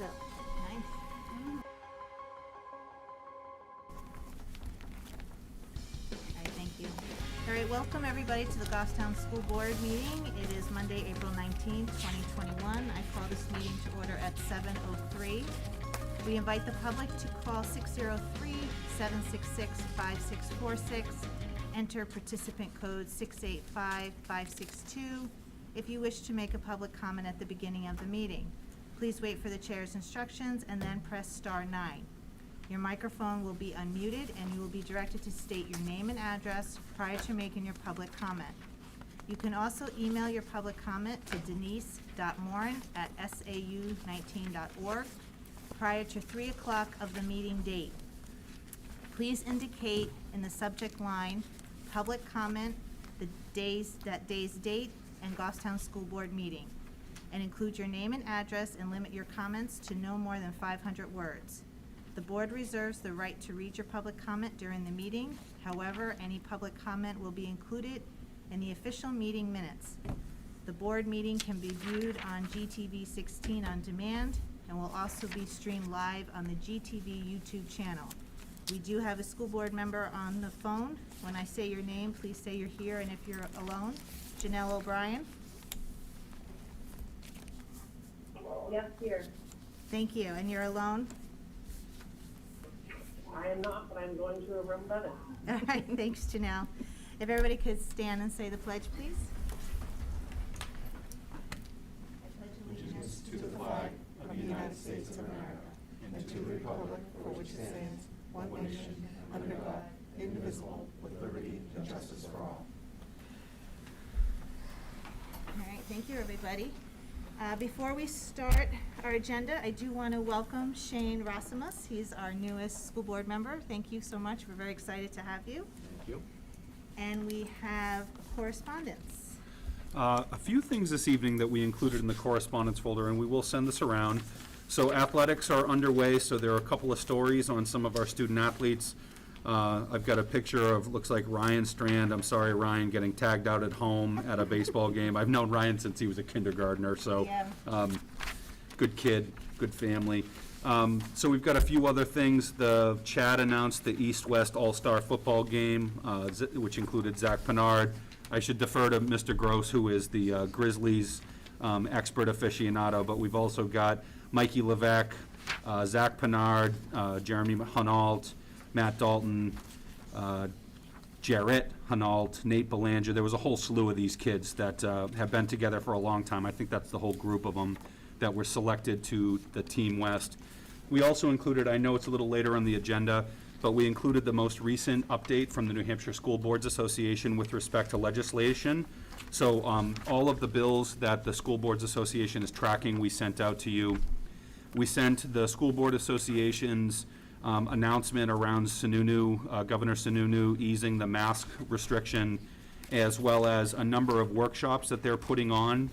So nice. All right, thank you. All right, welcome everybody to the Goffstown School Board meeting. It is Monday, April 19th, 2021. I call this meeting to order at 7:03. We invite the public to call 603-766-5646. Enter participant code 685562 if you wish to make a public comment at the beginning of the meeting. Please wait for the chair's instructions and then press star 9. Your microphone will be unmuted and you will be directed to state your name and address prior to making your public comment. You can also email your public comment to denise.morin@sau19.org prior to 3 o'clock of the meeting date. Please indicate in the subject line, public comment, that day's date, and Goffstown School Board meeting, and include your name and address and limit your comments to no more than 500 words. The board reserves the right to read your public comment during the meeting. However, any public comment will be included in the official meeting minutes. The board meeting can be viewed on GTV 16 on demand and will also be streamed live on the GTV YouTube channel. We do have a school board member on the phone. When I say your name, please say you're here, and if you're alone, Janelle O'Brien. Yes, here. Thank you, and you're alone? I am not, but I'm going to a room better. All right, thanks, Janelle. If everybody could stand and say the pledge, please. I pledge Allegiance to the flag of the United States of America and to the republic for which it stands, one nation, under God, indivisible, with liberty and justice for all. All right, thank you, everybody. Before we start our agenda, I do want to welcome Shane Rosimus. He's our newest school board member. Thank you so much. We're very excited to have you. Thank you. And we have correspondence. A few things this evening that we included in the correspondence folder, and we will send this around. So athletics are underway, so there are a couple of stories on some of our student athletes. I've got a picture of, looks like Ryan Strand, I'm sorry Ryan, getting tagged out at home at a baseball game. I've known Ryan since he was a kindergartner, so Yeah. Good kid, good family. So we've got a few other things. The Chad announced the East-West All-Star football game, which included Zach Pinard. I should defer to Mr. Gross, who is the Grizzlies expert aficionado, but we've also got Mikey Levesque, Zach Pinard, Jeremy Hunault, Matt Dalton, Jarrett Hunault, Nate Belanger. There was a whole slew of these kids that have been together for a long time. I think that's the whole group of them that were selected to the Team West. We also included, I know it's a little later on the agenda, but we included the most recent update from the New Hampshire School Boards Association with respect to legislation. So all of the bills that the School Boards Association is tracking, we sent out to you. We sent the School Board Association's announcement around Sununu, Governor Sununu easing the mask restriction, as well as a number of workshops that they're putting on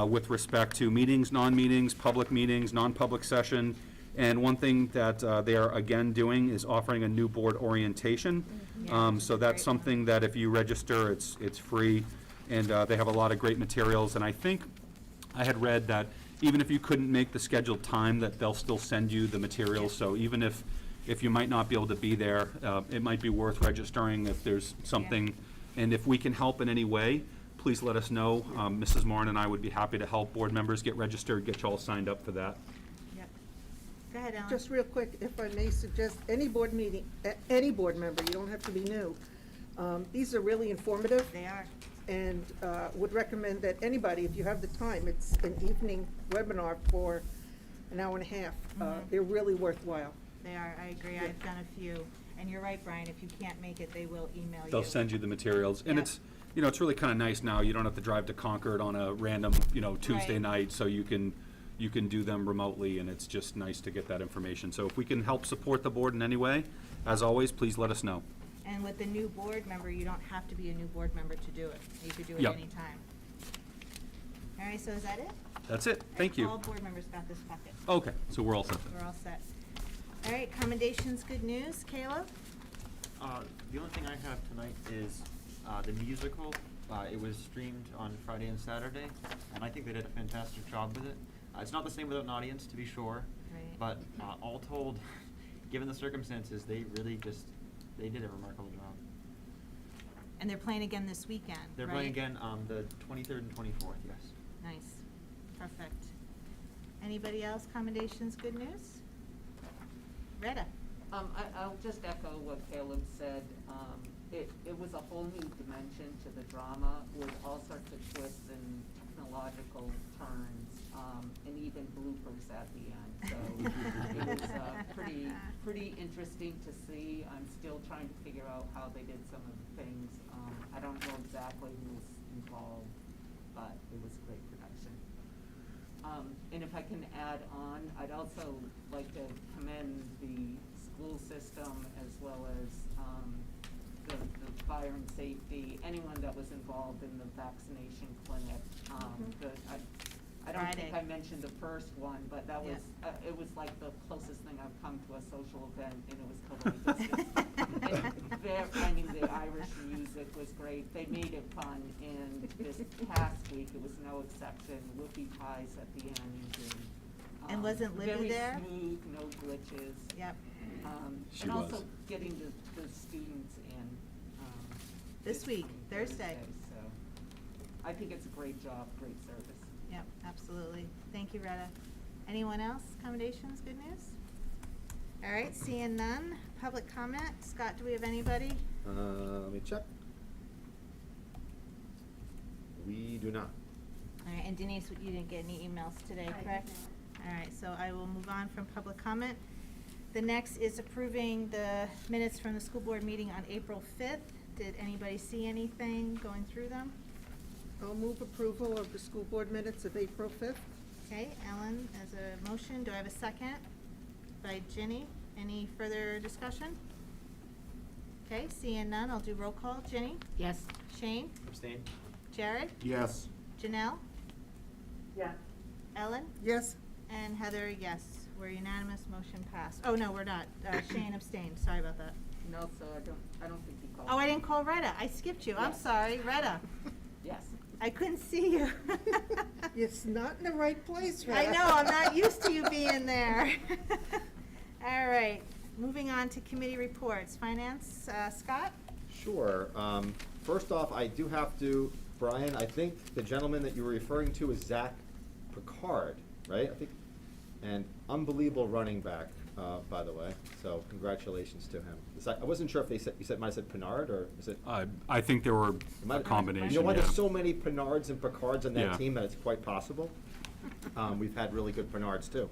with respect to meetings, non-meetings, public meetings, non-public session. And one thing that they are again doing is offering a new board orientation. So that's something that if you register, it's free, and they have a lot of great materials. And I think I had read that even if you couldn't make the scheduled time, that they'll still send you the materials. So even if you might not be able to be there, it might be worth registering if there's something. And if we can help in any way, please let us know. Mrs. Morin and I would be happy to help board members get registered, get you all signed up for that. Yep. Go ahead, Ellen. Just real quick, if I may suggest, any board meeting, any board member, you don't have to be new. These are really informative. They are. And would recommend that anybody, if you have the time, it's an evening webinar for an hour and a half. They're really worthwhile. They are, I agree. I've done a few. And you're right, Brian, if you can't make it, they will email you. They'll send you the materials. And Yeah. it's, it's really kind of nice now. You don't have to drive to Concord on a random, Tuesday Right. night, so you can do them remotely, and it's just nice to get that information. So if we can help support the board in any way, as always, please let us know. And with the new board member, you don't have to be a new board member to do it. You could do it Yep. anytime. All right, so is that it? That's it. Thank All you. board members got this packet. Okay, so we're all set. We're all set. All right, commendations, good news. Kayla? The only thing I have tonight is the musical. It was streamed on Friday and Saturday, and I think they did a fantastic job with it. It's not the same without an audience, to be sure, Right. But all told, given the circumstances, they really they did a remarkable job. And they're playing again this weekend, They're right? playing again the 23rd and 24th, yes. Nice, perfect. Anybody else, commendations, good news? Retta? I'll just echo what Caleb said. It was a whole new dimension to the drama with all sorts of twists and technological turns, and even bloopers at the end. So it was pretty interesting to see. I'm still trying to figure out how they did some of the things. I don't know exactly who was involved, but it was a great production. And if I can add on, I'd also like to commend the school system as well as the fire and safety, anyone that was involved in the vaccination clinic. I don't think Friday. I mentioned the first one, but that was, it was like the closest thing I've come to a social event, and it was totally distanced. And the Irish music was great. They made it fun, and this past week, it was no exception. Whoopie pies at the end, And wasn't Libby there? Very smooth, no glitches. Yep. She And was. also getting the students in. This week, Thursday. So I think it's a great job, great service. Yep, absolutely. Thank you, Retta. Anyone else? Commendations, good news? All right, seeing none. Public comment. Scott, do we have anybody? Let me check. We do not. All right, and Denise, you didn't get any emails today, correct? All right, so I will move on from public comment. The next is approving the minutes from the school board meeting on April 5th. Did anybody see anything going through them? I'll move approval of the school board minutes of April 5th. Okay, Ellen, as a motion, do I have a second? By Ginny. Any further discussion? Okay, seeing none, I'll do roll call. Ginny? Yes. Shane? Abstain? Jared? Yes. Janelle? Yes. Ellen? Yes, And Heather, yes. We're unanimous, motion passed. Oh, no, we're not. Shane abstained, sorry about that. No, so I don't think you called. Oh, I didn't call Retta. I skipped you. I'm Yes. sorry, Retta. Yes. I couldn't see you. it's not in the right place, I Rheta. know, I'm not used to you being there. All right, moving on to committee reports. Finance, Scott? Sure. First off, I do have to, Brian, I think the gentleman that you were referring to is Zach Picard, right? I think, and unbelievable running back, by the way. So congratulations to him. I wasn't sure if you might have said Pinard, or is it? I think there were it might a have- combination, You know why yeah. there's so many Pinards and Picards on that Yeah. team that it's quite possible? We've had really good Pinards too.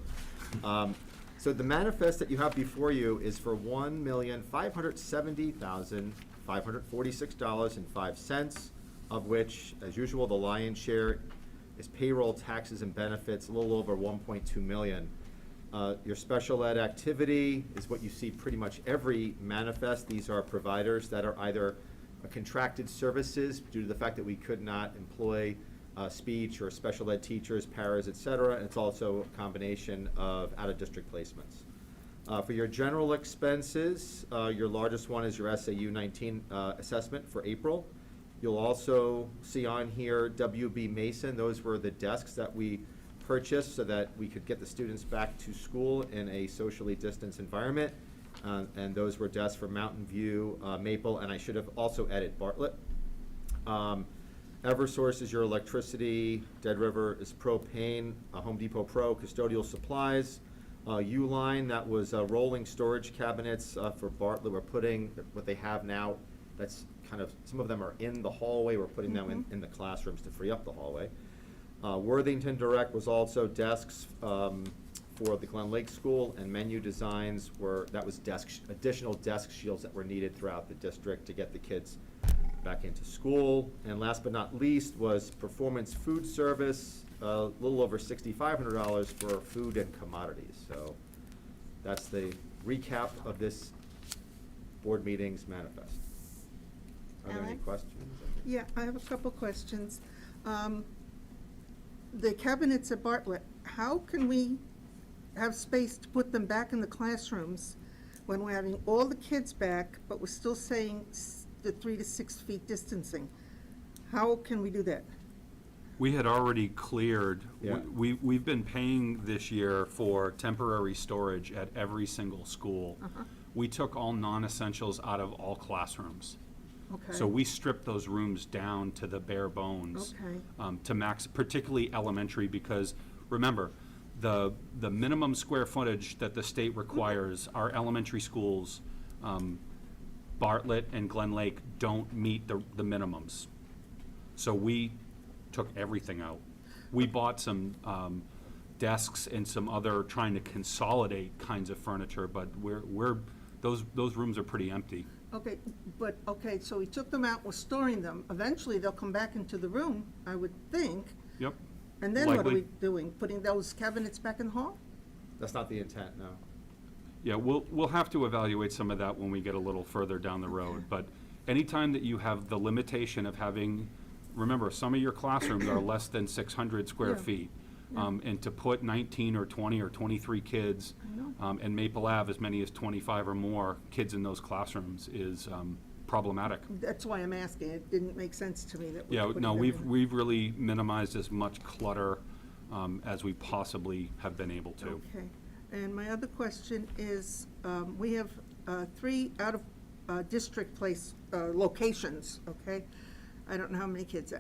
So the manifest that you have before you is for $1,570,546.05, of which, as usual, the lion's share is payroll, taxes, and benefits, a little over 1.2 million. Your special ed activity is what you see pretty much every manifest. These are providers that are either contracted services due to the fact that we could not employ speech or special ed teachers, paras, et cetera. And it's also a combination of out-of-district placements. For your general expenses, your largest one is your SAU 19 assessment for April. You'll also see on here WB Mason. Those were the desks that we purchased so that we could get the students back to school in a socially distanced environment. And those were desks for Mountain View, Maple, and I should have also added Bartlett. Eversource is your electricity. Dead River is propane. Home Depot Pro, custodial supplies. Uline, that was rolling storage cabinets for Bartlett. We're putting what they have now. That's kind of, some of them are in the hallway. We're putting them in the classrooms to free up the hallway. Worthington Direct was also desks for the Glen Lake School, and menu designs that was additional desk shields that were needed throughout the district to get the kids back into school. And last but not least was Performance Food Service, a little over $6,500 for food and commodities. So that's the recap of this board meeting's manifest. Are there any Ellen? questions? Yeah, I have a couple questions. The cabinets at Bartlett, how can we have space to put them back in the classrooms when we're having all the kids back, but we're still saying the 3 to 6 feet distancing? How can we do that? We had already cleared, Yeah. we've been paying this year for temporary storage at every single school. Uh-huh. We took all non-essentials out of all classrooms. Okay. So we stripped those rooms down to the bare bones. Okay. To max, particularly elementary, because remember, the minimum square footage that the state requires, our elementary schools, Bartlett and Glen Lake, don't meet the minimums. So we took everything out. We bought some desks and some other, trying to consolidate kinds of furniture, but those rooms are pretty empty. Okay, but, okay, so we took them out, we're storing them. Eventually, they'll come back into the room, I would think. Yep. And then what are we Likely. doing? Putting those cabinets back in the hall? That's not the intent, no. Yeah, we'll have to evaluate some of that when we get a little further down the road. But anytime that you have the limitation of having, remember, some of your classrooms are less than 600 square Yeah. feet. And to put 19 or 20 or 23 kids, I know. and Maple Ave, as many as 25 or more kids in those classrooms is problematic. That's why I'm asking. It didn't make sense to me that we're Yeah, putting no, them we've in. really minimized as much clutter as we possibly have been able to. Okay. And my other question is, we have 3 out-of-district place, locations, okay? I don't know how many kids,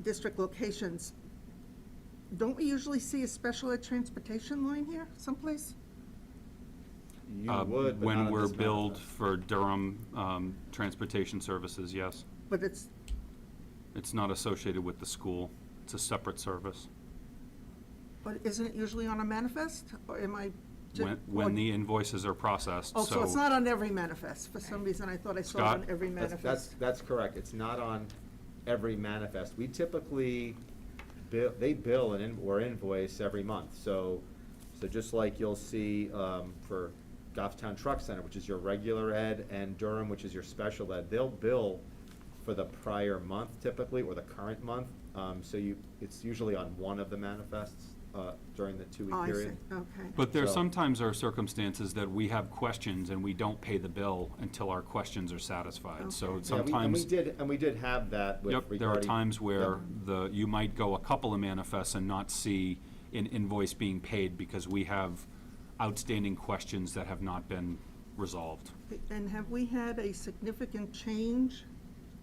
district locations. Don't we usually see a special ed transportation line here someplace? You would, but not When on we're this billed manifest. for Durham transportation services, yes. But it's, It's not associated with the school. It's a separate service. but isn't it usually on a manifest? Or am I? When the invoices are processed, Oh, so it's not on every manifest. For some reason, I thought I saw it on Scott? every That's, manifest. that's correct. It's not on every manifest. We typically they bill or invoice every month. So just like you'll see for Goffstown Truck Center, which is your regular ed, and Durham, which is your special ed, they'll bill for the prior month typically, or the current month. So it's usually on one of the manifests during the 2-week Oh, I see. period. Okay. But there So- sometimes are circumstances that we have questions and we don't pay the bill until our questions are satisfied. So Okay. Yeah, and sometimes. we did have that with Yep, regarding. there are times where Yep. you might go a couple of manifests and not see an invoice being paid because we have outstanding questions that have not been resolved. And have we had a significant change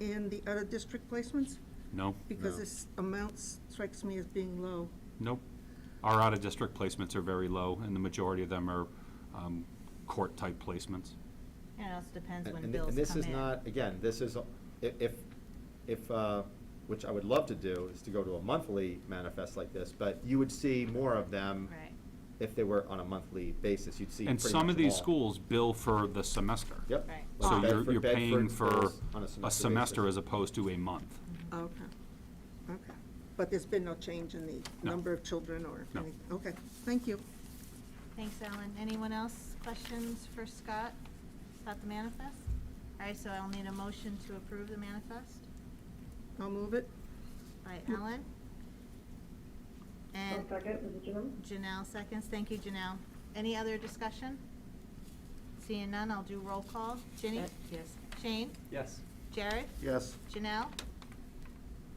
in the out-of-district placements? No? Because No. this amount strikes me as being low. Nope. Our out-of-district placements are very low, and the majority of them are court-type placements. And it also depends when And bills come in. this is not, again, this is, if, which I would love to do, is to go to a monthly manifest like this, but you would see more of them Right. if they were on a monthly basis. You'd see And pretty some much of these all. schools bill for the semester. Yep. Right. So Like you're Bedford paying for bills on a semester basis. as opposed to a month. Okay, okay. But there's been no change in the No. number of children or No. anything? Okay, thank you. Thanks, Ellen. Anyone else questions for Scott about the manifest? All right, so I'll need a motion to approve the manifest I'll move it. by Ellen. And One second, Mrs. Jim? Janelle seconds. Thank you, Janelle. Any other discussion? Seeing none, I'll do roll call. Ginny? Yes. Shane? Yes. Jared? Yes. Janelle?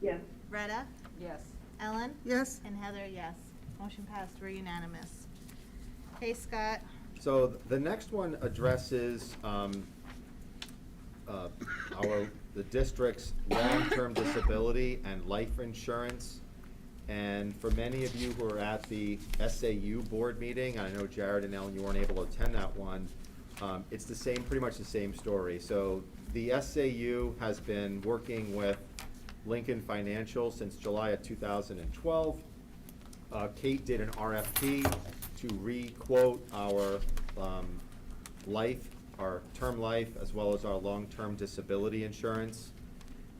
Yes. Retta? Yes. Ellen? Yes? And Heather, yes. Motion passed. We're unanimous. Hey, Scott. So the next one addresses the district's long-term disability and life insurance. And for many of you who are at the SAU board meeting, I know Jared and Ellen, you weren't able to attend that one, it's the same, pretty much the same story. So the SAU has been working with Lincoln Financial since July of 2012. Kate did an RFP to re-quote our life, our term life, as well as our long-term disability insurance.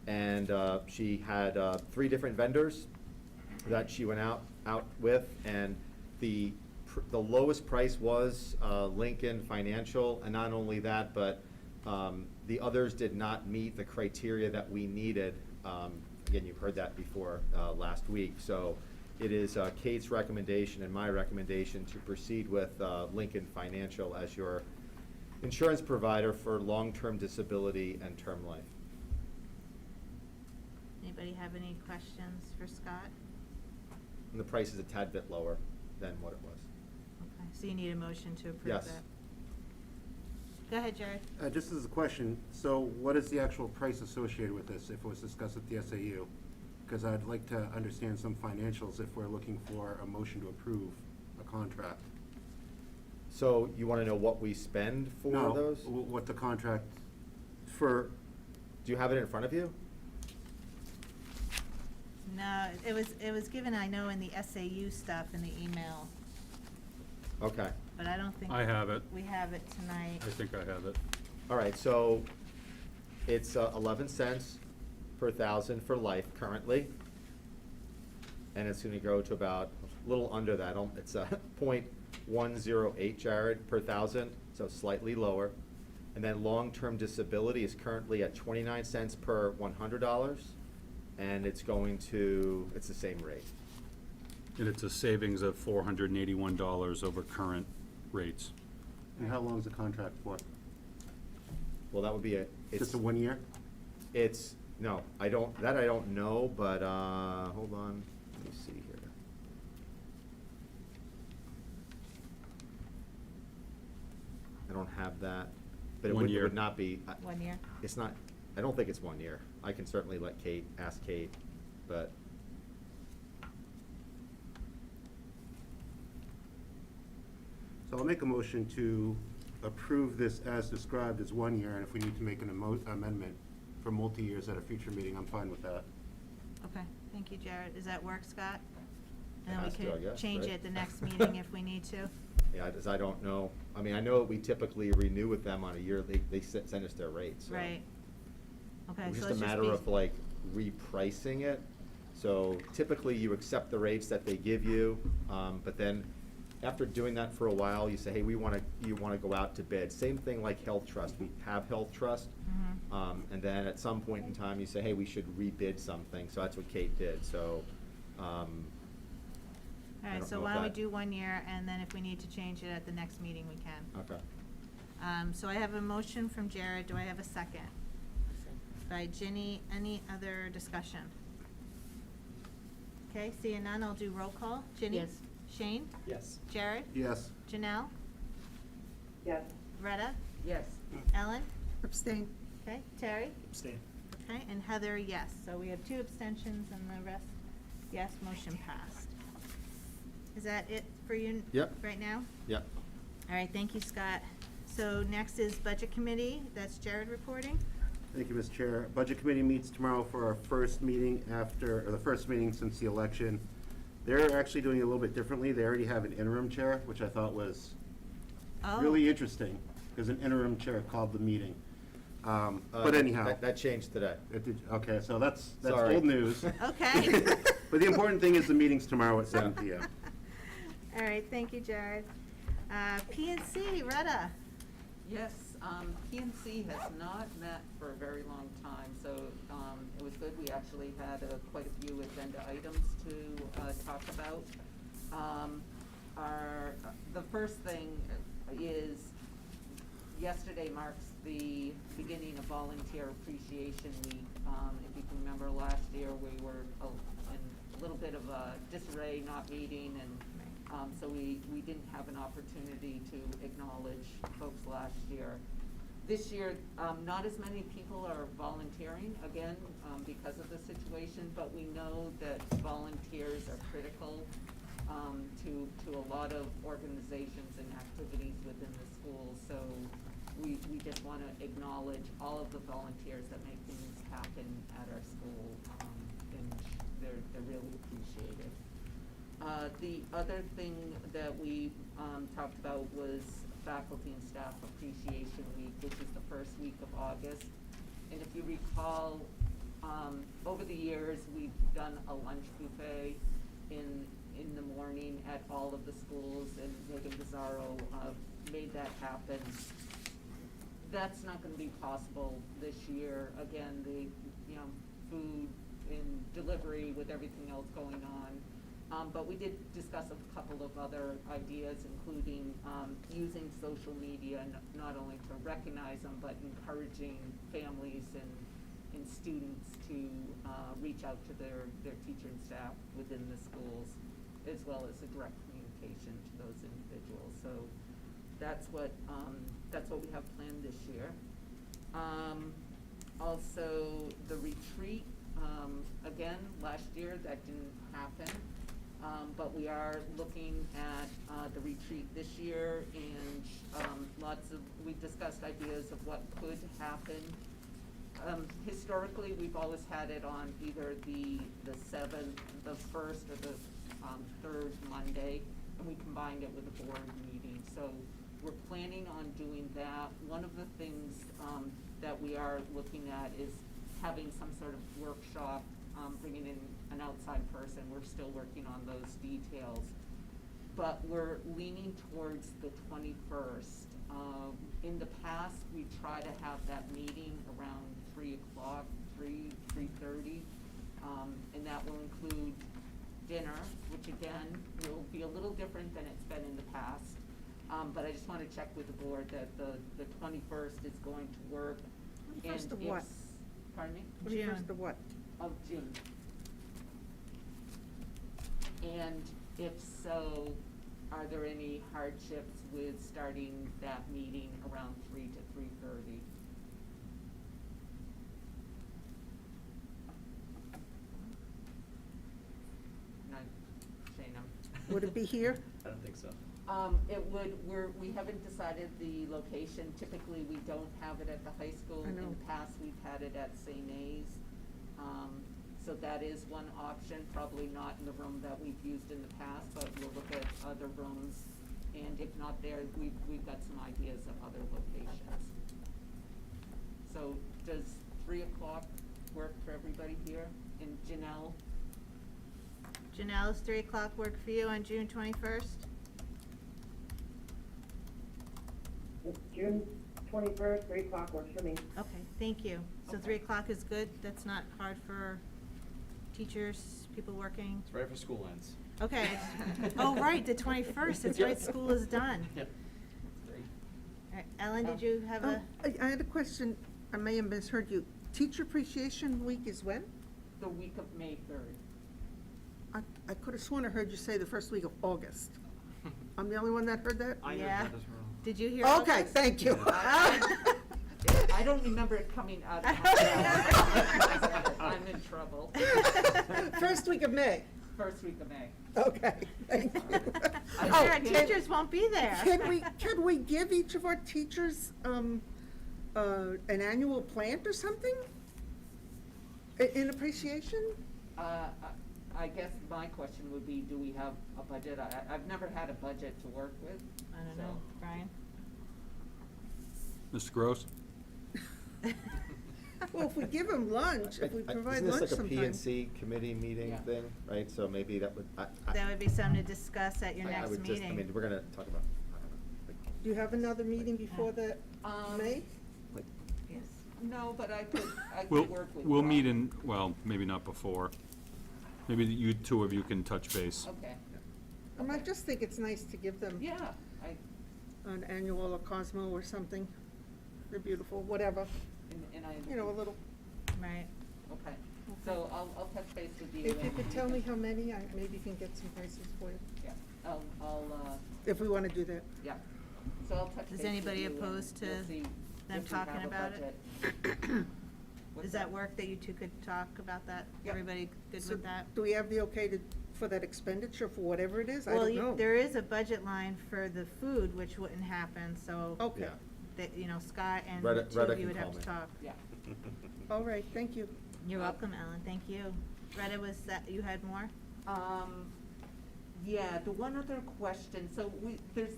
And she had 3 different vendors that she went out with, and the lowest price was Lincoln Financial, and not only that, but the others did not meet the criteria that we needed. Again, you've heard that before last week. So it is Kate's recommendation and my recommendation to proceed with Lincoln Financial as your insurance provider for long-term disability and term life. Anybody have any questions for Scott? And the price is a tad bit lower than what it was. Okay, so you need a motion to approve Yes. that. Go ahead, Jared. Just as a question, so what is the actual price associated with this if it was discussed at the SAU? Because I'd like to understand some financials if we're looking for a motion to approve a contract. So you wanna know what we spend for No, those? what the contract for, Do you have it in front of you? No, it was given, I know, in the SAU stuff in the email, Okay. but I don't think I have it. we have it tonight. I think I have it. All right, so it's 11 cents per thousand for life currently. And it's gonna go to about a little under that. It's .108, Jared, per thousand, so slightly lower. And then long-term disability is currently at 29 cents per $100. And it's the same rate. And it's a savings of $481 over current rates. and how long is the contract for? Well, that would be Just a 1 year? No, I don't know, but, hold on, let me see here. I don't have that, but it 1 would, it year. would not be, 1 year? it's not, I don't think it's 1 year. I can certainly ask Kate, but. So I'll make a motion to approve this as described as 1 year, and if we need to make an amendment for multi-years at a future meeting, I'm fine with that. Okay, thank you, Jared. Does that work, Scott? It And then has we to, I could guess, change right? it at the next meeting if we need to. Yeah, as I don't know, I mean, I know we typically renew with them on a year, they send us their rates, so. Right. Okay, It's so just a let's matter be- of like repricing it. So typically you accept the rates that they give you, but then after doing that for a while, you say, hey, you wanna go out to bid. Same thing like Health Trust, we have Health Trust. Mhm. And then at some point in time, you say, hey, we should rebid something, so that's what Kate did, so, All I right, don't so know why if don't we that- do 1 year, and then if we need to change it at the next meeting, we can. okay. So I have a motion from Jared. Do I have a second? By Ginny. Any other discussion? Okay, seeing none, I'll do roll call. Ginny? Yes. Shane? Yes. Jared? Yes. Janelle? Yes. Retta? Yes. Ellen? Abstain. Okay, Terry? Abstain. Okay, and Heather, yes. So we have 2 abstentions and the rest, yes, motion passed. Is that it for you? Yep. Right now? Yep. All right, thank you, Scott. So next is Budget Committee. That's Jared reporting. Thank you, Ms. Chair. Budget Committee meets tomorrow for our first meeting the first meeting since the election. They're actually doing it a little bit differently. They already have an interim chair, which I thought was Oh. really interesting, because an interim chair called the meeting. But anyhow. That changed today. Okay, so that's Sorry. old news. Okay. But the important thing is the meeting's tomorrow at 7 PM. All right, thank you, Jared. PNC, Retta. Yes, PNC has not met for a very long time, so it was good. We actually had quite a few agenda items to talk about. The first thing is, yesterday marks the beginning of Volunteer Appreciation Week. If you can remember, last year we were in a little bit of a disarray, not meeting, and so we didn't have an opportunity to acknowledge folks last year. This year, not as many people are volunteering, again, because of the situation, but we know that volunteers are critical to a lot of organizations and activities within the schools. So we just want to acknowledge all of the volunteers that make things happen at our school, and they're really appreciated. The other thing that we talked about was Faculty and Staff Appreciation Week, which is the first week of August. And if you recall, over the years, we've done a lunch buffet in the morning at all of the schools, and Megan Bizzaro made that happen. That's not going to be possible this year. Again, the food and delivery with everything else going on. But we did discuss a couple of other ideas, including using social media not only to recognize them, but encouraging families and students to reach out to their teacher and staff within the schools. as well as a direct communication to those individuals. So that's what we have planned this year. Also, the retreat, again, last year that didn't happen. But we are looking at the retreat this year, and we discussed ideas of what could happen. Historically, we've always had it on either the first or the third Monday, and we combined it with a board meeting. So we're planning on doing that. One of the things that we are looking at is having some sort of workshop, bringing in an outside person. We're still working on those details. But we're leaning towards the 21st. In the past, we try to have that meeting around 3 o'clock, 3:30. And that will include dinner, which again, will be a little different than it's been in the past. But I just want to check with the board that the 21st is going to work. 21st of And what? Pardon me? 21st of what? Of June. And if so, are there any hardships with starting that meeting around 3 to 3:30? None, Shana? Would it be here? I don't think so. We haven't decided the location. Typically, we don't have it at the high school. I know. In the past, we've had it at St. A's. So that is one option, probably not in the room that we've used in the past, but we'll look at other rooms. And if not there, we've got some ideas of other locations. So does 3 o'clock work for everybody here? And Janelle? Janelle, is 3 o'clock work for you on June 21st? June 21st, 3 o'clock works for me. Okay, thank you. So Okay. 3 o'clock is good? That's not hard for teachers, people working? It's right after school ends. Okay. Oh, right, the 21st, that's right, school is done. Yep. All right, Ellen, did you have Oh, a? I had a question. I may have misheard you. Teacher Appreciation Week is when? The week of May 3rd. I could have sworn I heard you say the first week of August. I'm the only one that heard that? I Yeah. heard that as well. Did you hear? Okay, August? thank you. I don't remember it coming out of my mouth. I'm in trouble. First week of May. First week of May. Okay, thank you. I'm Oh, sure our can- teachers won't be there. Can we give each of our teachers, an annual plant or something? In appreciation? I guess my question would be, do we have a budget? I've never had a budget to work with. I don't so- know, Brian? Mr. Gross? Well, if we give them lunch, if we provide lunch Isn't this like a P sometime. and C committee meeting Yeah. thing, right? So maybe that would, That would be something to discuss at your I next would just, I mean, meeting. we're gonna talk about, I don't know, like, Do you have another meeting before the May? like, Yes. No, but I could We'll, work with. we'll meet Brian. in, well, maybe not before. Maybe you two of you can touch base. Okay, I just think it's nice to give them yeah, an annual or Cosmo or something. They're beautiful, whatever, and I. you know, a little. Right. Okay, so I'll touch base with you. If you and could we tell me can- how many, I maybe can get some prices for you, Yeah, I'll, if we want to do that. yeah, so I'll touch base Is with anybody you and opposed we'll to see them if we talking have a about it? budget. What's Does that work that you two could talk about that? Yep. Everybody good So with that? Do we have the okay for that expenditure for whatever it is? I Well, don't know. there is a budget line for the food, which wouldn't happen, so Okay, yeah. that, you know, Scott and Retta- the two Retta of you can would have call to me. talk. Yeah. all right, thank you. You're welcome, Ellen, thank you. Retta, was that, you had more? Yeah, the one other question, so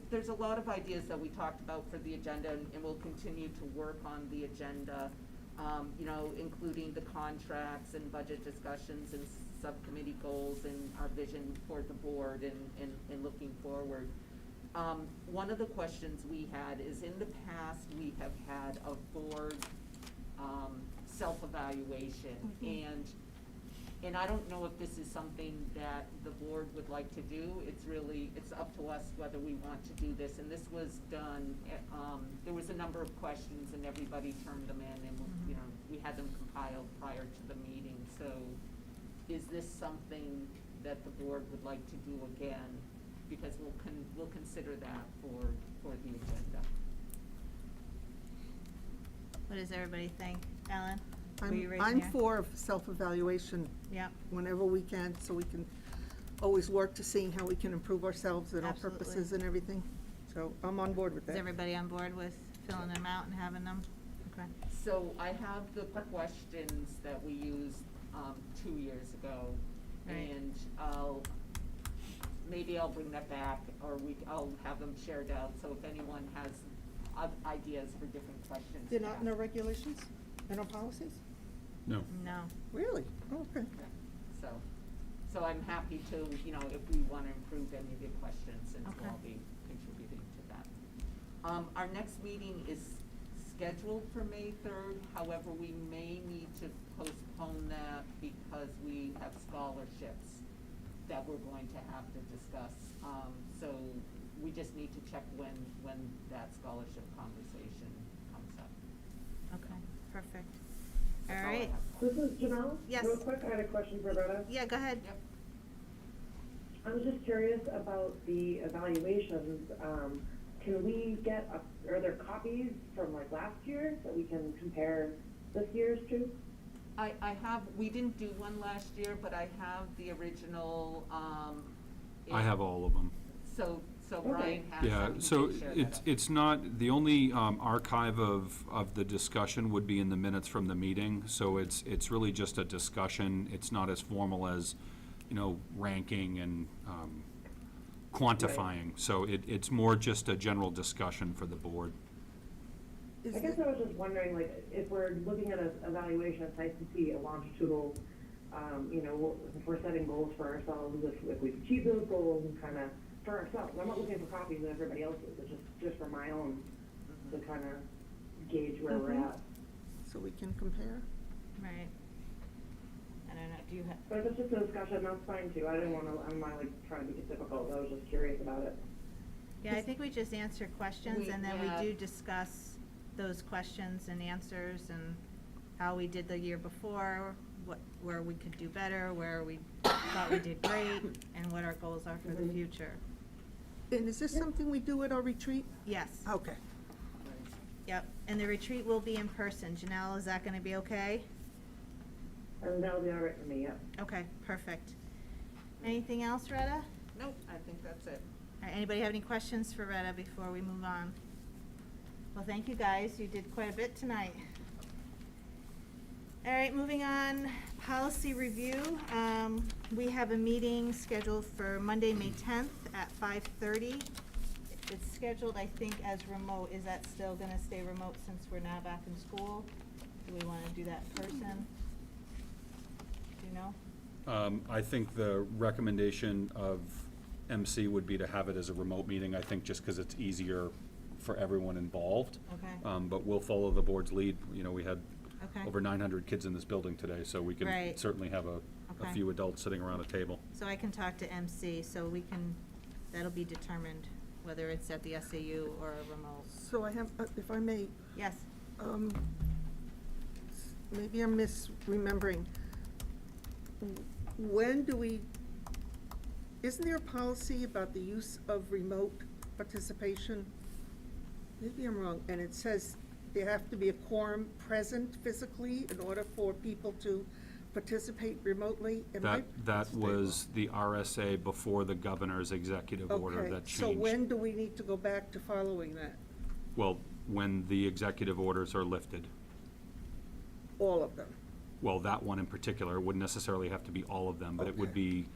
there's a lot of ideas that we talked about for the agenda, and we'll continue to work on the agenda, you know, including the contracts and budget discussions and subcommittee goals and our vision for the board and looking forward. One of the questions we had is, in the past, we have had a board, self-evaluation, and I don't know if this is something that the board would like to do. It's up to us whether we want to do this, and this was done, there was a number of questions and everybody turned them in, and, you know, we had them compiled prior to the meeting, so is this something that the board would like to do again? Because we'll consider that for the agenda. What does everybody think? Alan? Were you raising I'm your- for self-evaluation Yeah, whenever we can, so we can always work to seeing how we can improve ourselves and our Absolutely. purposes and everything. So I'm on board with is that. everybody on board with filling them out and having them? Okay. So I have the questions that we used 2 years ago. Right. And maybe I'll bring that back, or I'll have them shared out, so if anyone has ideas for different questions. They're to not in our ask. regulations, in our policies? No. No. Really? Oh, okay. So I'm happy to, you know, if we want to improve any of the questions, since Okay. we'll be contributing to that. Our next meeting is scheduled for May 3rd, however, we may need to postpone that because we have scholarships that we're going to have to discuss. So we just need to check when that scholarship conversation comes up. Okay, perfect. All That's all I right. have. This is Janelle. Yes. Real quick, I had a question for Retta. Yeah, go ahead. Yep. I was just curious about the evaluations. Can we get, are there copies from like last year that we can compare this year's to? I have, we didn't do one last year, but I have the original, I have all of them. So Okay. Brian has Yeah, some, he so can share it's, that. it's not, the only archive of the discussion would be in the minutes from the meeting. So it's really just a discussion. It's not as formal as, you know, ranking and quantifying. So it's more just a general discussion for the board. Is I guess it- I was just wondering, like, if we're looking at an evaluation, it's nice to see a longitudinal, you know, if we're setting goals for ourselves, if we've achieved those goals and kind of for ourselves. I'm not looking for copies of everybody else's, it's just for my own, to kind of gauge where we're Mhm. at. So we can compare? Right. I don't know, do you have, But if it's just a discussion, that's fine too. I didn't want to, I'm not like trying to be difficult, I was just curious about it. yeah, I think we just answer questions and then Yeah. we do discuss those questions and answers and how we did the year before, where we could do better, where we thought we did great, and what our goals are for the Mhm. future. And is this something we do at our retreat? Yes, Okay. yep, and the retreat will be in person. Janelle, is that gonna be okay? And that'll be all right for me, yeah. Okay, perfect. Anything else, Retta? Nope, I think that's it. All right, anybody have any questions for Retta before we move on? Well, thank you, guys. You did quite a bit tonight. All right, moving on, policy review. We have a meeting scheduled for Monday, May 10th at 5:30. It's scheduled, I think, as remote. Is that still gonna stay remote since we're now back in school? Do we wanna do that in person? Do you know? I think the recommendation of MC would be to have it as a remote meeting, I think just because it's easier for everyone involved. Okay. But we'll follow the board's lead. You know, we had Okay. over 900 kids in this building today, so we can Right. certainly have a Okay. few adults sitting around a table. So I can talk to MC, so we can, that'll be determined, whether it's at the SAU or a remote. So I have, if I may, Yes, maybe I'm misremembering. When do we, isn't there a policy about the use of remote participation? Maybe I'm wrong, and it says there have to be a quorum present physically in order for people to participate remotely? Am I- That was the RSA before the governor's executive order that changed. Okay, so when do we need to go back to following that? Well, when the executive orders are lifted. All of them? Well, that one in particular, it wouldn't necessarily have to be all of them, but it would Okay. be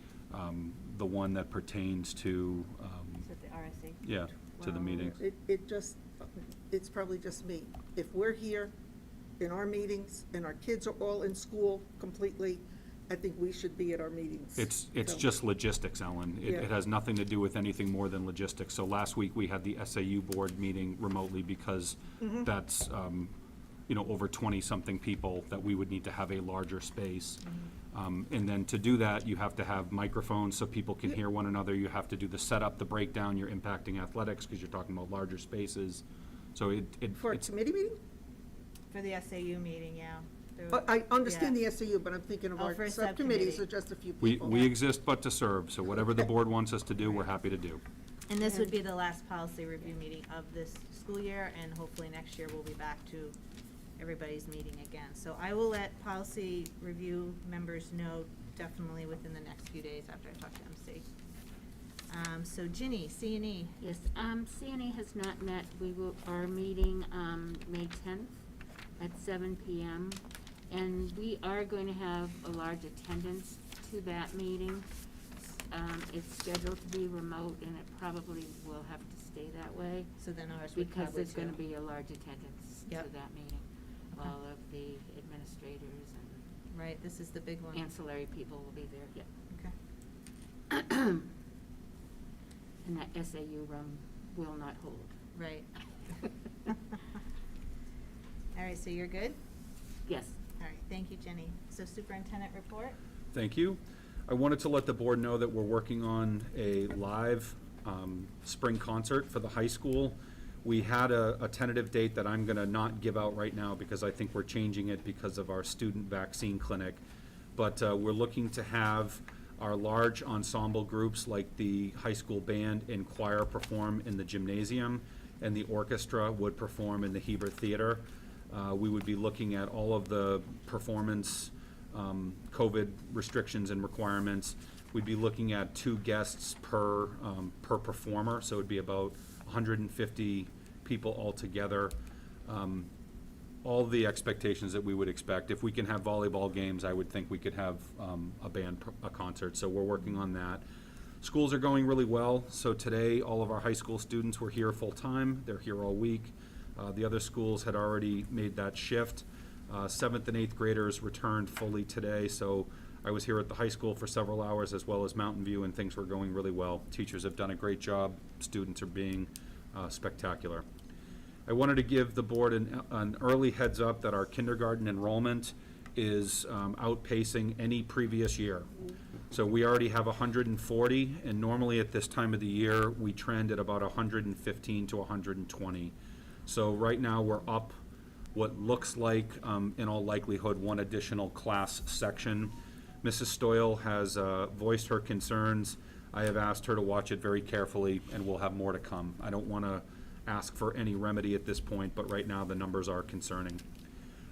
the one that pertains to, it's at the RSA. yeah, to the Well, meeting. It just, it's probably just me. If we're here in our meetings and our kids are all in school completely, I think we should be at our meetings. It's So- just logistics, Ellen. It Yeah. has nothing to do with anything more than logistics. So last week, we had the SAU board meeting remotely because Mhm. that's, you know, over 20-something people that we would need to have a larger space. And then to do that, you have to have microphones so people can Yeah. hear one another. You have to do the setup, the breakdown, you're impacting athletics because you're talking about larger spaces. So For a it's, committee meeting? For the SAU meeting, yeah. through But it. I understand Yeah. the SAU, but I'm thinking of Oh, our for a subcommittees subcommittee. or just a few We, people. we exist but to serve, so whatever the board wants us to do, we're happy to do. And this would be the last policy review meeting of this school year, and hopefully next year we'll be back to everybody's meeting again. So I will let policy review members know definitely within the next few days after I talk to MC. So Ginny, C&E. Yes, CNE has not met. Are meeting, May 10th at 7 PM. And we are going to have a large attendance to that meeting. It's scheduled to be remote, and it probably will have to stay that way. So then ours would Because cover there's gonna too. be a large attendance to Yep. that meeting. Okay. All of the administrators Right, this is the big one. and ancillary people will be there, yeah. Okay, And that SAU room will not hold. right. All right, so you're good? Yes. All right, thank you, Jenny. So superintendent report? Thank you. I wanted to let the board know that we're working on a live spring concert for the high school. We had a tentative date that I'm gonna not give out right now because I think we're changing it because of our student vaccine clinic. But we're looking to have our large ensemble groups like the high school band and choir perform in the gymnasium, and the orchestra would perform in the Hebert Theater. We would be looking at all of the performance COVID restrictions and requirements. We'd be looking at 2 guests per performer, so it'd be about 150 people altogether. All the expectations that we would expect. If we can have volleyball games, I would think we could have a concert, so we're working on that. Schools are going really well, so today, all of our high school students were here full-time. They're here all week. The other schools had already made that shift. 7th and 8th graders returned fully today, so I was here at the high school for several hours as well as Mountain View, and things were going really well. Teachers have done a great job. Students are being spectacular. I wanted to give the board an early heads up that our kindergarten enrollment is outpacing any previous year. So we already have 140, and normally at this time of the year, we trend at about 115 to 120. So right now, we're up what looks like, in all likelihood, 1 additional class section. Mrs. Stoyle has voiced her concerns. I have asked her to watch it very carefully, and we'll have more to come. I don't want to ask for any remedy at this point, but right now, the numbers are concerning.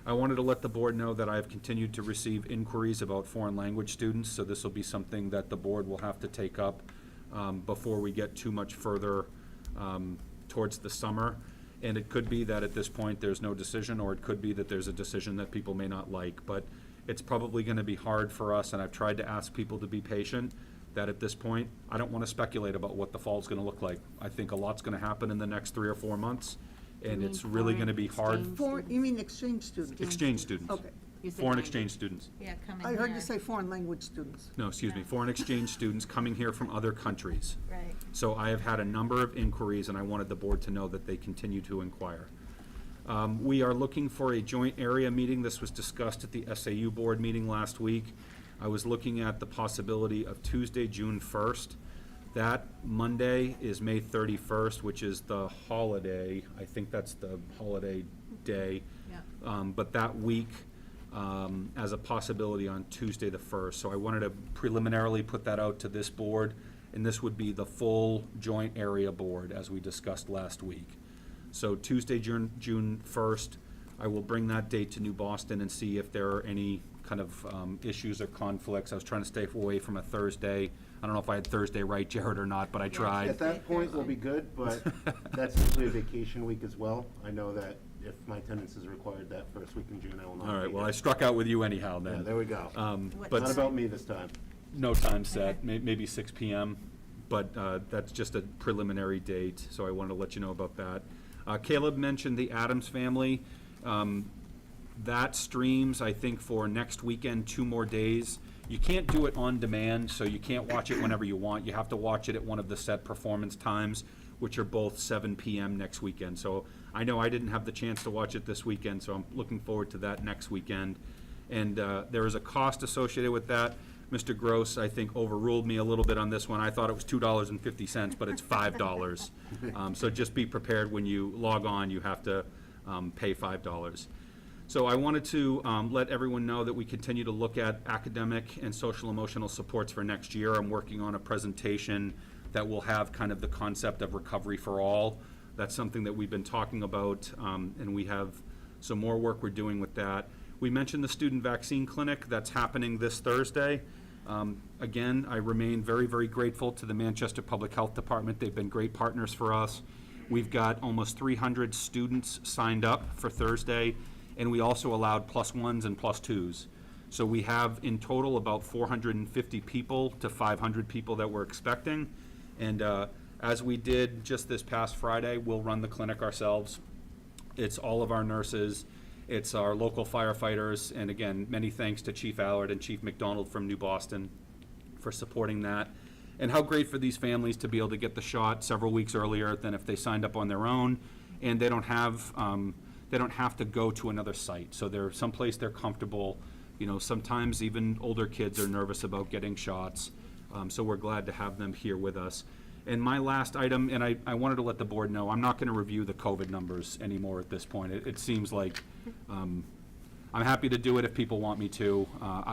I wanted to let the board know that I have continued to receive inquiries about foreign language students, so this will be something that the board will have to take up before we get too much further towards the summer. And it could be that at this point, there's no decision, or it could be that there's a decision that people may not like. But it's probably going to be hard for us, and I've tried to ask people to be patient, that at this point, I don't want to speculate about what the fall's going to look like. I think a lot's going to happen in the next 3 or 4 months, and You it's mean really foreign going to be hard. exchange? You mean exchange students? Exchange students. Okay. You said Foreign 90. exchange students. Yeah, coming I here. heard you say foreign language students. No, excuse me, No. foreign exchange students coming here from other countries. Right. So I have had a number of inquiries, and I wanted the board to know that they continue to inquire. We are looking for a joint area meeting. This was discussed at the SAU board meeting last week. I was looking at the possibility of Tuesday, June 1st. That Monday is May 31st, which is the holiday. I think that's the holiday day. Yeah. But that week, as a possibility on Tuesday the 1st. So I wanted to preliminarily put that out to this board, and this would be the full joint area board, as we discussed last week. So Tuesday, June 1st, I will bring that date to New Boston and see if there are any kind of issues or conflicts. I was trying to stay away from a Thursday. I don't know if I had Thursday right, Jared, or not, but I tried. At that point, we'll be good, but that's usually a vacation week as well. I know that if my attendance is required that first week in June, I will not. All right, be well, there. I struck out with you anyhow Yeah, then. there we go. What But Not about me this time. no time set, Okay. maybe 6 PM, but that's just a preliminary date, so I wanted to let you know about that. Caleb mentioned the Addams Family. That streams, I think, for next weekend, 2 more days. You can't do it on demand, so you can't watch it whenever you want. You have to watch it at one of the set performance times, which are both 7 PM next weekend. So I know I didn't have the chance to watch it this weekend, so I'm looking forward to that next weekend. And there is a cost associated with that. Mr. Gross, I think, overruled me a little bit on this one. I thought it was $2.50, but it's $5. So just be prepared when you log on, you have to pay $5. So I wanted to let everyone know that we continue to look at academic and social emotional supports for next year. I'm working on a presentation that will have kind of the concept of recovery for all. That's something that we've been talking about, and we have some more work we're doing with that. We mentioned the student vaccine clinic that's happening this Thursday. Again, I remain very, very grateful to the Manchester Public Health Department. They've been great partners for us. We've got almost 300 students signed up for Thursday, and we also allowed +1s and +2s. So we have in total about 450 people to 500 people that we're expecting. And as we did just this past Friday, we'll run the clinic ourselves. It's all of our nurses, it's our local firefighters, and again, many thanks to Chief Allard and Chief McDonald from New Boston for supporting that. And how great for these families to be able to get the shot several weeks earlier than if they signed up on their own, and they don't have to go to another site. So they're someplace they're comfortable. You know, sometimes even older kids are nervous about getting shots. So we're glad to have them here with us. And my last item, and I wanted to let the board know, I'm not going to review the COVID numbers anymore at this point. It seems like I'm happy to do it if people want me to.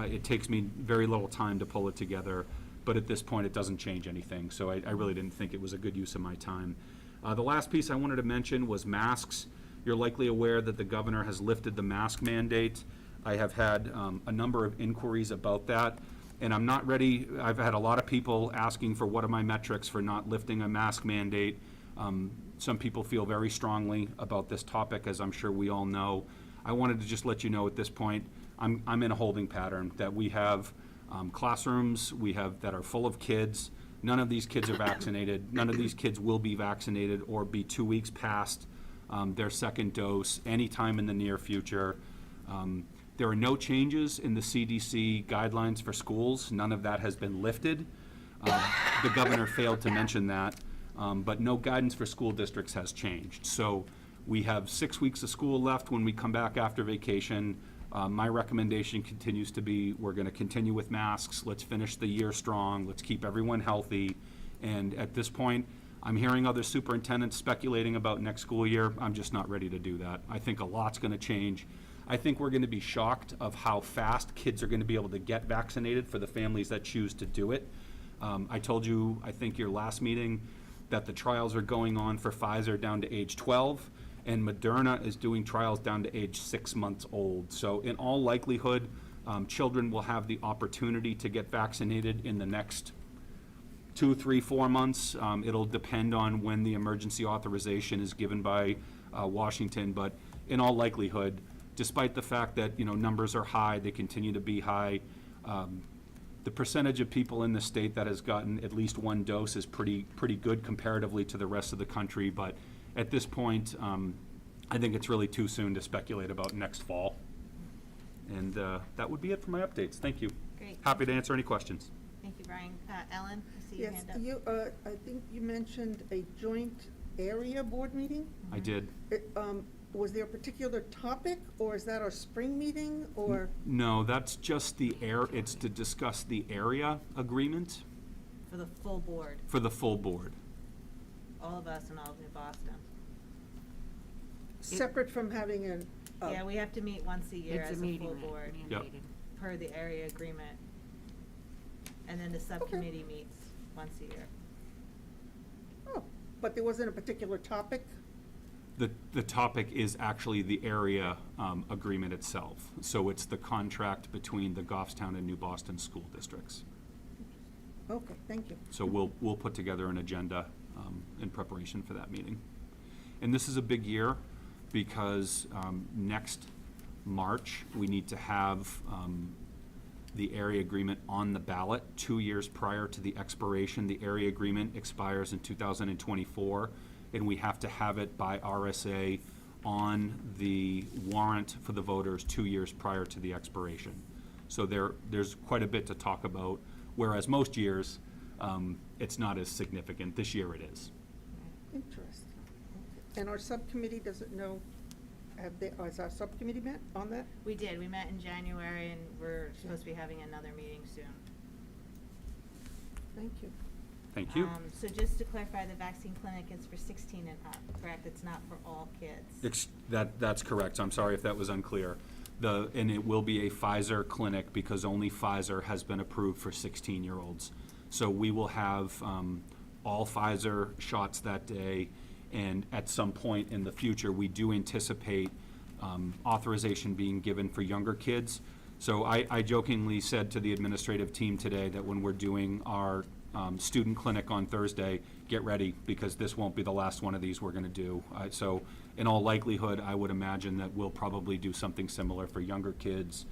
It takes me very little time to pull it together, but at this point it doesn't change anything. So I really didn't think it was a good use of my time. The last piece I wanted to mention was masks. You're likely aware that the governor has lifted the mask mandate. I have had a number of inquiries about that. And I'm not ready, I've had a lot of people asking for what are my metrics for not lifting a mask mandate. Some people feel very strongly about this topic, as I'm sure we all know. I wanted to just let you know at this point, I'm in a holding pattern, that we have classrooms that are full of kids. None of these kids are vaccinated. None of these kids will be vaccinated or be 2 weeks past their second dose anytime in the near future. There are no changes in the CDC guidelines for schools. None of that has been lifted. The governor failed to mention that, but no guidance for school districts has changed. So we have 6 weeks of school left when we come back after vacation. My recommendation continues to be, we're going to continue with masks. Let's finish the year strong. Let's keep everyone healthy. And at this point, I'm hearing other superintendents speculating about next school year. I'm just not ready to do that. I think a lot's going to change. I think we're going to be shocked of how fast kids are going to be able to get vaccinated for the families that choose to do it. I told you, I think your last meeting, that the trials are going on for Pfizer down to age 12, and Moderna is doing trials down to age 6 months old. So in all likelihood, children will have the opportunity to get vaccinated in the next 2, 3, 4 months. It'll depend on when the emergency authorization is given by Washington, but in all likelihood, despite the fact that, you know, numbers are high, they continue to be high. The percentage of people in the state that has gotten at least one dose is pretty good comparatively to the rest of the country. But at this point, I think it's really too soon to speculate about next fall. And that would be it for my updates. Thank you. Great. Happy to answer any questions. Thank you, Brian. Ellen, I see your Yes, hand up. I think you mentioned a joint area board meeting. I did. Was there a particular topic, or is that our spring meeting, or? No, that's just it's to discuss the area agreement For the full board, for the full board. all of us in all of New Boston. Separate from having an? Yeah, we have to meet once a year It's as a a meeting full that board, Yep. mandated. per the area agreement. And then the subcommittee meets once a year. Oh, but there wasn't a particular topic? The topic is actually the area agreement itself. So it's the contract between the Goffstown and New Boston school districts. Okay, thank you. So we'll put together an agenda in preparation for that meeting. And this is a big year because next March, we need to have the area agreement on the ballot 2 years prior to the expiration. The area agreement expires in 2024, and we have to have it by RSA on the warrant for the voters 2 years prior to the expiration. So there's quite a bit to talk about, whereas most years, it's not as significant. This year it is. Interesting. Okay. And our subcommittee doesn't know, has our subcommittee met on that? We did, we met in January, and we're supposed to be having another meeting soon. Thank you. Thank you. So just to clarify, the vaccine clinic is for 16 and up, correct? It's not for all kids? That's correct. I'm sorry if that was unclear. And it will be a Pfizer clinic because only Pfizer has been approved for 16-year-olds. So we will have all Pfizer shots that day, and at some point in the future, we do anticipate authorization being given for younger kids. So I jokingly said to the administrative team today that when we're doing our student clinic on Thursday, get ready, because this won't be the last one of these we're going to do. So in all likelihood, I would imagine that we'll probably do something similar for younger kids.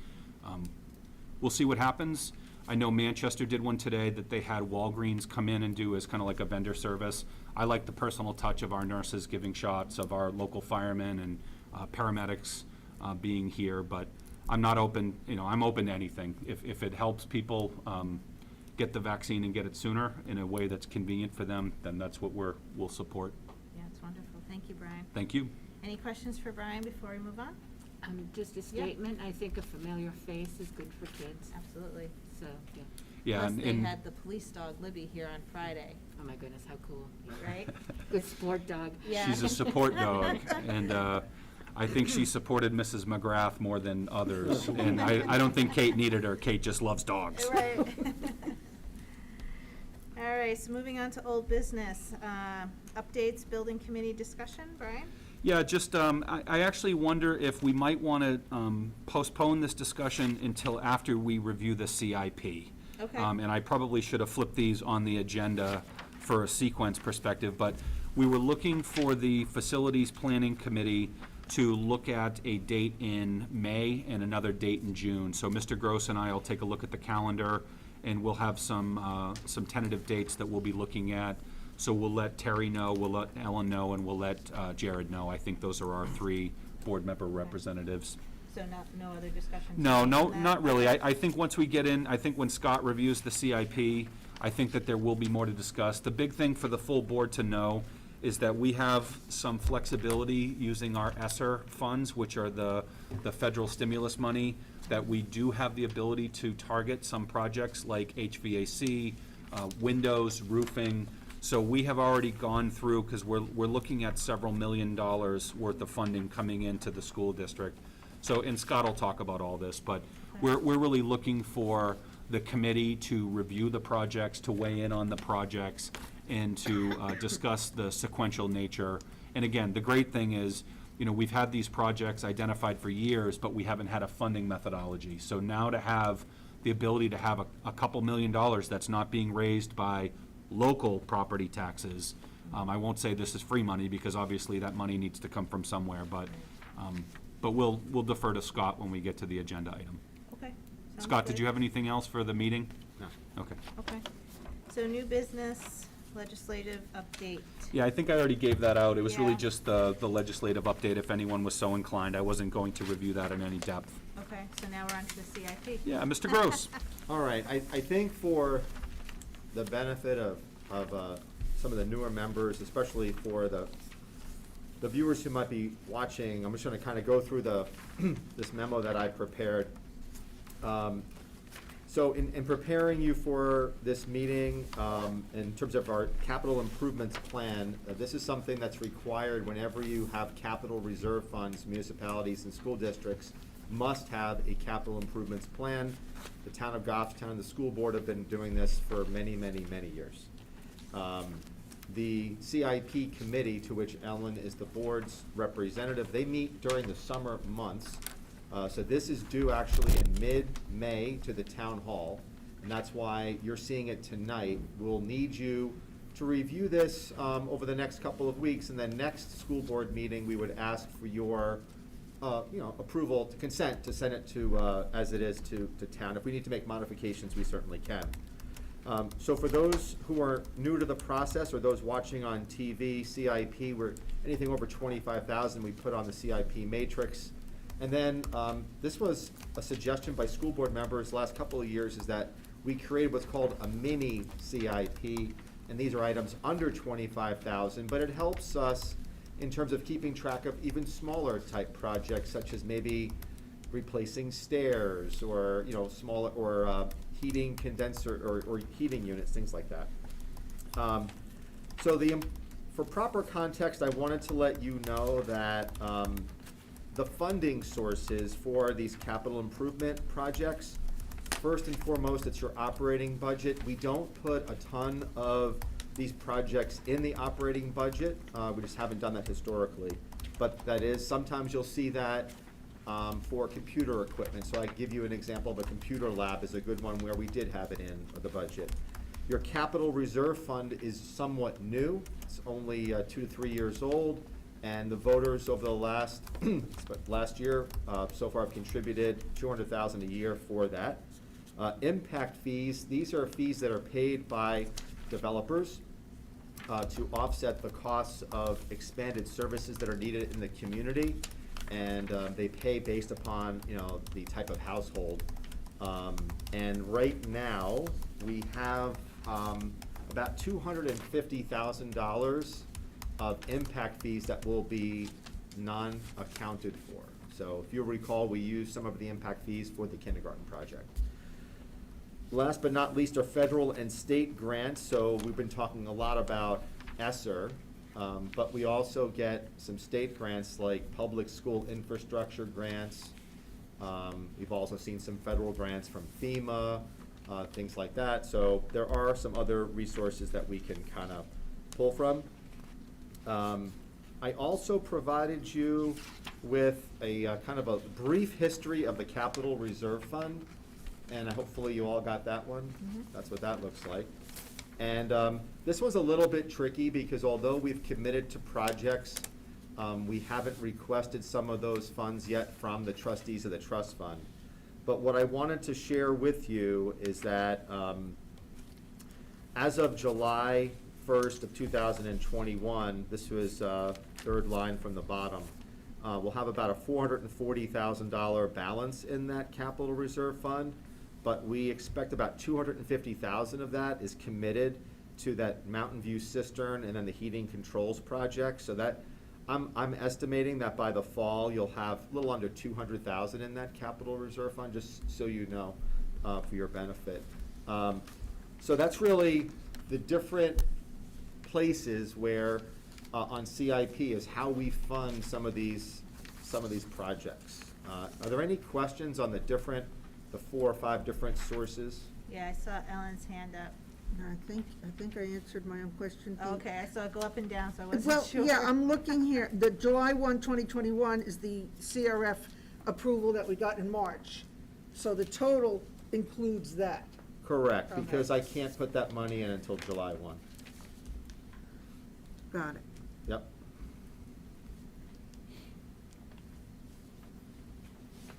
We'll see what happens. I know Manchester did one today that they had Walgreens come in and do as kind of like a vendor service. I like the personal touch of our nurses giving shots, of our local firemen and paramedics being here, but I'm not open, I'm open to anything. If it helps people get the vaccine and get it sooner in a way that's convenient for them, then that's what we'll support. Yeah, it's wonderful. Thank you, Brian. Thank you. Any questions for Brian before we move on? Just a statement, I think a familiar face is good for kids, Absolutely. so, yeah. Yeah, Plus, and- they and- had the police dog Libby here on Friday, Oh my goodness, how cool. Yeah. right? Good sport dog. Yeah. She's a support dog, and I think she supported Mrs. McGrath more than others. And I don't think Kate needed her. Kate just loves dogs. Right. All right, so moving on to old business. Updates, building committee discussion, Brian? Yeah, just, I actually wonder if we might want to postpone this discussion until after we review the CIP. Okay. And I probably should have flipped these on the agenda for a sequence perspective, but we were looking for the Facilities Planning Committee to look at a date in May and another date in June. So Mr. Gross and I will take a look at the calendar, and we'll have some tentative dates that we'll be looking at. So we'll let Terry know, we'll let Ellen know, and we'll let Jared know. I think those are our 3 board member representatives. So no other discussions? No, on that? not really. I think once we get in, I think when Scott reviews the CIP, I think that there will be more to discuss. The big thing for the full board to know is that we have some flexibility using our ESSER funds, which are the federal stimulus money, that we do have the ability to target some projects like HVAC, windows, roofing. So we have already gone through, because we're looking at several $1 million worth of funding coming into the school district. So, and Scott will talk about all this, but we're really looking for the committee to review the projects, to weigh in on the projects, and to discuss the sequential nature. And again, the great thing is, we've had these projects identified for years, but we haven't had a funding methodology. So now to have the ability to have a couple $1 million that's not being raised by local property taxes. I won't say this is free money, because obviously that money needs to come from somewhere, but we'll defer to Scott when we get to the agenda item. Okay. sounds Scott, did good. you have anything else for the meeting? No. Okay. Okay. So new business, legislative update. Yeah, I think I already gave that out. It was really Yeah. just the legislative update, if anyone was so inclined. I wasn't going to review that in any depth. Okay, so now we're on to the CIP. Yeah, Mr. Gross. All right, I think for the benefit of some of the newer members, especially for the viewers who might be watching, I'm just gonna kind of go through this memo that I prepared. So in preparing you for this meeting, in terms of our capital improvements plan, this is something that's required whenever you have capital reserve funds. Municipalities and school districts must have a capital improvements plan. The town of Goffstown and the school board have been doing this for many, many, many years. The CIP committee, to which Ellen is the board's representative, they meet during the summer months. So this is due actually in mid-May to the town hall, and that's why you're seeing it tonight. We'll need you to review this over the next couple of weeks, and then next school board meeting, we would ask for your approval, to consent to send it to, as it is, to town. If we need to make modifications, we certainly can. So for those who are new to the process, or those watching on TV, CIP, we're anything over 25,000, we put on the CIP matrix. And then this was a suggestion by school board members the last couple of years, is that we created what's called a mini CIP, and these are items under 25,000, but it helps us in terms of keeping track of even smaller type projects, such as maybe replacing stairs, or smaller, or heating condenser, or heating units, things like that. So for proper context, I wanted to let you know that the funding sources for these capital improvement projects, first and foremost, it's your operating budget. We don't put a ton of these projects in the operating budget. We just haven't done that historically. But that is, sometimes you'll see that for computer equipment. So I give you an example of a computer lab is a good one where we did have it in the budget. Your capital reserve fund is somewhat new. It's only 2 to 3 years old, and the voters over the last year so far have contributed $200,000 a year for that. Impact fees, these are fees that are paid by developers to offset the costs of expanded services that are needed in the community, and they pay based upon, you know, the type of household. And right now, we have about $250,000 of impact fees that will be non-accounted for. So if you recall, we used some of the impact fees for the kindergarten project. Last but not least are federal and state grants. So we've been talking a lot about ESSER, but we also get some state grants like public school infrastructure grants. We've also seen some federal grants from FEMA, things like that. So there are some other resources that we can kind of pull from. I also provided you with a kind of a brief history of the Capital Reserve Fund, and hopefully you all got that one. That's what that looks like. And this was a little bit tricky because although we've committed to projects, we haven't requested some of those funds yet from the trustees of the trust fund. But what I wanted to share with you is that as of July 1st of 2021, this was third line from the bottom, we'll have about a $440,000 balance in that capital reserve fund, but we expect about $250,000 of that is committed to that Mountain View cistern and then the heating controls project. So that I'm estimating that by the fall you'll have a little under $200,000 in that capital reserve fund, just so you know, for your benefit. So that's really the different places where on CIP is how we fund some of these projects. Are there any questions on the 4 or 5 different sources? Yeah, I saw Ellen's hand up. No, I think I answered my own question. too. Okay, I saw it go up and down, so I wasn't Well, sure. yeah, I'm looking here, the July 1, 2021 is the CRF approval that we got in March. So the total includes that. Correct, Okay. because I can't put that money in until July 1. Got it. Yep.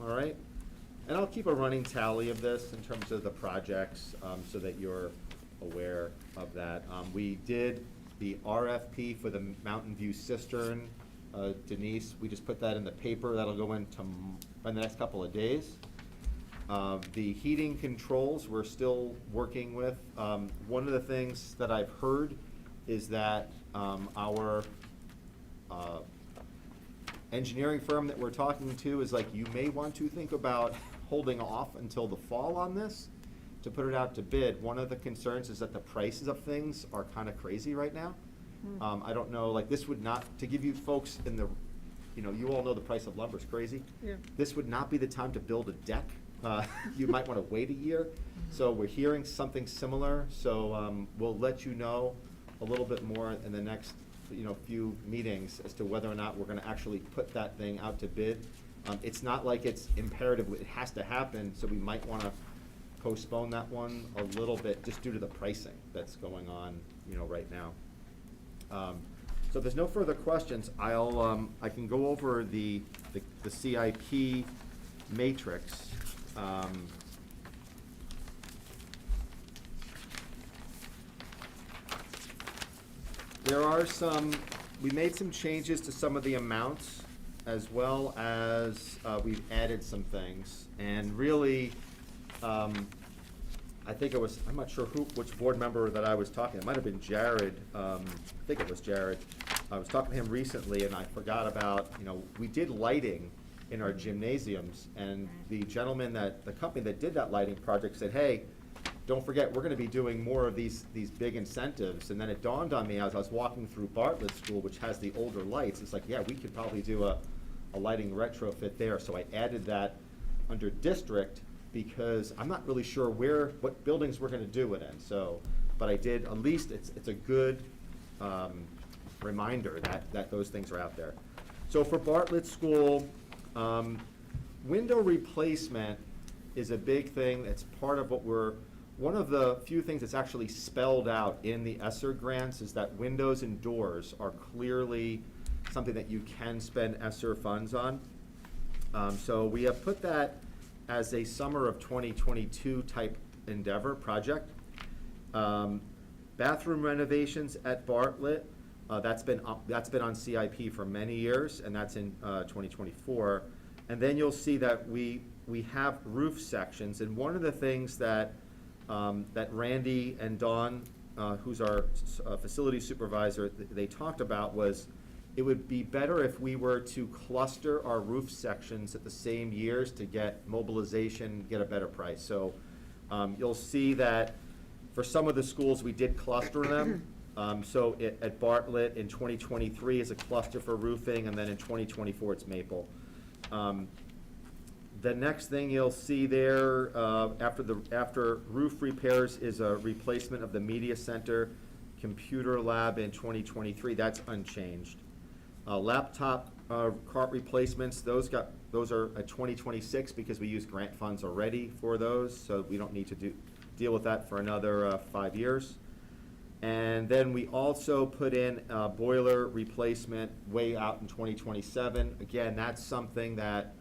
All right, and I'll keep a running tally of this in terms of the projects, so that you're aware of that. We did the RFP for the Mountain View cistern. Denise, we just put that in the paper. That'll go in the next couple of days. The heating controls, we're still working with. One of the things that I've heard is that our engineering firm that we're talking to is like, you may want to think about holding off until the fall on this to put it out to bid. One of the concerns is that the prices of things are kind of crazy right now. I don't know, like this would not, to give you folks in the, you know, you all know the price of lumber is crazy. Yeah. This would not be the time to build a deck. You might want to wait a year. So we're hearing something similar, so we'll let you know a little bit more in the next, you know, few meetings as to whether or not we're going to actually put that thing out to bid. It's not like it's imperative, it has to happen, so we might want to postpone that one a little bit just due to the pricing that's going on, you know, right now. So if there's no further questions, I can go over the CIP matrix. There are we made some changes to some of the amounts, as well as we've added some things. And really, I think it was, I'm not sure which board member that I was talking, it might have been Jared, I think it was Jared. I was talking to him recently and I forgot about, you know, we did lighting in our gymnasiums, and the company that did that lighting project said, hey, don't forget, we're gonna be doing more of these big incentives, and then it dawned on me as I was walking through Bartlett School, which has the older lights, it's like, yeah, we could probably do a lighting retrofit there, so I added that under district, because I'm not really sure what buildings we're gonna do it in, so, but I did, at least it's a good, reminder that those things are out there. So for Bartlett School, window replacement is a big thing. It's part of one of the few things that's actually spelled out in the ESSER grants is that windows and doors are clearly something that you can spend ESSER funds on. So we have put that as a summer of 2022 type endeavor project. Bathroom renovations at Bartlett, that's been on CIP for many years, and that's in 2024. And then you'll see that we have roof sections, and one of the things that Randy and Dawn, who's our facility supervisor, they talked about was it would be better if we were to cluster our roof sections at the same years to get mobilization, get a better price. So you'll see that for some of the schools, we did cluster them. So at Bartlett in 2023 is a cluster for roofing, and then in 2024 it's Maple. The next thing you'll see there after roof repairs is a replacement of the media center computer lab in 2023. That's unchanged. Laptop cart replacements, those are at 2026 because we use grant funds already for those, so we don't need to deal with that for another 5 years. And then we also put in a boiler replacement way out in 2027. Again, that's something that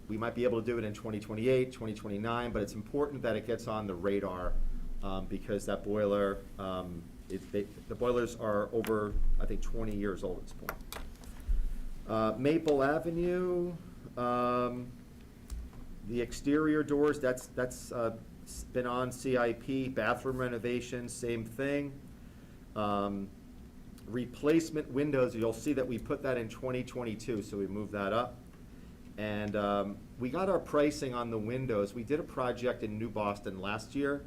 we might be able to do it in 2028, 2029, but it's important that it gets on the radar because that boiler, the boilers are over, I think, 20 years old at this point. Maple Avenue, the exterior doors, that's been on CIP. Bathroom renovations, same thing. Replacement windows, you'll see that we put that in 2022, so we moved that up. And we got our pricing on the windows. We did a project in New Boston last year,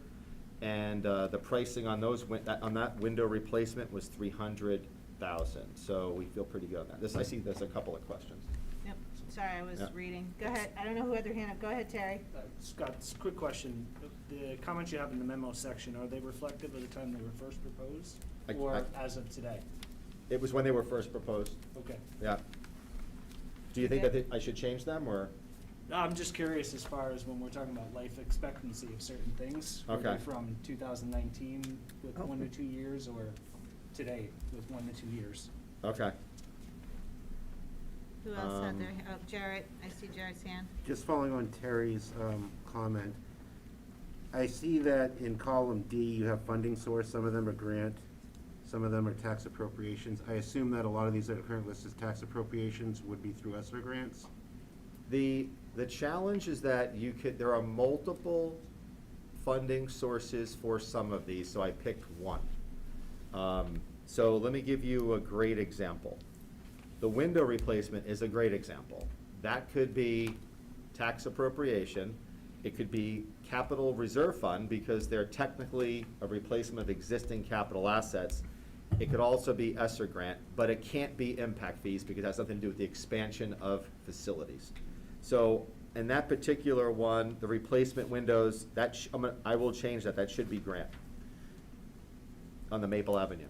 and the pricing on on that window replacement was $300,000. So we feel pretty good on that. I see there's a couple of questions. Yep, sorry, I was Yeah. reading. Go ahead, I don't know who had their hand up. Go ahead, Terry. Scott, quick question. The comments you have in the memo section, are they reflective of the time they were first proposed? Or as of today? It was when they were first proposed, Okay. yeah. Do you think Okay. that I should change them, or? No, I'm just curious as far as when we're talking about life expectancy of certain things. Were Okay. they from 2019 with 1 to 2 years, or today with 1 to 2 years? Okay. Who else had their, oh, Jarrett, I see Jarrett's hand. Just following on Terry's comment, I see that in column D, you have funding source. Some of them are grant, some of them are tax appropriations. I assume that a lot of these that are currently listed as tax appropriations would be through ESSER grants? The challenge is that there are multiple funding sources for some of these, so I picked one. So let me give you a great example. The window replacement is a great example. That could be tax appropriation. It could be capital reserve fund because they're technically a replacement of existing capital assets. It could also be ESSER grant, but it can't be impact fees because it has nothing to do with the expansion of facilities. So in that particular one, the replacement windows, I will change that. That should be grant on the Maple Avenue.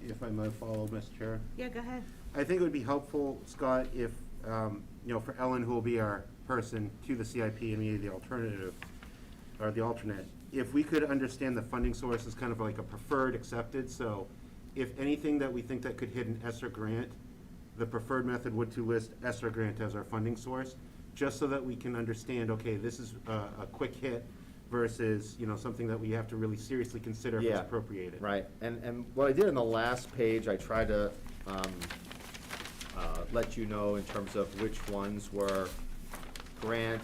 If I might follow, Mr. Chair. Yeah, go ahead. I think it would be helpful, Scott, if, for Ellen, who will be our person to the CIP and me, the alternative, or the alternate, if we could understand the funding source as kind of like a preferred accepted, so if anything that we think that could hit an ESSER grant, the preferred method would to list ESSER grant as our funding source, just so that we can understand, okay, this is a quick hit versus, something that we have to really seriously consider if it's Yeah, appropriated. Right, and what I did on the last page, I tried to let you know in terms of which ones were grant,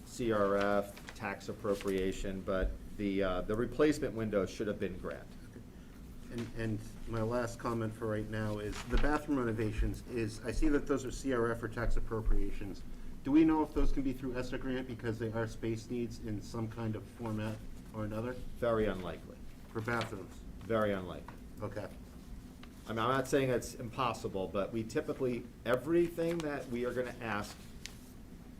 CRF, tax appropriation, but the replacement window should have been grant. And my last comment for right now is the bathroom renovations I see that those are CRF or tax appropriations. Do we know if those can be through ESSER grant because they are space needs in some kind of format? or another? Very unlikely, For bathrooms? very unlikely. Okay. I mean, I'm not saying it's impossible, but we typically, everything that we are gonna ask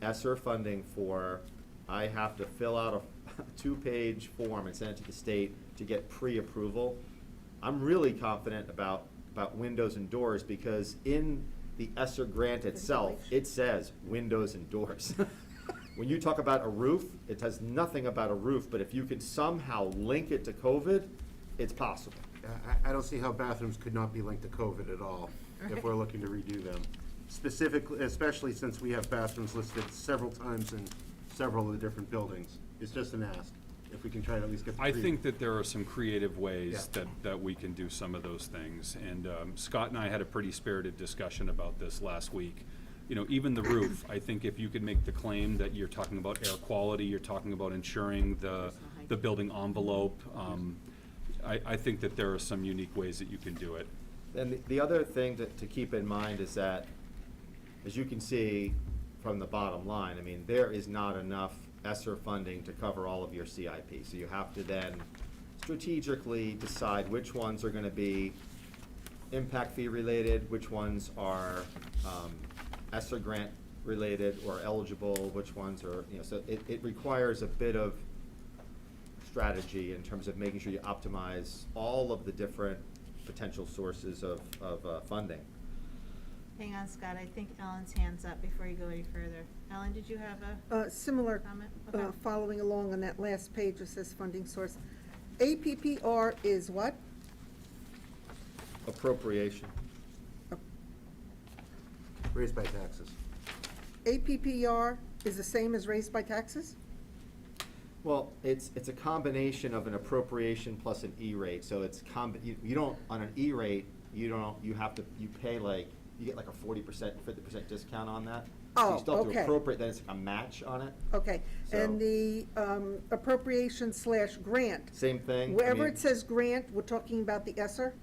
ESSER funding for, I have to fill out a two-page form and send it to the state to get pre-approval. I'm really confident about windows and doors, because in the ESSER grant itself, it says windows and doors. When you talk about a roof, it has nothing about a roof, but if you can somehow link it to COVID, it's possible. I don't see how bathrooms could not be linked to COVID at all, if we're looking to redo them. Specifically, especially since we have bathrooms listed several times in several of the different buildings. It's just an ask, if we can try to at least get the I think that there are some creative ways Yeah. that we can do some of those things. And Scott and I had a pretty spirited discussion about this last week. You know, even the roof, I think if you could make the claim that you're talking about air quality, you're talking about ensuring the building envelope, I think that there are some unique ways that you can do it. And the other thing to keep in mind is that, as you can see from the bottom line, I mean, there is not enough ESSER funding to cover all of your CIP. So you have to then strategically decide which ones are gonna be impact fee related, which ones are ESSER grant related or eligible, which ones are, you know, so it requires a bit of strategy in terms of making sure you optimize all of the different potential sources of funding. Hang on, Scott, I think Ellen's hand's up before you go any further. Ellen, did you have a Similar, comment? Okay. following along on that last page, it says funding source. APPR is what? Appropriation. Raised by taxes. APPR is the same as raised by taxes? Well, it's a combination of an appropriation plus an E-rate, so it's you don't, on an E-rate, you pay like, you get like a 40%, 50% discount on that. So Oh, you still have to okay. appropriate, then it's like a match on it. Okay, and So- the appropriation / grant, Same thing. I wherever mean, it says grant, we're talking about the ESSER?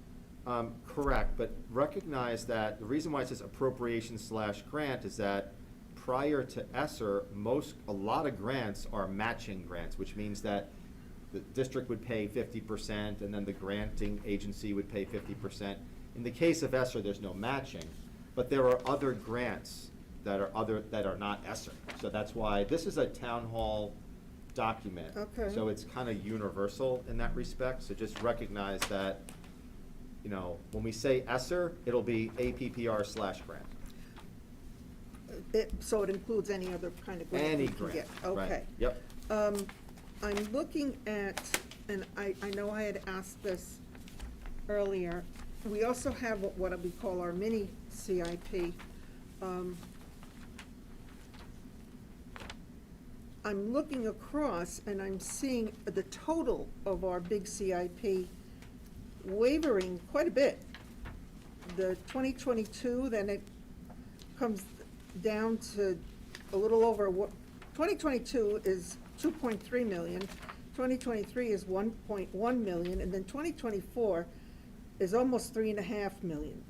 Correct, but recognize that the reason why it says appropriation / grant is that prior to ESSER, a lot of grants are matching grants, which means that the district would pay 50% and then the granting agency would pay 50%. In the case of ESSER, there's no matching, but there are other grants that are not ESSER. So that's why this is a town hall document. Okay. So it's kind of universal in that respect, so just recognize that, you know, when we say ESSER, it'll be APPR / grant. So it includes any other kind of grant Any we can grant, get? right, Okay. yep. I'm looking at, and I know I had asked this earlier, we also have what we call our mini CIP. I'm looking across and I'm seeing the total of our big CIP wavering quite a bit. The 2022, then it comes down to a little over 2022 is 2.3 million, 2023 is 1.1 million, and then 2024 is almost 3.5 million.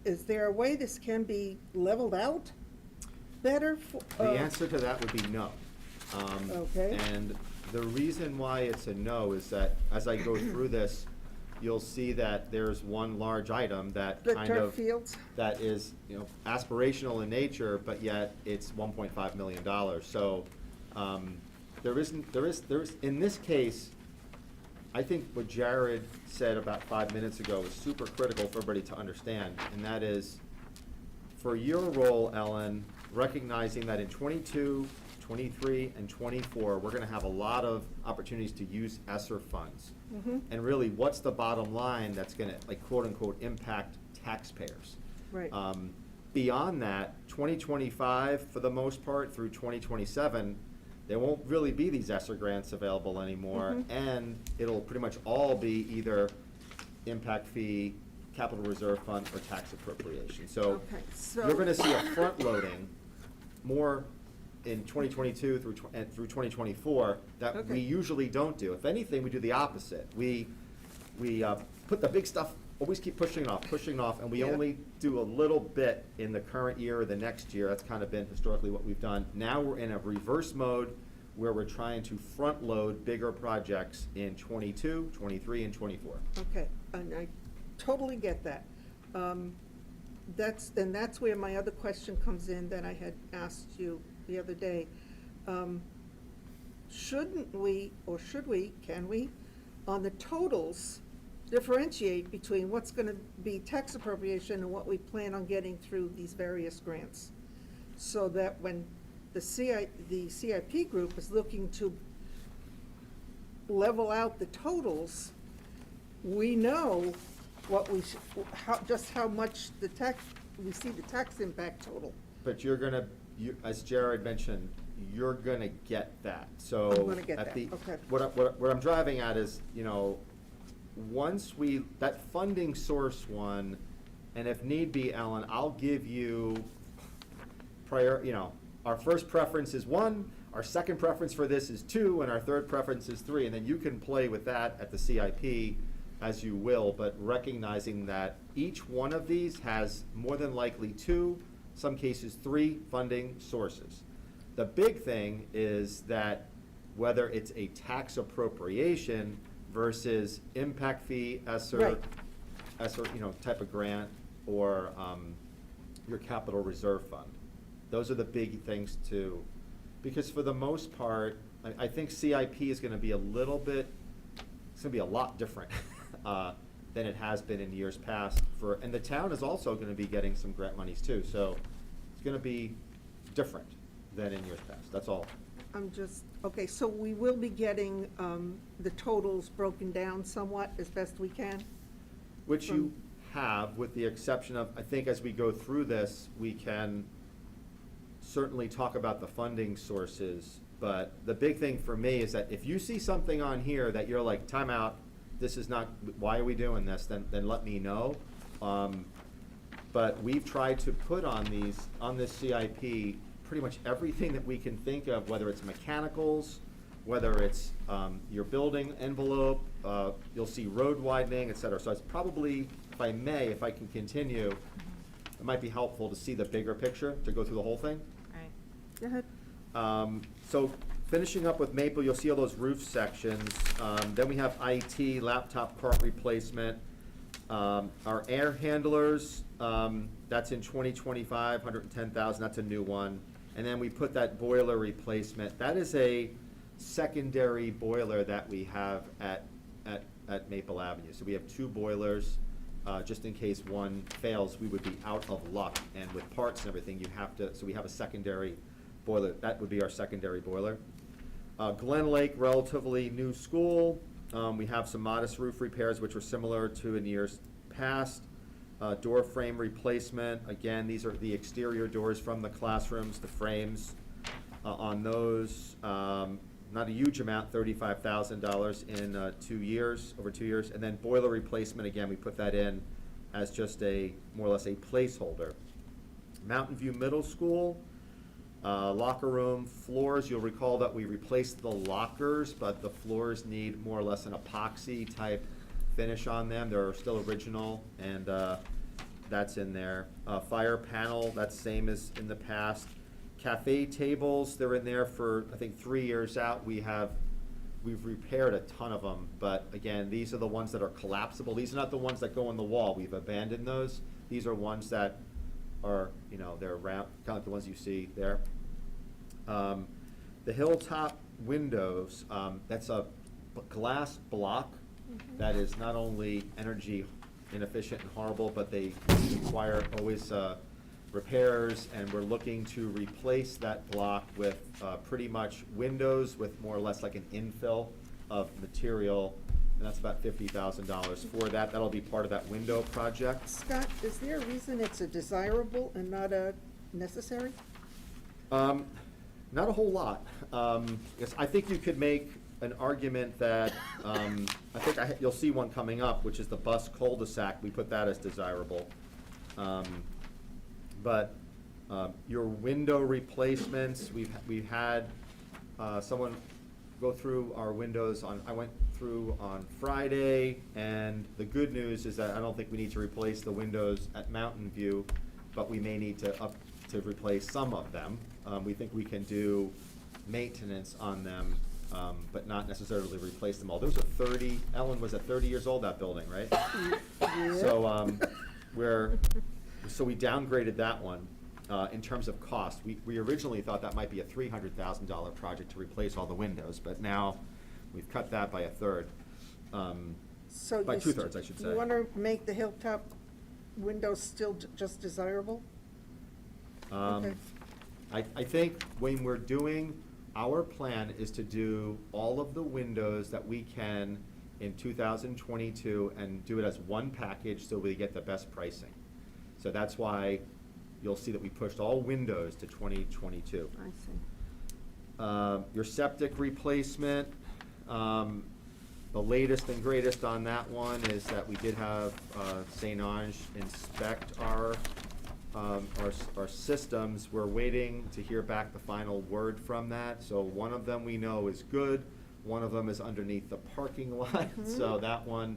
Is there a way this can be leveled out better? The answer to that would be no. Okay. And the reason why it's a no is that as I go through this, you'll see that there's one large item that The kind turf of, fields? that is, you know, aspirational in nature, but yet it's $1.5 million. So, there is, in this case, I think what Jared said about 5 minutes ago is super critical for everybody to understand, and that is, for your role, Ellen, recognizing that in 22, 23, and 24, we're gonna have a lot of opportunities to use ESSER funds. And really, what's the bottom line that's gonna, like, quote-unquote, impact taxpayers? Right. Beyond that, 2025, for the most part, through 2027, there won't really be these ESSER grants available anymore, and it'll pretty much all be either impact fee, capital reserve fund, or tax appropriation. So Okay, so- you're gonna see a front loading more in 2022 through 2024 that Okay. we usually don't do. If anything, we do the opposite. We put the big stuff, always keep pushing it off, and we Yeah. only do a little bit in the current year or the next year. That's kind of been historically what we've done. Now we're in a reverse mode. where we're trying to front-load bigger projects in 22, 23, and 24. Okay, and I totally get that. That's where my other question comes in that I had asked you the other day. Shouldn't we, or should we, can we, on the totals, differentiate between what's gonna be tax appropriation and what we plan on getting through these various grants? So that when the CIP group is looking to level out the totals, we know what we, just how much the tax, we see the tax impact total. But you're gonna, as Jared mentioned, you're gonna get that, so. I'm gonna get at that, the- okay. What I'm driving at is, once that funding source one, and if need be, Ellen, I'll give you our first preference is 1, our second preference for this is 2, and our third preference is 3, and then you can play with that at the CIP as you will, but recognizing that each one of these has more than likely 2, some cases 3 funding sources. The big thing is that whether it's a tax appropriation versus impact fee, Right. type of grant, or your capital reserve fund. Those are the big things too, because for the most part, I think CIP is gonna be it's gonna be a lot different than it has been in years past and the town is also gonna be getting some grant monies too, so it's gonna be different than in years past, that's all. Okay, so we will be getting the totals broken down somewhat as best we can? Which you have, with the exception of, I think as we go through this, we can certainly talk about the funding sources, but the big thing for me is that if you see something on here that you're like, time out, this is not, why are we doing this, then let me know. But we've tried to put on this CIP, pretty much everything that we can think of, whether it's mechanicals, whether it's your building envelope, you'll see road widening, et cetera. So it's probably, if I can continue, it might be helpful to see the bigger picture, to go through the whole thing. All right. Go ahead. So finishing up with Maple, you'll see all those roof sections. Then we have IT, laptop cart replacement. Our air handlers, that's in 2025, 110,000, that's a new one. And then we put that boiler replacement. That is a secondary boiler that we have at Maple Avenue. So we have 2 boilers. Just in case one fails, we would be out of luck. And with parts and everything, so we have a secondary boiler. That would be our secondary boiler. Glen Lake, relatively new school. We have some modest roof repairs, which are similar to in years past. Door frame replacement. Again, these are the exterior doors from the classrooms, the frames on those. Not a huge amount, $35,000 in over 2 years. And then boiler replacement, again, we put that in as just more or less a placeholder. Mountain View Middle School, locker room, floors. You'll recall that we replaced the lockers, but the floors need more or less an epoxy type finish on them. They're still original, and that's in there. Fire panel, that's same as in the past. Cafe tables, they're in there for, I think, 3 years out. We've repaired a ton of them, but again, these are the ones that are collapsible. These are not the ones that go on the wall. We've abandoned those. These are ones that are, they're round, kind of like the ones you see there. The hilltop windows, that's a glass block that is not only energy inefficient and horrible, but they require always repairs, and we're looking to replace that block with pretty much windows with more or less like an infill of material, and that's about $50,000 for that. That'll be part of that window project. Scott, is there a reason it's a desirable and not a necessary? Not a whole lot. Yes, I think you could make an argument that, I think you'll see one coming up, which is the bus cul-de-sac. We put that as desirable. But your window replacements, we've had someone go through our windows I went through on Friday, and the good news is that I don't think we need to replace the windows at Mountain View, but we may need to replace some of them. We think we can do maintenance on them, but not necessarily replace them all. Those are 30, Ellen, was it 30 years old, that building, right? So, so we downgraded that one. In terms of cost, we originally thought that might be a $300,000 project to replace all the windows, but now we've cut that by a third. So By you 2/3, I should say. You want to make the hilltop windows still just desirable? Okay. I think when we're doing, our plan is to do all of the windows that we can in 2022 and do it as one package so we get the best pricing. So that's why you'll see that we pushed all windows to 2022. I see. Your septic replacement, the latest and greatest on that one is that we did have St. Ange inspect our systems. We're waiting to hear back the final word from that. So one of them we know is good, one of them is underneath the parking lot, so that one,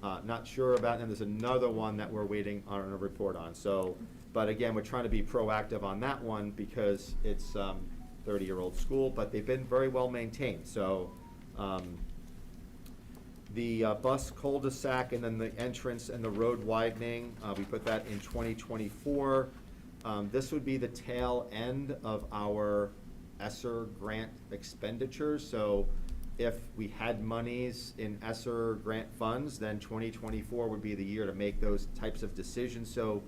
not sure about, and there's another one that we're waiting on a report on. So, but again, we're trying to be proactive on that one because it's 30-year-old school, but they've been very well maintained. So the bus cul-de-sac and then the entrance and the road widening, we put that in 2024. This would be the tail end of our ESSER grant expenditures. So if we had monies in ESSER grant funds, then 2024 would be the year to make those types of decisions. So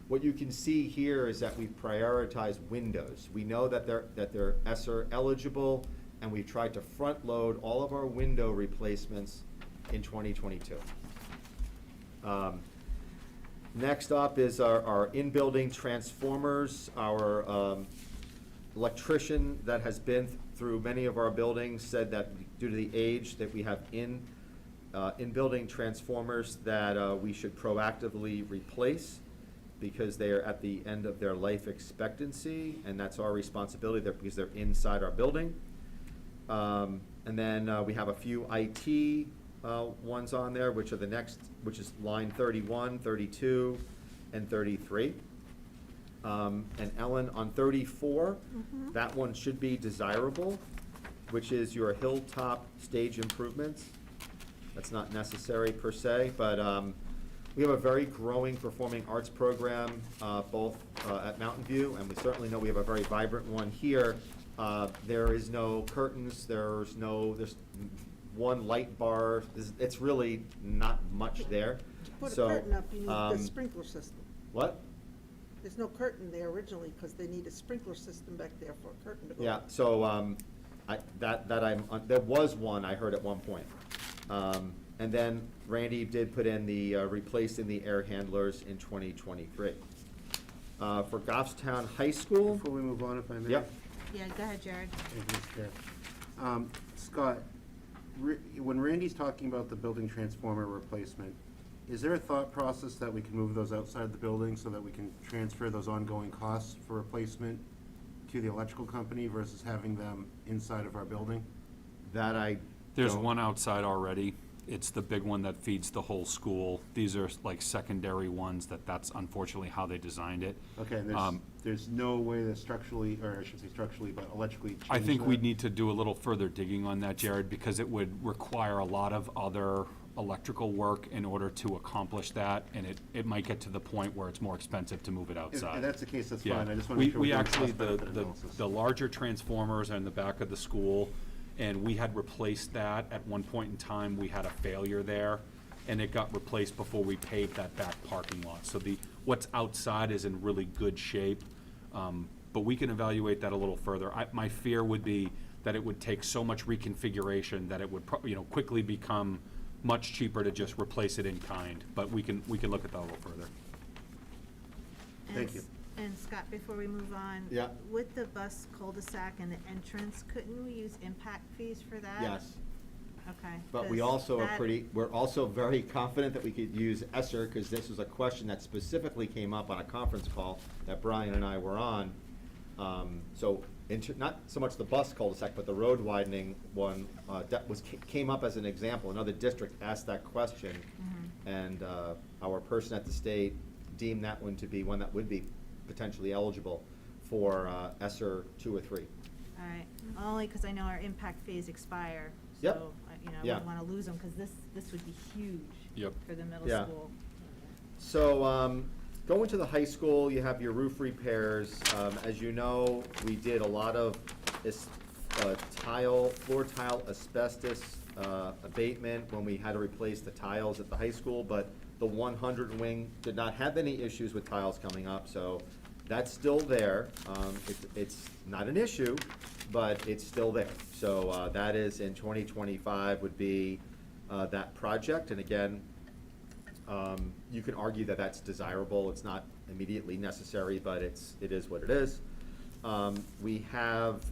what you can see here is that we've prioritized windows. We know that they're ESSER eligible, and we've tried to front load all of our window replacements in 2022. Next up is our in-building transformers. Our electrician that has been through many of our buildings said that due to the age that we have in-building transformers that we should proactively replace because they are at the end of their life expectancy, and that's our responsibility because they're inside our building. And then we have a few IT ones on there, which are the next, which is line 31, 32, and 33. And Ellen, on 34, that one should be desirable, which is your hilltop stage improvements. That's not necessary per se, but we have a very growing performing arts program, both at Mountain View, and we certainly know we have a very vibrant one here. There is no curtains, there's one light bar, it's really not much there. To put a So, curtain up, you need the sprinkler system. What? There's no curtain there originally because they need a sprinkler system back there for a curtain to go Yeah, up. so, there was one I heard at one point. And then Randy did put in the, replacing the air handlers in 2023. For Goffstown High School. Before we move on, if I may. Yep. Yeah, go ahead, Jared. Thank you, Mr. Chair. Scott, when Randy's talking about the building transformer replacement, is there a thought process that we can move those outside the building so that we can transfer those ongoing costs for replacement to the electrical company versus having them inside of our building? That I There's don't- one outside already. It's the big one that feeds the whole school. These are like secondary ones that's unfortunately how they designed it. Okay, and there's no way to structurally, or I should say structurally, but electrically change I think we'd that? need to do a little further digging on that, Jared, because it would require a lot of other electrical work in order to accomplish that, and it might get to the point where it's more expensive to move it outside. If that's the case, that's Yeah. fine. I just want to make sure We we're doing actually, cost-benefit analysis. the larger transformers are in the back of the school, and we had replaced that at one point in time. We had a failure there, and it got replaced before we paved that back parking lot. So what's outside is in really good shape, but we can evaluate that a little further. My fear would be that it would take so much reconfiguration that it would quickly become much cheaper to just replace it in kind, but we can look at that a little further. Thank you. And Scott, before we move on. Yeah. With the bus cul-de-sac and the entrance, couldn't we use impact fees for that? Yes. Okay. But we 'cause also are that- we're also very confident that we could use ESSER, because this was a question that specifically came up on a conference call that Brian and I were on. So, not so much the bus cul-de-sac, but the road widening one, that came up as an example. Another district asked that question, and our person at the state deemed that one to be one that would be potentially eligible for ESSER 2 or 3. All right, only because I know our impact fees expire. Yep. So, you know, I Yeah. wouldn't want to lose them, because this would be huge. Yep. For the middle Yeah. school. So, going to the high school, you have your roof repairs. As you know, we did a lot of floor tile asbestos abatement when we had to replace the tiles at the high school, but the 100 wing did not have any issues with tiles coming up, so that's still there. It's not an issue, but it's still there. So that is in 2025 would be that project, and again, you can argue that that's desirable. It's not immediately necessary, but it is what it is. We have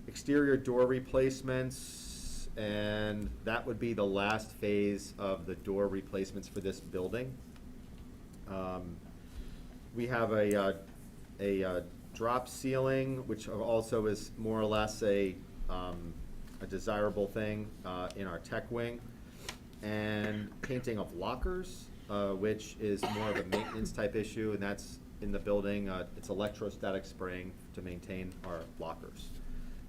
exterior door replacements, and that would be the last phase of the door replacements for this building. We have a drop ceiling, which also is more or less a desirable thing in our tech wing, and painting of lockers, which is more of a maintenance type issue, and that's in the building. It's electrostatic spraying to maintain our lockers.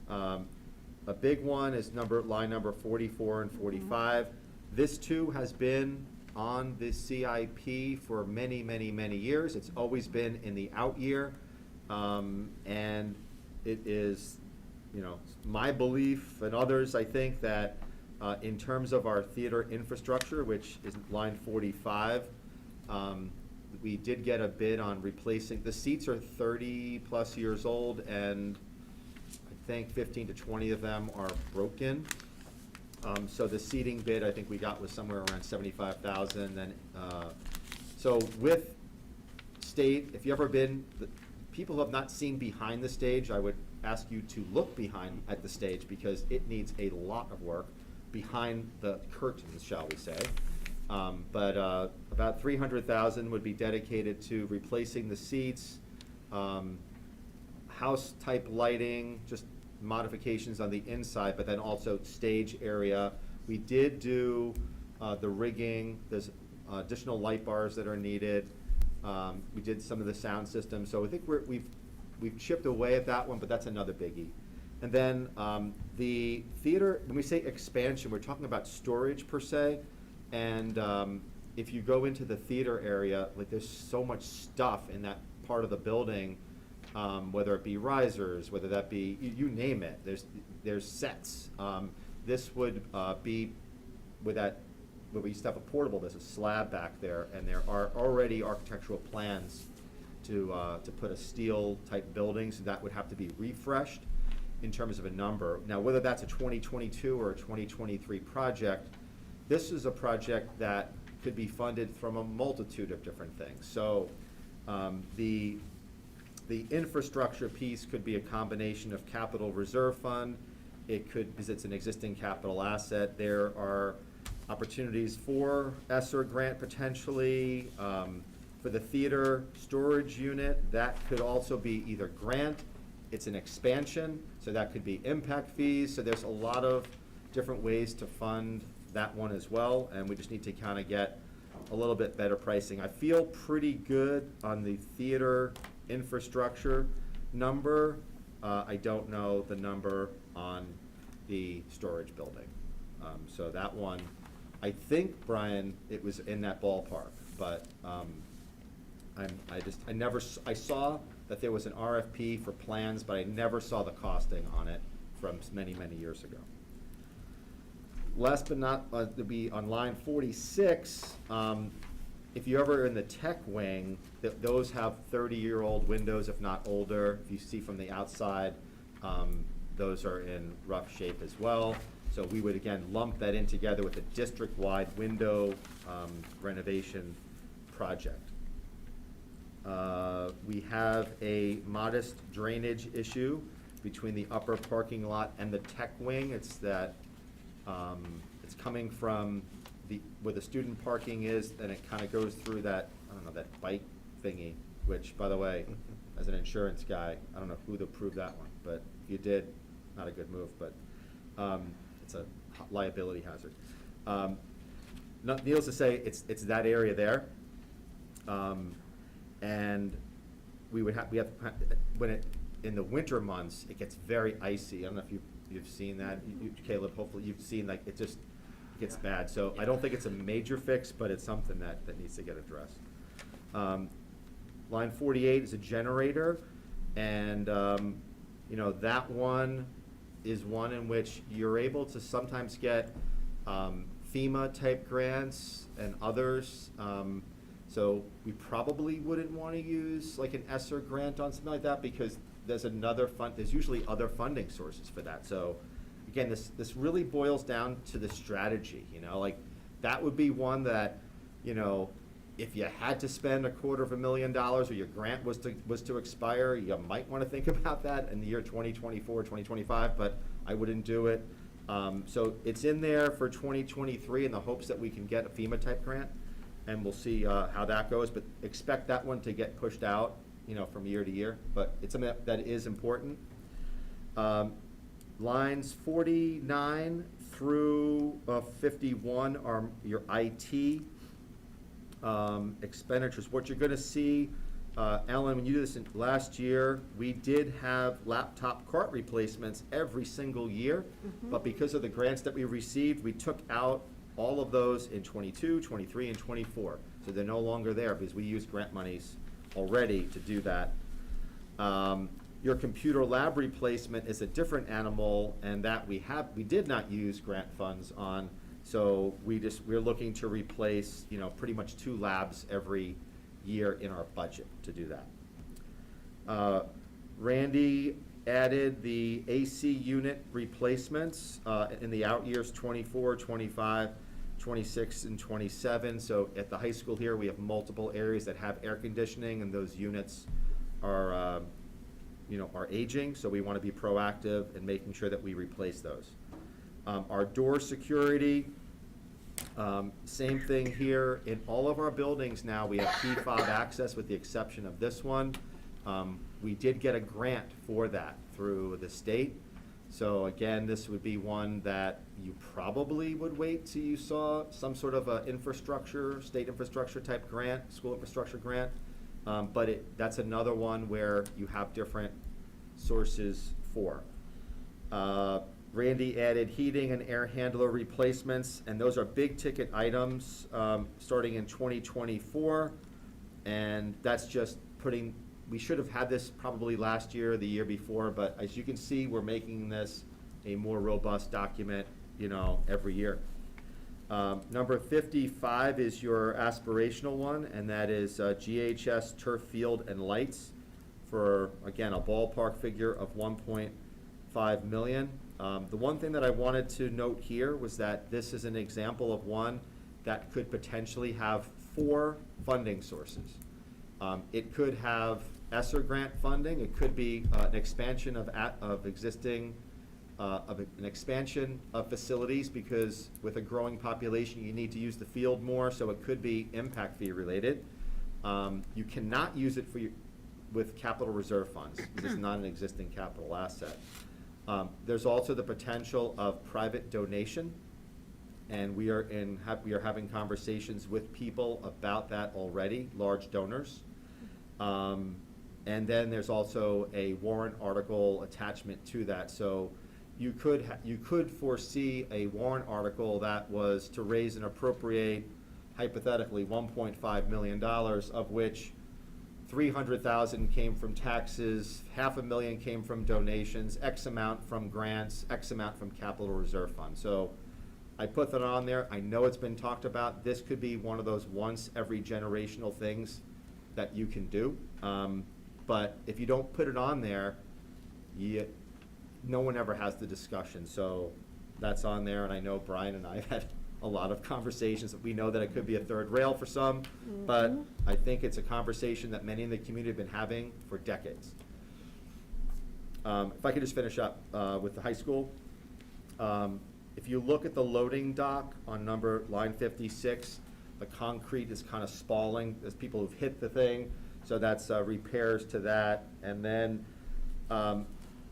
A big one is line number 44 and 45. This too has been on the CIP for many, many, many years. It's always been in the out year. And it is, you know, my belief and others, I think, that in terms of our theater infrastructure, which is line 45, we did get a bid on replacing, the seats are 30-plus years old, and I think 15 to 20 of them are broken. So the seating bid, I think we got was somewhere around 75,000. And so with state, if you ever been, people who have not seen behind the stage, I would ask you to look behind at the stage, because it needs a lot of work behind the curtains, shall we say. But about 300,000 would be dedicated to replacing the seats, house-type lighting, just modifications on the inside, but then also stage area. We did do the rigging. There's additional light bars that are needed. We did some of the sound system. So I think we've chipped away at that one, but that's another biggie. And then the theater, when we say expansion, we're talking about storage per se. And if you go into the theater area, like, there's so much stuff in that part of the building, whether it be risers, whether that be, you name it, there's sets. This would be with that, where we used to have a portable, there's a slab back there, and there are already architectural plans to put a steel type building, so that would have to be refreshed in terms of a number. Now, whether that's a 2022 or a 2023 project, this is a project that could be funded from a multitude of different things. So the infrastructure piece could be a combination of capital reserve fund. It could, because it's an existing capital asset. There are opportunities for ESSER grant potentially. For the theater storage unit, that could also be either grant, it's an expansion, so that could be impact fees. So there's a lot of different ways to fund that one as well, and we just need to kind of get a little bit better pricing. I feel pretty good on the theater infrastructure number. I don't know the number on the storage building. So that one, I think, Brian, it was in that ballpark, but I saw that there was an RFP for plans, but I never saw the costing on it from many, many years ago. Last but not, to be on line 46, if you're ever in the tech wing, those have 30-year-old windows, if not older. If you see from the outside, those are in rough shape as well. So we would, again, lump that in together with a district-wide window renovation project. We have a modest drainage issue between the upper parking lot and the tech wing. It's that it's coming from where the student parking is, and it kind of goes through that, I don't know, that bike thingy, which, by the way, as an insurance guy, I don't know who approved that one, but if you did, not a good move, but it's a liability hazard. Needless to say, it's that area there. And we have, when in the winter months, it gets very icy. I don't know if you've seen that, Caleb, hopefully you've seen, like, it just gets bad. So I don't think it's a major fix, but it's something that needs to get addressed. Line 48 is a generator, and, you know, that one is one in which you're able to sometimes get FEMA-type grants and others. So we probably wouldn't want to use like an ESSER grant on something like that, because there's usually other funding sources for that. So again, this really boils down to the strategy, you know, like that would be one that, you know, if you had to spend $250,000 or your grant was to expire, you might want to think about that in the year 2024, 2025, but I wouldn't do it. So it's in there for 2023 in the hopes that we can get a FEMA-type grant, and we'll see how that goes, but expect that one to get pushed out, you know, from year to year, but it's something that is important. Lines 49 through 51 are your IT expenditures. What you're gonna see, Ellen, when you did this last year, we did have laptop cart replacements every single year, but because of the grants that we received, we took out all of those in 22, 23, and 24. So they're no longer there because we used grant monies already to do that. Your computer lab replacement is a different animal, and that we did not use grant funds on. So we're looking to replace, you know, pretty much 2 labs every year in our budget to do that. Randy added the AC unit replacements in the out years 24, 25, 26, and 27. So at the high school here, we have multiple areas that have air conditioning, and those units are, you know, are aging. So we want to be proactive in making sure that we replace those. Our door security, same thing here. In all of our buildings now, we have key fob access with the exception of this one. We did get a grant for that through the state. So again, this would be one that you probably would wait till you saw some sort of a state infrastructure type grant, school infrastructure grant. But that's another one where you have different sources for. Randy added heating and air handler replacements, and those are big ticket items starting in 2024. And that's just we should have had this probably last year or the year before, but as you can see, we're making this a more robust document, you know, every year. Number 55 is your aspirational one, and that is GHS turf field and lights for, again, a ballpark figure of $1.5 million. The one thing that I wanted to note here was that this is an example of one that could potentially have 4 funding sources. It could have ESSER grant funding. It could be an expansion of existing, an expansion of facilities, because with a growing population, you need to use the field more, so it could be impact fee related. You cannot use it with capital reserve funds. This is not an existing capital asset. There's also the potential of private donation, and we are having conversations with people about that already, large donors. And then there's also a warrant article attachment to that. So you could foresee a warrant article that was to raise and appropriate, hypothetically, $1.5 million, of which $300,000 came from taxes, $500,000 came from donations, X amount from grants, X amount from capital reserve fund. So I put that on there. I know it's been talked about. This could be one of those once every generational things that you can do. But if you don't put it on there, no one ever has the discussion. So that's on there, and I know Brian and I have had a lot of conversations that we know that it could be a third rail for some, but I think it's a conversation that many in the community have been having for decades. If I could just finish up with the high school. If you look at the loading dock on line 56, the concrete is kind of spalling. There's people who've hit the thing, so that's repairs to that. And then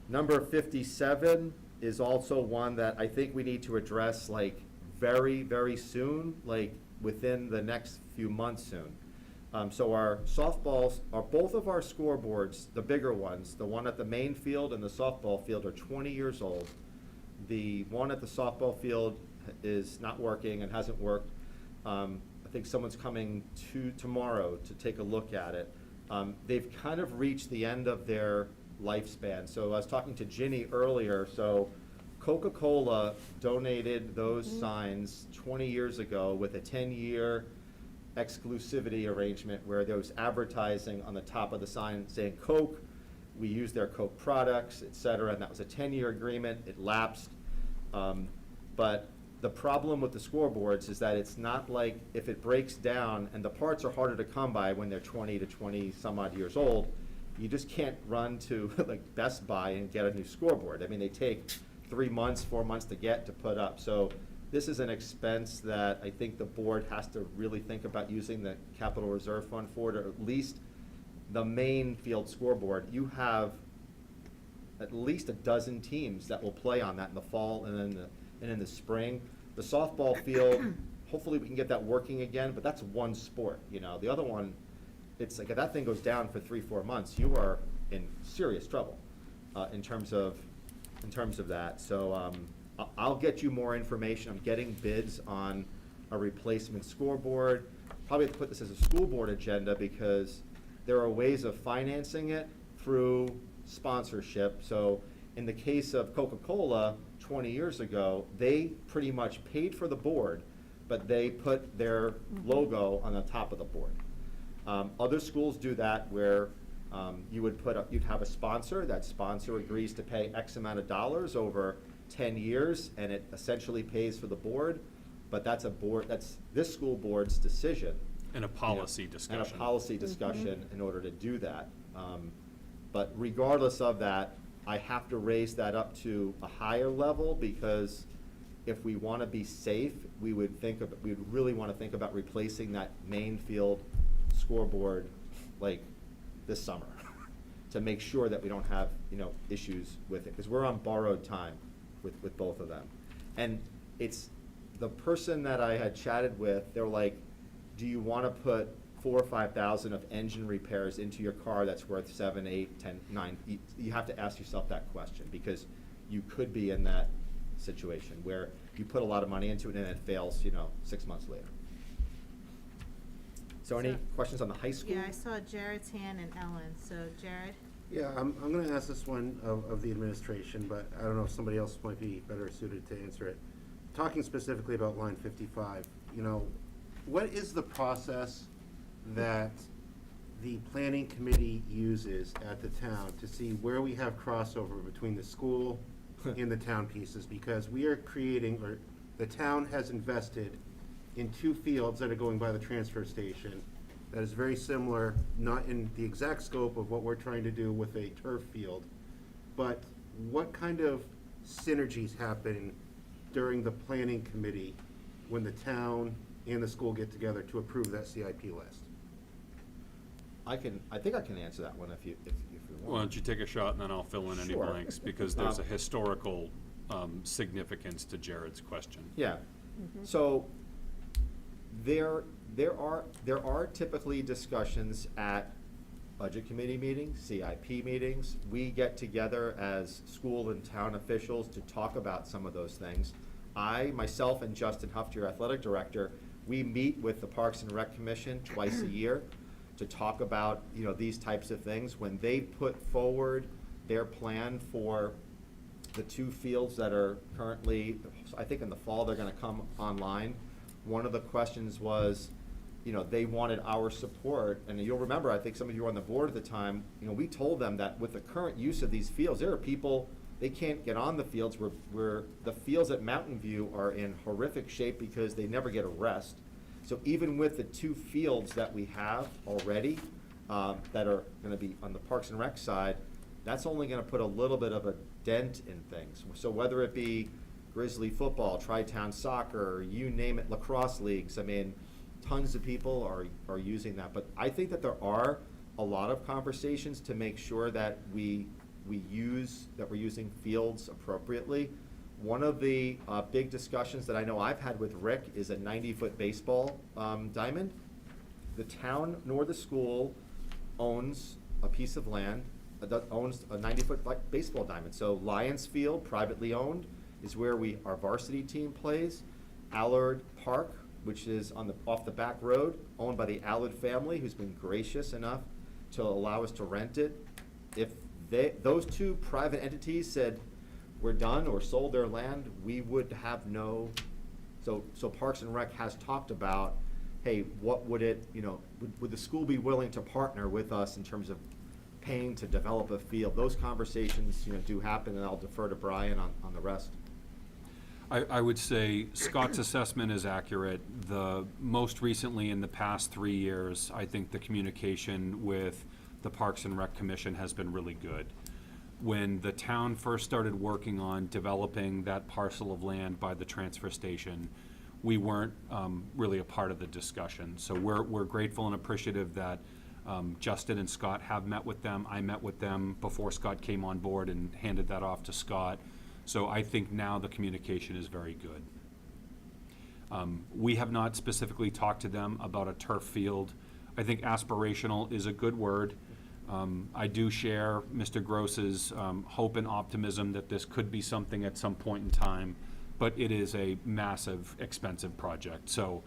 number 57 is also one that I think we need to address like very, very soon, like within the next few months soon. So our softballs, both of our scoreboards, the bigger ones, the one at the main field and the softball field are 20 years old. The one at the softball field is not working and hasn't worked. I think someone's coming tomorrow to take a look at it. They've kind of reached the end of their lifespan. So I was talking to Ginny earlier, so Coca-Cola donated those signs 20 years ago with a 10-year exclusivity arrangement where there was advertising on the top of the sign saying Coke, we use their Coke products, et cetera, and that was a 10-year agreement. It lapsed. But the problem with the scoreboards is that it's not like if it breaks down, and the parts are harder to come by when they're 20 to 20 some odd years old, you just can't run to like Best Buy and get a new scoreboard. I mean, they take 3 months, 4 months to put up. So this is an expense that I think the board has to really think about using the capital reserve fund for, or at least the main field scoreboard. You have at least a dozen teams that will play on that in the fall and in the spring. The softball field, hopefully we can get that working again, but that's one sport, you know. The other one, it's like if that thing goes down for 3-4 months, you are in serious trouble in terms of that. So I'll get you more information. I'm getting bids on a replacement scoreboard. Probably have to put this as a school board agenda because there are ways of financing it through sponsorship. So in the case of Coca-Cola 20 years ago, they pretty much paid for the board, but they put their logo on the top of the board. Other schools do that where you'd have a sponsor. That sponsor agrees to pay X amount of dollars over 10 years, and it essentially pays for the board. But that's this school board's decision. And a policy discussion. And a policy discussion in order to do that. But regardless of that, I have to raise that up to a higher level because if we want to be safe, we would really want to think about replacing that main field scoreboard like this summer to make sure that we don't have, issues with it, because we're on borrowed time with both of them. And it's the person that I had chatted with, they're like, do you want to put 4,000 or 5,000 of engine repairs into your car that's worth 7, 8, 10, 9? You have to ask yourself that question because you could be in that situation where you put a lot of money into it and it fails, 6 months later. So any questions on the high school? Yeah, I saw Jared's hand and Ellen, so Jared? Yeah, I'm going to ask this one of the administration, but I don't know if somebody else might be better suited to answer it. Talking specifically about line 55, what is the process that the planning committee uses at the town to see where we have crossover between the school and the town pieces? Because we are creating, or the town has invested in 2 fields that are going by the transfer station that is very similar, not in the exact scope of what we're trying to do with a turf field, but what kind of synergies happen during the planning committee when the town and the school get together to approve that CIP list? I think I can answer that one if you want. Why don't you take a shot and then I'll fill in any Sure. blanks, because there's a historical significance to Jared's question. Yeah. So there are typically discussions at budget committee meetings, CIP meetings. We get together as school and town officials to talk about some of those things. Myself and Justin Huff, your athletic director, we meet with the Parks and Rec Commission twice a year to talk about, these types of things. When they put forward their plan for the 2 fields that are currently, I think in the fall they're gonna come online, one of the questions was, they wanted our support, and you'll remember, I think some of you were on the board at the time, we told them that with the current use of these fields, there are people, they can't get on the fields, where the fields at Mountain View are in horrific shape because they never get a rest. So even with the 2 fields that we have already, that are gonna be on the Parks and Rec side, that's only gonna put a little bit of a dent in things. So whether it be Grizzly football, Tri-Town soccer, you name it, lacrosse leagues, I mean, tons of people are using that. But I think that there are a lot of conversations to make sure that we're using fields appropriately. One of the big discussions that I know I've had with Rick is a 90-foot baseball diamond. the town nor the school owns a piece of land, owns a 90-foot baseball diamond. So Lions Field, privately owned, is where our varsity team plays. Allard Park, which is off the back road, owned by the Allard family, who's been gracious enough to allow us to rent it. If those two private entities said we're done or sold their land, we would have no, so Parks and Rec has talked about, hey, what would it, would the school be willing to partner with us in terms of paying to develop a field? Those conversations, do happen, and I'll defer to Brian on the rest. I would say Scott's assessment is accurate. Most recently, in the past 3 years, I think the communication with the Parks and Rec Commission has been really good. When the town first started working on developing that parcel of land by the transfer station, we weren't really a part of the discussion. So we're grateful and appreciative that Justin and Scott have met with them. I met with them before Scott came on board and handed that off to Scott. So I think now the communication is very good. We have not specifically talked to them about a turf field. I think aspirational is a good word. I do share Mr. Gross's hope and optimism that this could be something at some point in time, but it is a massive, expensive project. So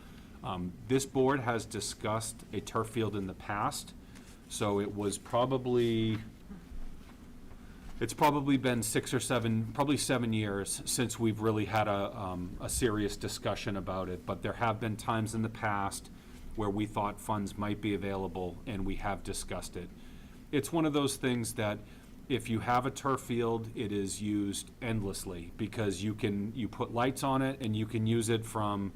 this board has discussed a turf field in the past, so it's probably been 6 or 7, probably 7 years since we've really had a serious discussion about it, but there have been times in the past where we thought funds might be available, and we have discussed it. It's one of those things that if you have a turf field, it is used endlessly, because you put lights on it and you can use it from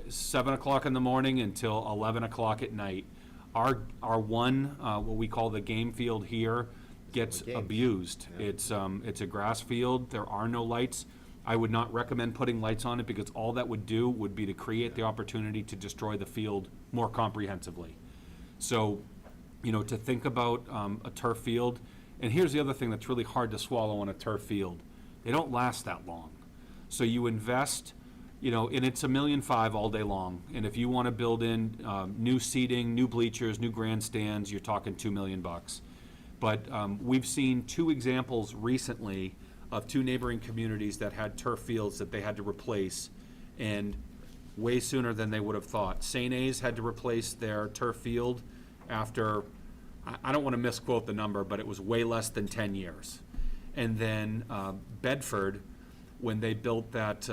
7 o'clock in the morning until 11 o'clock at night. Our one, what we call the game field here, gets abused. Yeah. It's a grass field. There are no lights. I would not recommend putting lights on it, because all that would do would be to create the opportunity to destroy the field more comprehensively. So, to think about a turf field, and here's the other thing that's really hard to swallow on a turf field. They don't last that long. So you invest, and it's $1.5 million all day long. And if you want to build in new seating, new bleachers, new grandstands, you're talking $2 million. But we've seen 2 examples recently of 2 neighboring communities that had turf fields that they had to replace, and way sooner than they would have thought. St. A's had to replace their turf field after, I don't want to misquote the number, but it was way less than 10 years. And then Bedford, when they built that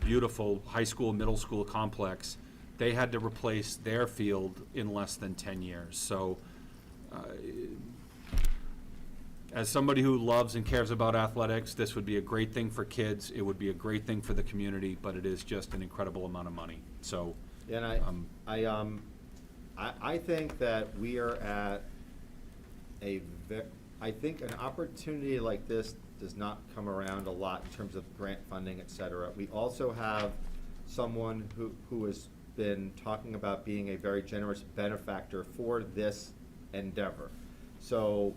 beautiful high school, middle school complex, they had to replace their field in less than 10 years. So as somebody who loves and cares about athletics, this would be a great thing for kids. It would be a great thing for the community, but it is just an incredible amount of money. So, And I think that we are at I think an opportunity like this does not come around a lot in terms of grant funding, et cetera. We also have someone who has been talking about being a very generous benefactor for this endeavor. So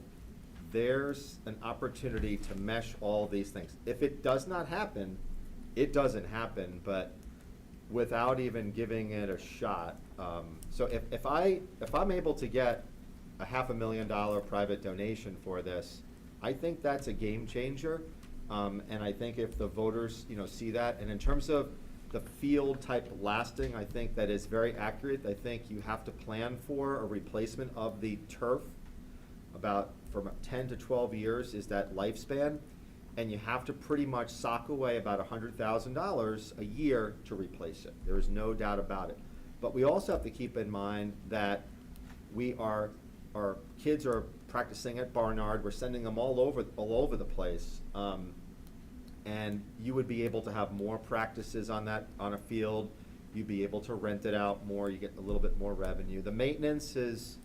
there's an opportunity to mesh all these things. If it does not happen, it doesn't happen, but without even giving it a shot. So if I'm able to get a $500,000 private donation for this, I think that's a game changer. And I think if the voters, see that, and in terms of the field type lasting, I think that is very accurate. I think you have to plan for a replacement of the turf. About from 10 to 12 years is that lifespan, and you have to pretty much sock away about $100,000 a year to replace it. There is no doubt about it. But we also have to keep in mind that our kids are practicing at Barnard. We're sending them all over the place. And you would be able to have more practices on a field. You'd be able to rent it out more. You get a little bit more revenue. The maintenance is,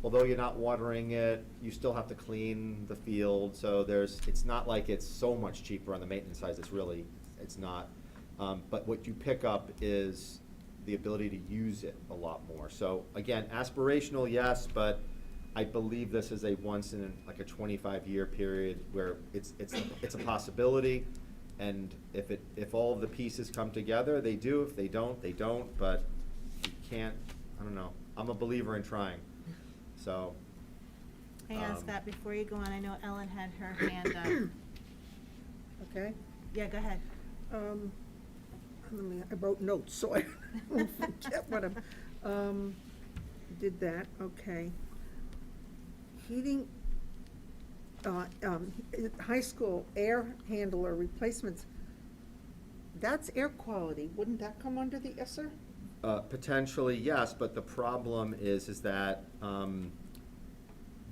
although you're not watering it, you still have to clean the field. So it's not like it's so much cheaper on the maintenance side. It's not. But what you pick up is the ability to use it a lot more. So again, aspirational, yes, but I believe this is a once in a 25-year period where it's a possibility, and if all of the pieces come together, they do. If they don't, they don't. But you can't. I don't know. I'm a believer in trying, so. Hang on, Um, Scott, before you go on, I know Ellen had her hand up. Okay? Yeah, go ahead. I wrote notes, so I don't forget what did that, okay. Heating, high school air handler replacements, that's air quality, wouldn't that come under the ESSER? Potentially, yes, but the problem is that,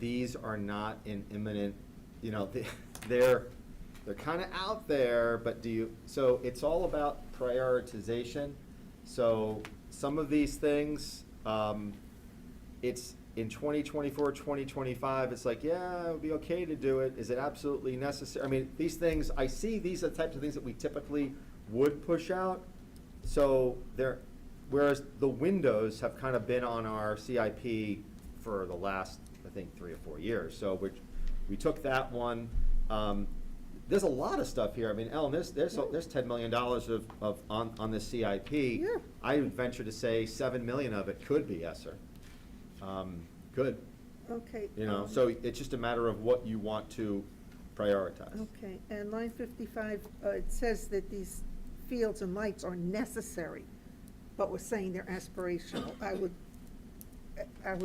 these are not in imminent, you know, they're kind of out there, but so it's all about prioritization. So some of these things, it's in 2024, 2025, it's like, yeah, it would be okay to do it. Is it absolutely necessary? I mean, these things, I see these are the types of things that we typically would push out. So whereas the windows have kind of been on our CIP for the last, I think, 3 or 4 years. So we took that one. There's a lot of stuff here. I mean, Ellen, there's $10 million on this CIP. Yeah. I would venture to say 7 million of it could be ESSER. Could, Okay. you know, so it's just a matter of what you want to prioritize. Okay, and line 55, it says that these fields and lights are necessary, but we're saying they're aspirational. I would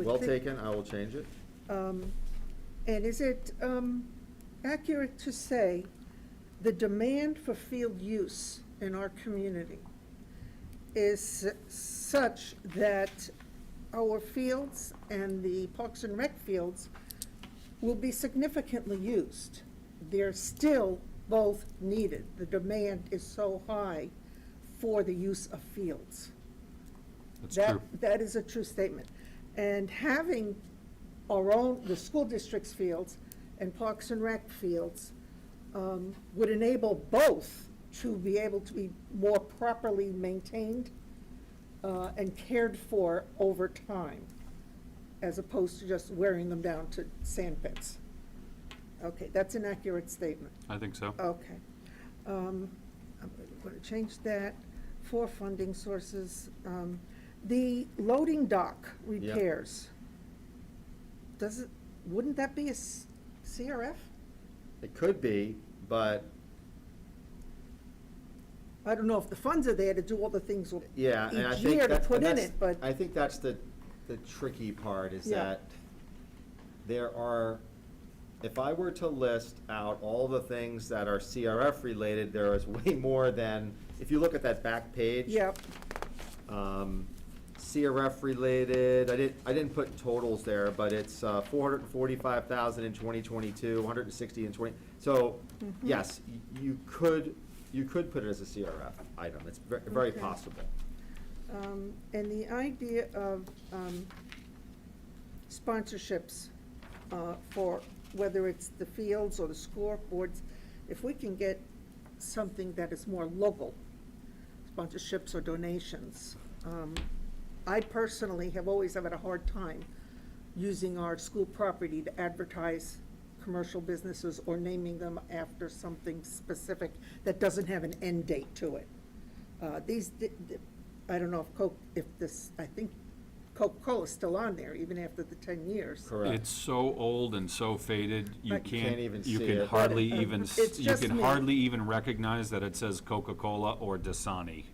Well think- taken, I will change it. And is it accurate to say the demand for field use in our community is such that our fields and the Parks and Rec fields will be significantly used? They're still both needed. The demand is so high for the use of fields. That's That- true. That is a true statement. And having our own, the school district's fields and Parks and Rec fields would enable both to be able to be more properly maintained and cared for over time, as opposed to just wearing them down to sand pits. Okay, that's an accurate statement. I think so. Okay. I'm going to change that for funding sources. The loading dock repairs, wouldn't that be a CRF? It could be, but I don't know if the funds are there to do all the things yeah, and I each think year to that, put and in that's, it, but, I think that's the tricky part is Yeah. that there are, if I were to list out all the things that are CRF related, there is way more than, if you look at that back page. yep, CRF related, I didn't put totals there, but it's 445,000 in 2022, 160 in 20, so, yes, you could put it as a CRF item, it's very Okay. possible. and the idea of sponsorships for whether it's the fields or the scoreboards, if we can get something that is more local, sponsorships or donations. I personally have always had a hard time using our school property to advertise commercial businesses or naming them after something specific that doesn't have an end date to it. I don't know I think Coca-Cola's still on there even after the 10 years. Correct. It's so old and so faded, you But- You can't can't, even you see can it. hardly But, even, it's you just can me. hardly even recognize that it says Coca-Cola or Dasani.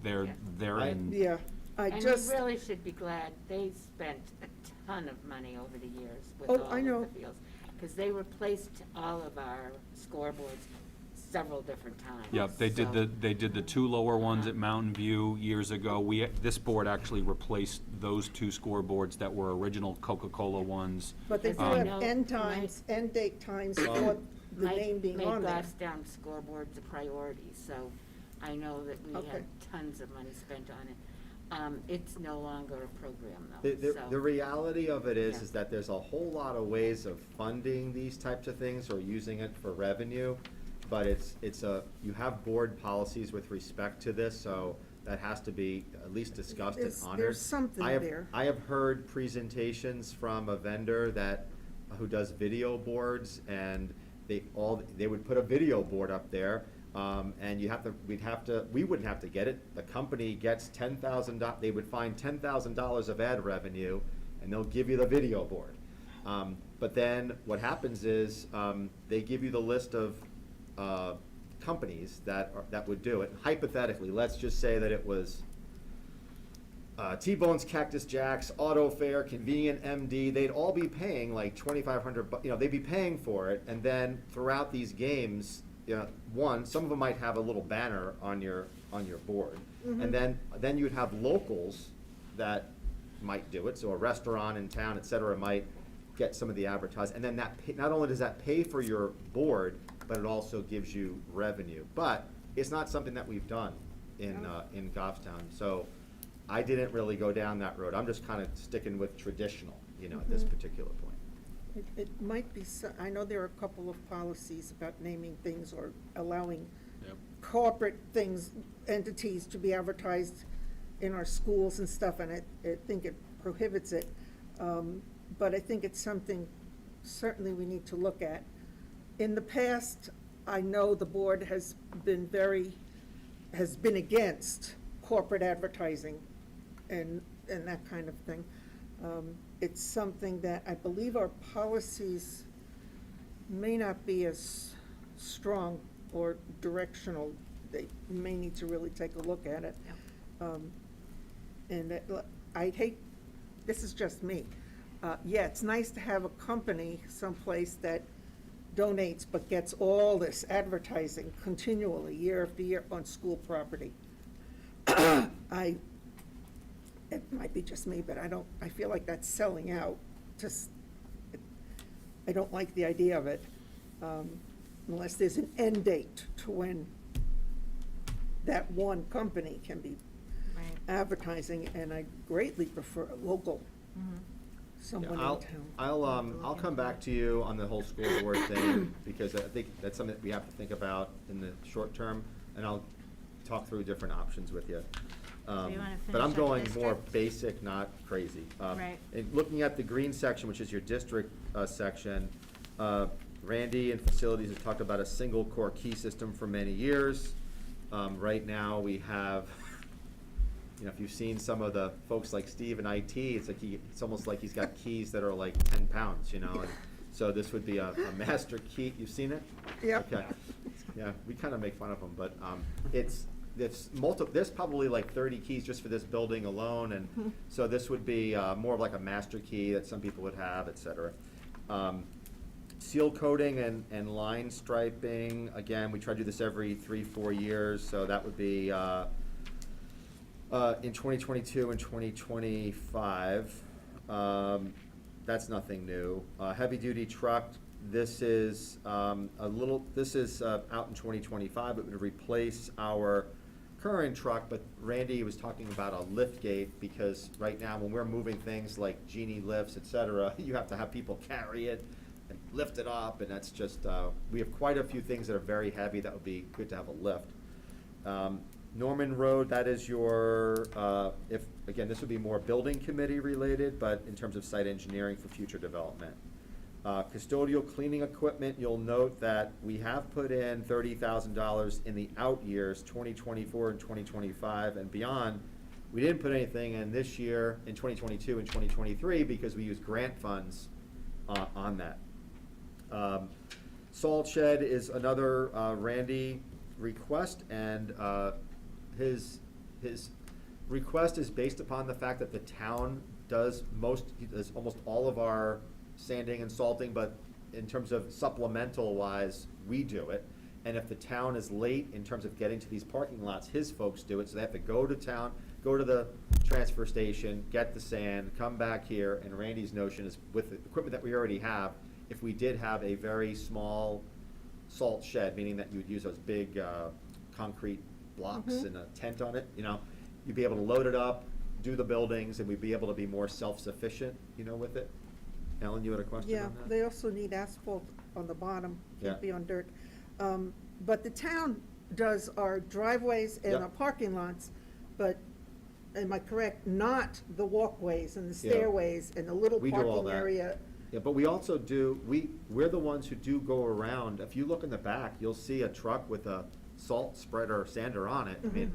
They're I- in. Yeah, And we really should be glad they spent a ton of money over the years with Oh, all I of know. the fields. Because they replaced all of our scoreboards several different times. Yep, they did So- they did the 2 lower ones at Mountain View years ago. This board actually replaced those 2 scoreboards that were original Coca-Cola ones. but they do I have know end date times for the name being on there. Made Goffstown scoreboards a priority, so I know that we Okay. had tons of money spent on it. It's no longer a program though, The so. reality of it Yeah. is that there's a whole lot of ways of funding these types of things or using it for revenue, but you have board policies with respect to this, so that has to be at least discussed and honored. There's something there. I have heard presentations from a vendor who does video boards, and they would put a video board up there And we wouldn't have to get it. The company gets they would find $10,000 of ad revenue, and they'll give you the video board. But then what happens is, they give you the list of, companies that would do it. Hypothetically, let's just say that it was, T-Bone's Cactus Jacks, Auto Fair, Convenient MD, they'd all be paying like $2,500, they'd be paying for it, and then throughout these games, some of them might have a little banner on your board. And then you'd have locals that might do it, so a restaurant in town, et cetera, might get some of the advertising, and then not only does that pay for your board, but it also gives you revenue. But it's not something that we've done in Goffstown, so I didn't really go down that road. I'm just kind of sticking with traditional, at this particular point. It might be, I know there are a couple of policies about naming things or allowing corporate things, entities to be advertised in our schools and stuff, and I think it prohibits it. But I think it's something certainly we need to look at. In the past, I know the board has been against corporate advertising and that kind of thing. It's something that I believe our policies may not be as strong or directional. They may need to really take a look at it. And I hate, this is just me. Yeah, it's nice to have a company someplace that donates but gets all this advertising continually, year after year, on school property. It might be just me, but I feel like that's selling out. I don't like the idea of it, unless there's an end date to when that one company can be Right. advertising, and I greatly prefer a local, someone in town. I'll come back to you on the whole school board thing, because I think that's something that we have to think about in the short term, and I'll talk through different options with you. you wanna But I'm finish up going more district? basic, not crazy. Right. And looking at the green section, which is your district section, Randy and facilities has talked about a single core key system for many years. Right now, we have, if you've seen some of the folks like Steve in IT, it's almost like he's got keys that are like 10 pounds, and so this would be a master key. You've seen it? Yep. Okay. Yeah, we kind of make fun of them, but there's probably like 30 keys just for this building alone, and so this would be more of like a master key that some people would have, et cetera. Seal coating and line striping, again, we try to do this every 3-4 years, so that would be in 2022 and 2025. That's nothing new. Heavy-duty truck, this is out in 2025. It would replace our current truck, but Randy was talking about a lift gate, because right now when we're moving things like Genie lifts, et cetera, you have to have people carry it and lift it up, and that's just, we have quite a few things that are very heavy that would be good to have a lift. Norman Road, that is your, again, this would be more building committee related, but in terms of site engineering for future development. Custodial cleaning equipment, you'll note that we have put in $30,000 in the out years, 2024 and 2025 and beyond. We didn't put anything in this year, in 2022 and 2023, because we used grant funds on that. Salt shed is another Randy request, and his request is based upon the fact that the town does almost all of our sanding and salting, but in terms of supplemental wise, we do it. And if the town is late in terms of getting to these parking lots, his folks do it, so they have to go to town, go to the transfer station, get the sand, come back here, and Randy's notion is, with the equipment that we already have, if we did have a very small salt shed, meaning that you would use those big concrete blocks and a tent on it, you'd be able to load it up, do the buildings, and we'd be able to be more self-sufficient, with it. Ellen, you had a question Yeah, on that? they also need asphalt on the bottom, can't Yeah. be on dirt. But the town does our driveways and Yep. our parking lots, but, am I correct, not the walkways and the Yeah. stairways and the little We do all parking that. area? Yeah, but we also do, we're the ones who do go around. If you look in the back, you'll see a truck with a salt spreader or sander on it. I mean,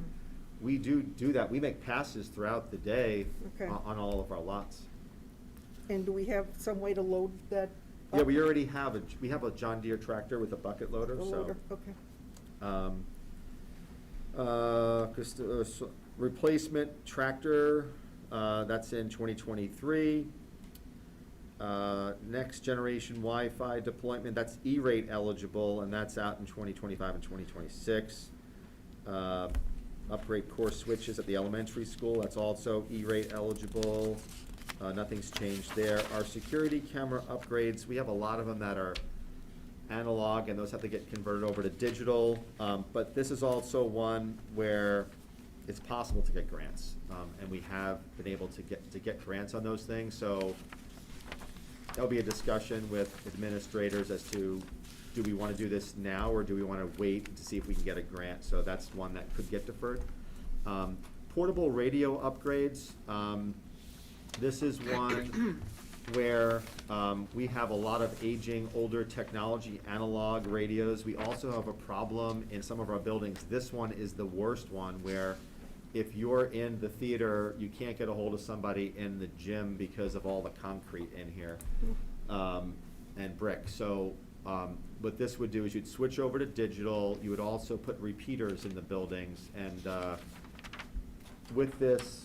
we do that. We make passes throughout the day Okay. on all of our lots. And do we have some way to load that? Yeah, up? we already have we have a John Deere tractor with a bucket loader, The so. loader, okay. Replacement tractor, that's in 2023. Next generation Wi-Fi deployment, that's E-rate eligible, and that's out in 2025 and 2026. Upgrade core switches at the elementary school, that's also E-rate eligible. Nothing's changed there. Our security camera upgrades, we have a lot of them that are analog, and those have to get converted over to digital. But this is also one where it's possible to get grants, and we have been able to get grants on those things. So there'll be a discussion with administrators as to, do we want to do this now, or do we want to wait to see if we can get a grant? So that's one that could get deferred. Portable radio upgrades. This is one where we have a lot of aging, older technology, analog radios. We also have a problem in some of our buildings. This one is the worst one, where if you're in the theater, you can't get a hold of somebody in the gym because of all the concrete in here and brick. So what this would do is you'd switch over to digital. You would also put repeaters in the buildings, and with this,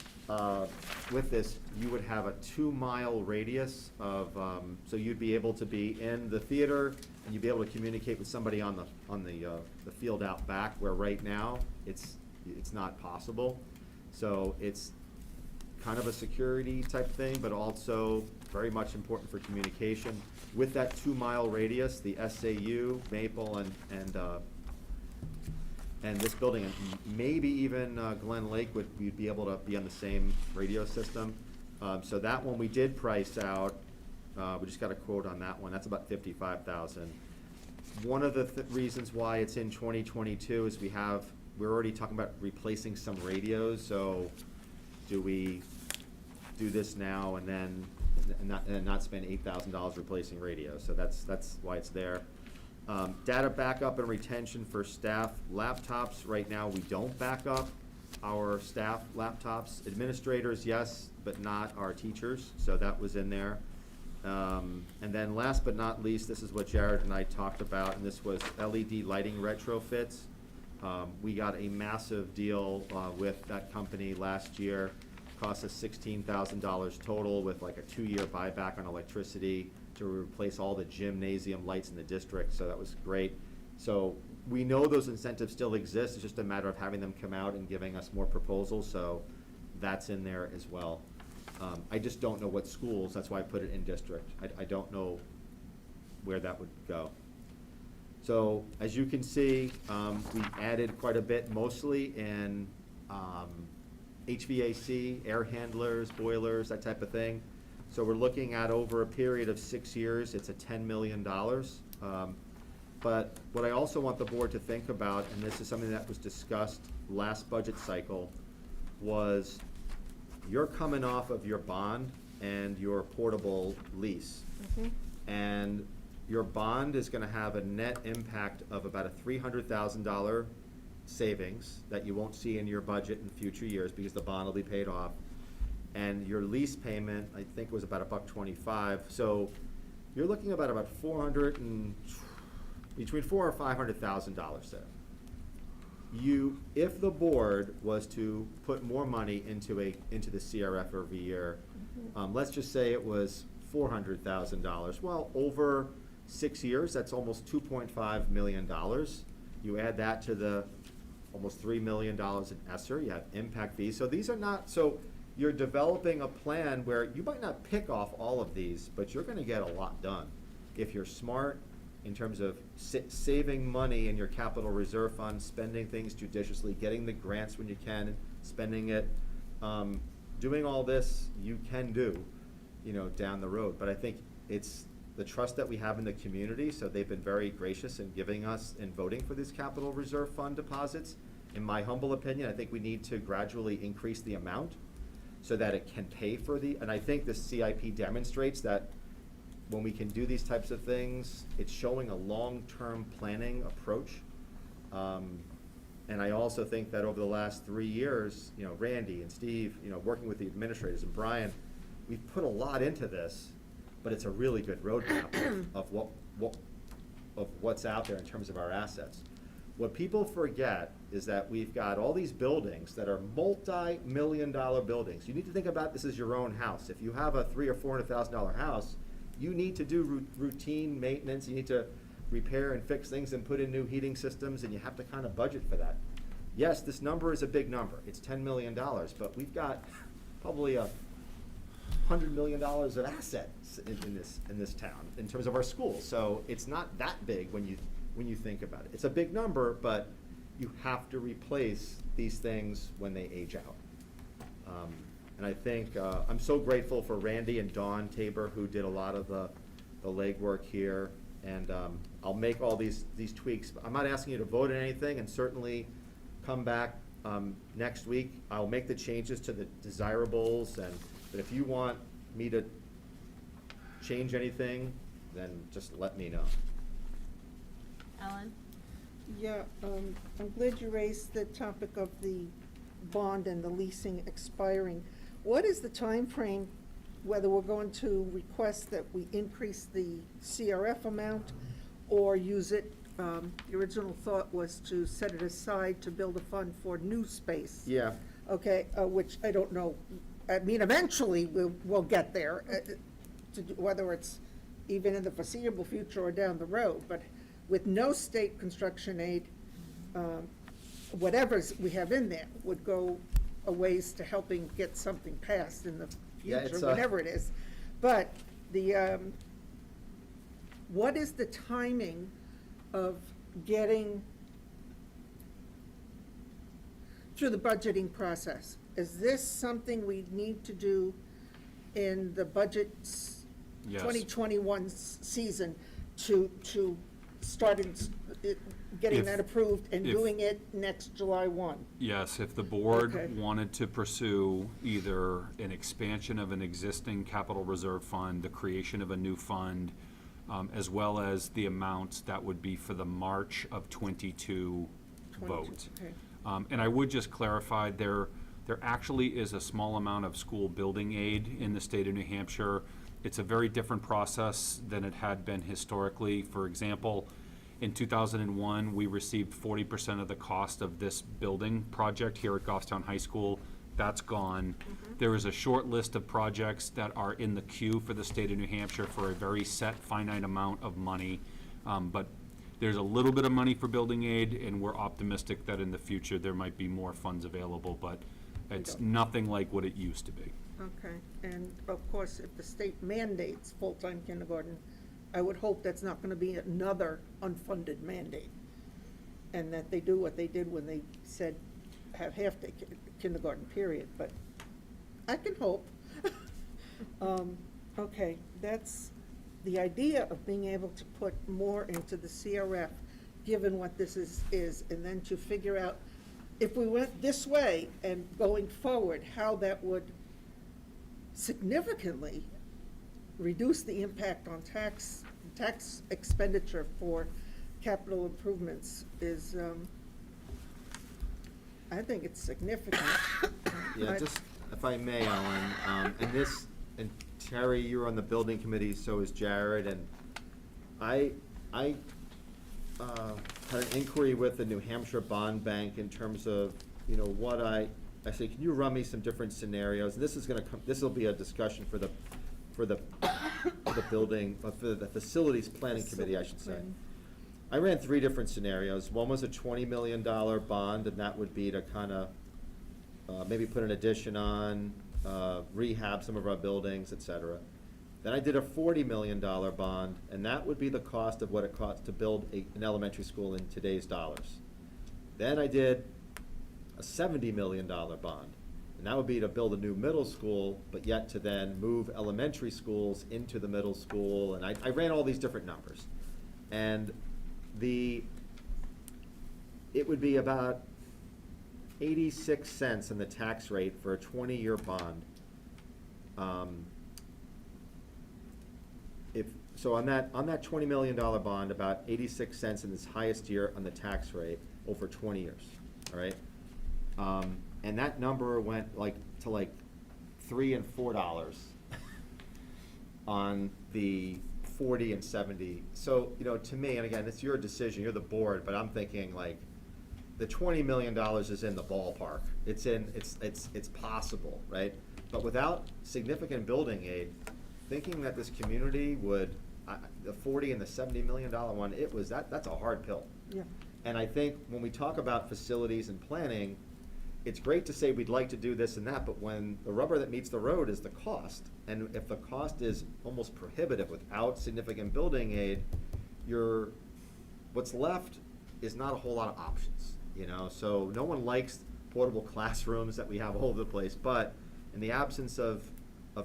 you would have a 2-mile radius of, so you'd be able to be in the theater, and you'd be able to communicate with somebody on the field out back, where right now, it's not possible. So it's kind of a security type thing, but also very much important for communication. With that 2-mile radius, the SAU, Maple, and this building, and maybe even Glen Lake would be able to be on the same radio system. So that one we did price out. We just got a quote on that one. That's about $55,000. One of the reasons why it's in 2022 is we're already talking about replacing some radios. So do we do this now and then not spend $8,000 replacing radios? So that's why it's there. Data backup and retention for staff laptops. Right now, we don't back up our staff laptops. Administrators, yes, but not our teachers, so that was in there. And then last but not least, this is what Jared and I talked about, and this was LED lighting retrofits. We got a massive deal with that company last year. Cost us $16,000 total, with like a 2-year buyback on electricity to replace all the gymnasium lights in the district, so that was great. So we know those incentives still exist, it's just a matter of having them come out and giving us more proposals, so that's in there as well. I just don't know what schools, that's why I put it in district. I don't know where that would go. So as you can see, we added quite a bit, mostly in HVAC, air handlers, boilers, that type of thing. So we're looking at, over a period of 6 years, it's a $10 million. But what I also want the board to think about, and this is something that was discussed last budget cycle, was you're coming off of your bond and your portable lease. And your bond is gonna have a net impact of about a $300,000 savings that you won't see in your budget in future years, because the bond will be paid off. And your lease payment, I think, was about $125. So you're looking about between $400,000 or $500,000 there. If the board was to put more money into the CRF every year, let's just say it was $400,000. Well, over 6 years, that's almost $2.5 million. You add that to the almost $3 million in ESSER. You have impact fees. So these are not you're developing a plan where you might not pick off all of these, but you're gonna get a lot done. If you're smart in terms of saving money in your capital reserve fund, spending things judiciously, getting the grants when you can, spending it, doing all this, you can do, down the road. But I think it's the trust that we have in the community, so they've been very gracious in giving us and voting for these capital reserve fund deposits. In my humble opinion, I think we need to gradually increase the amount so that it can pay for and I think the CIP demonstrates that when we can do these types of things, it's showing a long-term planning approach. And I also think that over the last 3 years, you know, Randy and Steve, you know, working with the administrators, and Brian, we've put a lot into this, but it's a really good roadmap of what's out there in terms of our assets. What people forget is that we've got all these buildings that are multi-million-dollar buildings. You need to think about this as your own house. If you have a $300,000 or $400,000 house, you need to do routine maintenance. You need to repair and fix things and put in new heating systems, and you have to kind of budget for that. Yes, this number is a big number. It's $10 million, but we've got probably $100 million of assets in this town in terms of our schools. So it's not that big when you think about it. It's a big number, but you have to replace these things when they age out. And I think I'm so grateful for Randy and Dawn Tabor, who did a lot of the legwork here. And I'll make all these tweaks. I'm not asking you to vote on anything, and certainly come back next week. I'll make the changes to the desirables, but if you want me to change anything, then just let me know. Ellen? Yeah, I'm glad you raised the topic of the bond and the leasing expiring. What is the time frame? Whether we're going to request that we increase the CRF amount or use it, the original thought was to set it aside to build a fund for new space. Yeah. Okay, which I don't know, I mean, eventually we'll get there, whether it's even in the foreseeable future or down the road, but with no state construction aid, whatever we have in there would go a ways to helping get something passed in the Yeah, future, it's, whatever it is. But what is the timing of getting through the budgeting process? Is this something we need to do in the budget Yes. 2021 season to start getting If- that approved and if- doing it next July 1? Yes, if the board Okay. wanted to pursue either an expansion of an existing capital reserve fund, the creation of a new fund, as well as the amounts that would be for the March of '22 vote. Okay. And I would just clarify, there actually is a small amount of school building aid in the state of New Hampshire. It's a very different process than it had been historically. For example, in 2001, we received 40% of the cost of this building project here at Goffstown High School. That's gone. There is a short list of projects that are in the queue for the state of New Hampshire for a very set finite amount of money. But there's a little bit of money for building aid, and we're optimistic that in the future there might be more funds available, but it's nothing like what it used to be. Okay, and of course, if the state mandates full-time kindergarten, I would hope that's not gonna be another unfunded mandate. And that they do what they did when they said have half-day kindergarten period, but I can hope. Okay, that's the idea of being able to put more into the CRF, given what this is, and then to figure out if we went this way and going forward, how that would significantly reduce the impact on tax expenditure for capital improvements is, I think it's significant. Yeah, just, if I may, Ellen, and Terry, you're on the building committee, so is Jared, and I had an inquiry with the New Hampshire Bond Bank in terms of, you know, what I said, can you run me some different scenarios? And this is gonna come, this will be a discussion for the building, for the facilities planning committee, I should say. I ran 3 different scenarios. One was a $20 million bond, and that would be to kind of maybe put an addition on, rehab some of our buildings, et cetera. Then I did a $40 million bond, and that would be the cost of what it costs to build an elementary school in today's dollars. Then I did a $70 million bond, and that would be to build a new middle school, but yet to then move elementary schools into the middle school, and I ran all these different numbers. And it would be about 86 cents in the tax rate for a 20-year bond. So on that $20 million bond, about 86 cents in this highest year on the tax rate over 20 years. all right? And that number went to $3 and $4 on the 40 and 70. So, to me, and again, it's your decision, you're the board, but I'm thinking the $20 million is in the ballpark. It's possible, right? But without significant building aid, thinking that this community would, the 40 and the $70 million one, that's a hard pill. Yeah. And I think when we talk about facilities and planning, it's great to say we'd like to do this and that, but when the rubber that meets the road is the cost, and if the cost is almost prohibitive without significant building aid, what's left is not a whole lot of options, So no one likes portable classrooms that we have all over the place, but in the absence of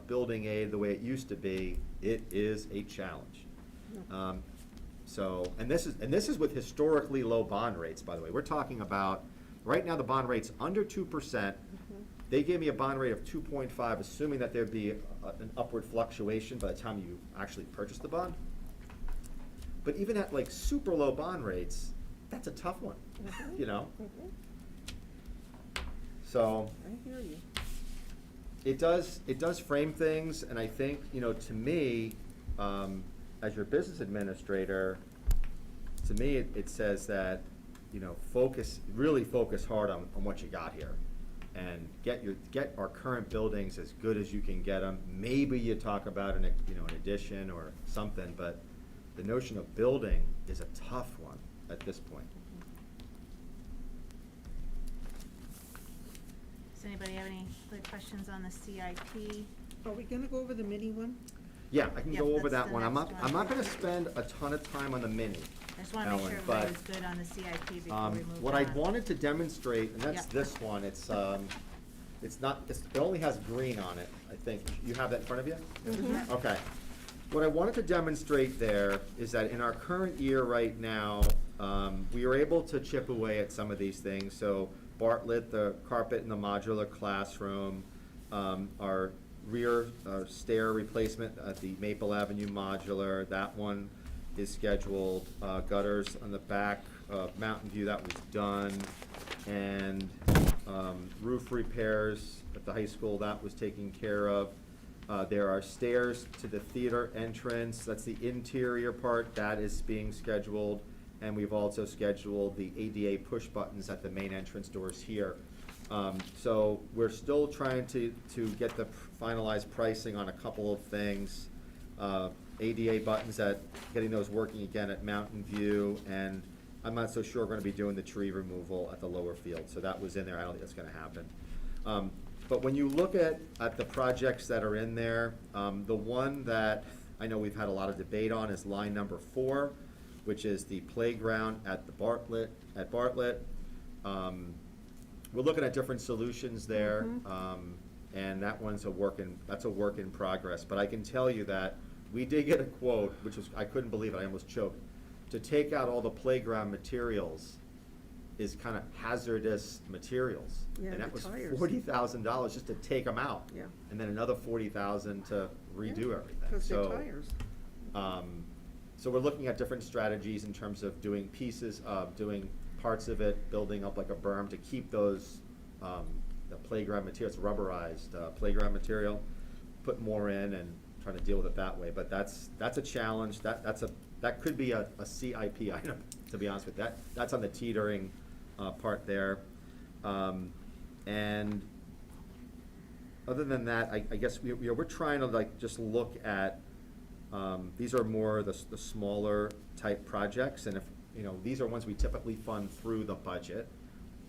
building aid the way it used to be, it is a challenge. And this is with historically low bond rates, by the way. We're talking about, right now the bond rate's under 2%. They gave me a bond rate of 2.5, assuming that there'd be an upward fluctuation by the time you actually purchase the bond. But even at super low bond rates, that's a tough one, So. I hear you. It does frame things, and I think, to me, as your business administrator, to me, it says that, really focus hard on what you got here. And get our current buildings as good as you can get them. Maybe you talk about an addition or something, but the notion of building is a tough one at this point. Does anybody have any other questions on the CIP? Are we gonna go over the mini one? Yeah, I can Yep, go over that's that the one. I'm next not one. gonna spend a ton of time on the mini. I just want to make Ellen, sure everybody but, was good on the CIP before we move on. What I wanted to demonstrate, and that's Yep. this one, it only has green on it, I think. You have that in front of you? Okay. What I wanted to demonstrate there is that in our current year right now, we were able to chip away at some of these things. So Bartlett, the carpet in the modular classroom, our rear stair replacement at the Maple Avenue modular, that one is scheduled. Gutters on the back of Mountain View, that was done. And roof repairs at the high school, that was taken care of. There are stairs to the theater entrance, that's the interior part, that is being scheduled. And we've also scheduled the ADA push buttons at the main entrance doors here. So we're still trying to get the finalized pricing on a couple of things. ADA buttons, getting those working again at Mountain View, and I'm not so sure we're gonna be doing the tree removal at the lower field, so that was in there, I don't think that's gonna happen. But when you look at the projects that are in there, the one that I know we've had a lot of debate on is line number 4, which is the playground at Bartlett. We're looking at different solutions there, and that's a work in progress. But I can tell you that we did get a quote, which was, I couldn't believe it, I almost choked. To take out all the playground materials is kind of hazardous materials. Yeah, And that the was tires. $40,000 just to take them out. Yeah. And then another $40,000 to redo everything. Because they're So, tires. So we're looking at different strategies in terms of doing pieces, doing parts of it, building up like a berm to keep those, the playground materials, rubberized playground material, put more in and trying to deal with it that way. But that's a challenge. That could be a CIP item, to be honest with you. That's on the teetering part there. And other than that, I guess we're trying to just look at, these are more the smaller type projects, and if, these are ones we typically fund through the budget,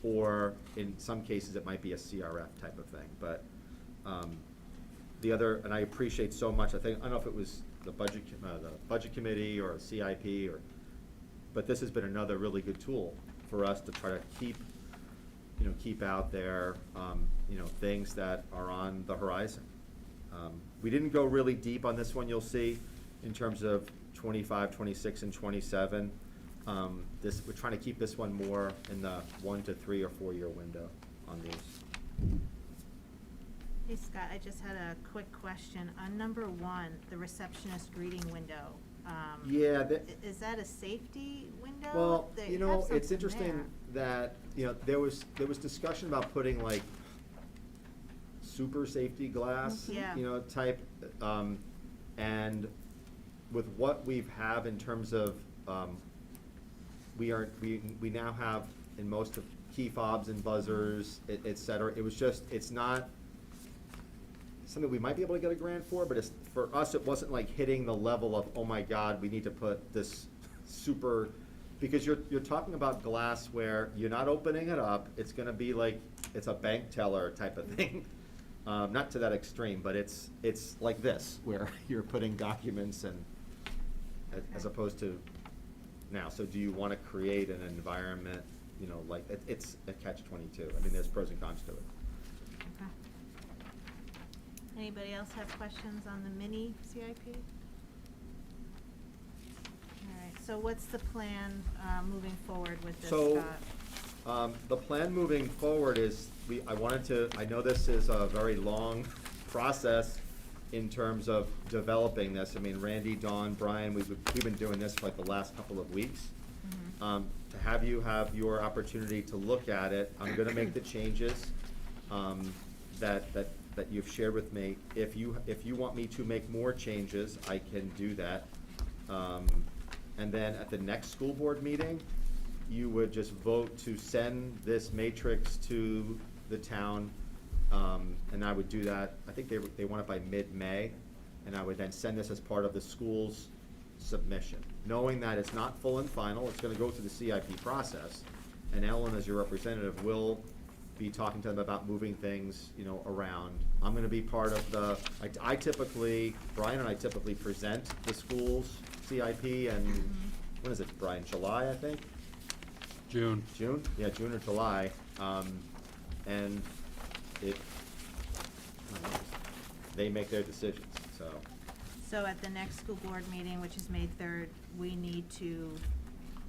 or in some cases, it might be a CRF type of thing, but, the other, and I appreciate so much, I don't know if it was the budget committee or CIP, but this has been another really good tool for us to try to keep out there, things that are on the horizon. We didn't go really deep on this one, you'll see, in terms of 25, 26, and 27. We're trying to keep this one more in the 1 to 3 or 4 year window on these. Hey, Scott, I just had a quick question. On number 1, the receptionist greeting window, Yeah, Is that a safety window? well, They you have know, it's something interesting that, you know, there was discussion about putting like super safety glass, Yeah. you know, type, and with what we've have in terms of, we now have in most of key fobs and buzzers, et cetera. It was just, it's not something we might be able to get a grant for, but it's, for us, it wasn't like hitting the level of, oh my God, we need to put this super, because you're talking about glass where you're not opening it up, it's gonna be like, it's a bank teller type of thing. Not to that extreme, but it's like this, where you're putting documents and, as Okay. opposed to now. So do you wanna create an environment, you know, like, it's a catch-22. I mean, there's pros and cons to it. Okay. Anybody else have questions on the mini CIP? All right, so what's the plan, moving forward with this, So, Scott? the plan moving forward is, I know this is a very long process in terms of developing this. I mean, Randy, Dawn, Brian, we've been doing this for like the last couple of weeks. To have you have your opportunity to look at it, I'm gonna make the changes, that you've shared with me. If you want me to make more changes, I can do that. And then at the next school board meeting, you would just vote to send this matrix to the town, and I would do that, I think they want it by mid-May, and I would then send this as part of the school's submission, knowing that it's not full and final, it's gonna go through the CIP process, and Ellen, as your representative, will be talking to them about moving things, you know, around. I'm gonna be part of the, Brian and I typically present the school's CIP, and, when is it, Brian, July, I think? June. June? Yeah, June or July, and it, I don't know, they make their decisions, so. So at the next school board meeting, which is May 3rd, we need to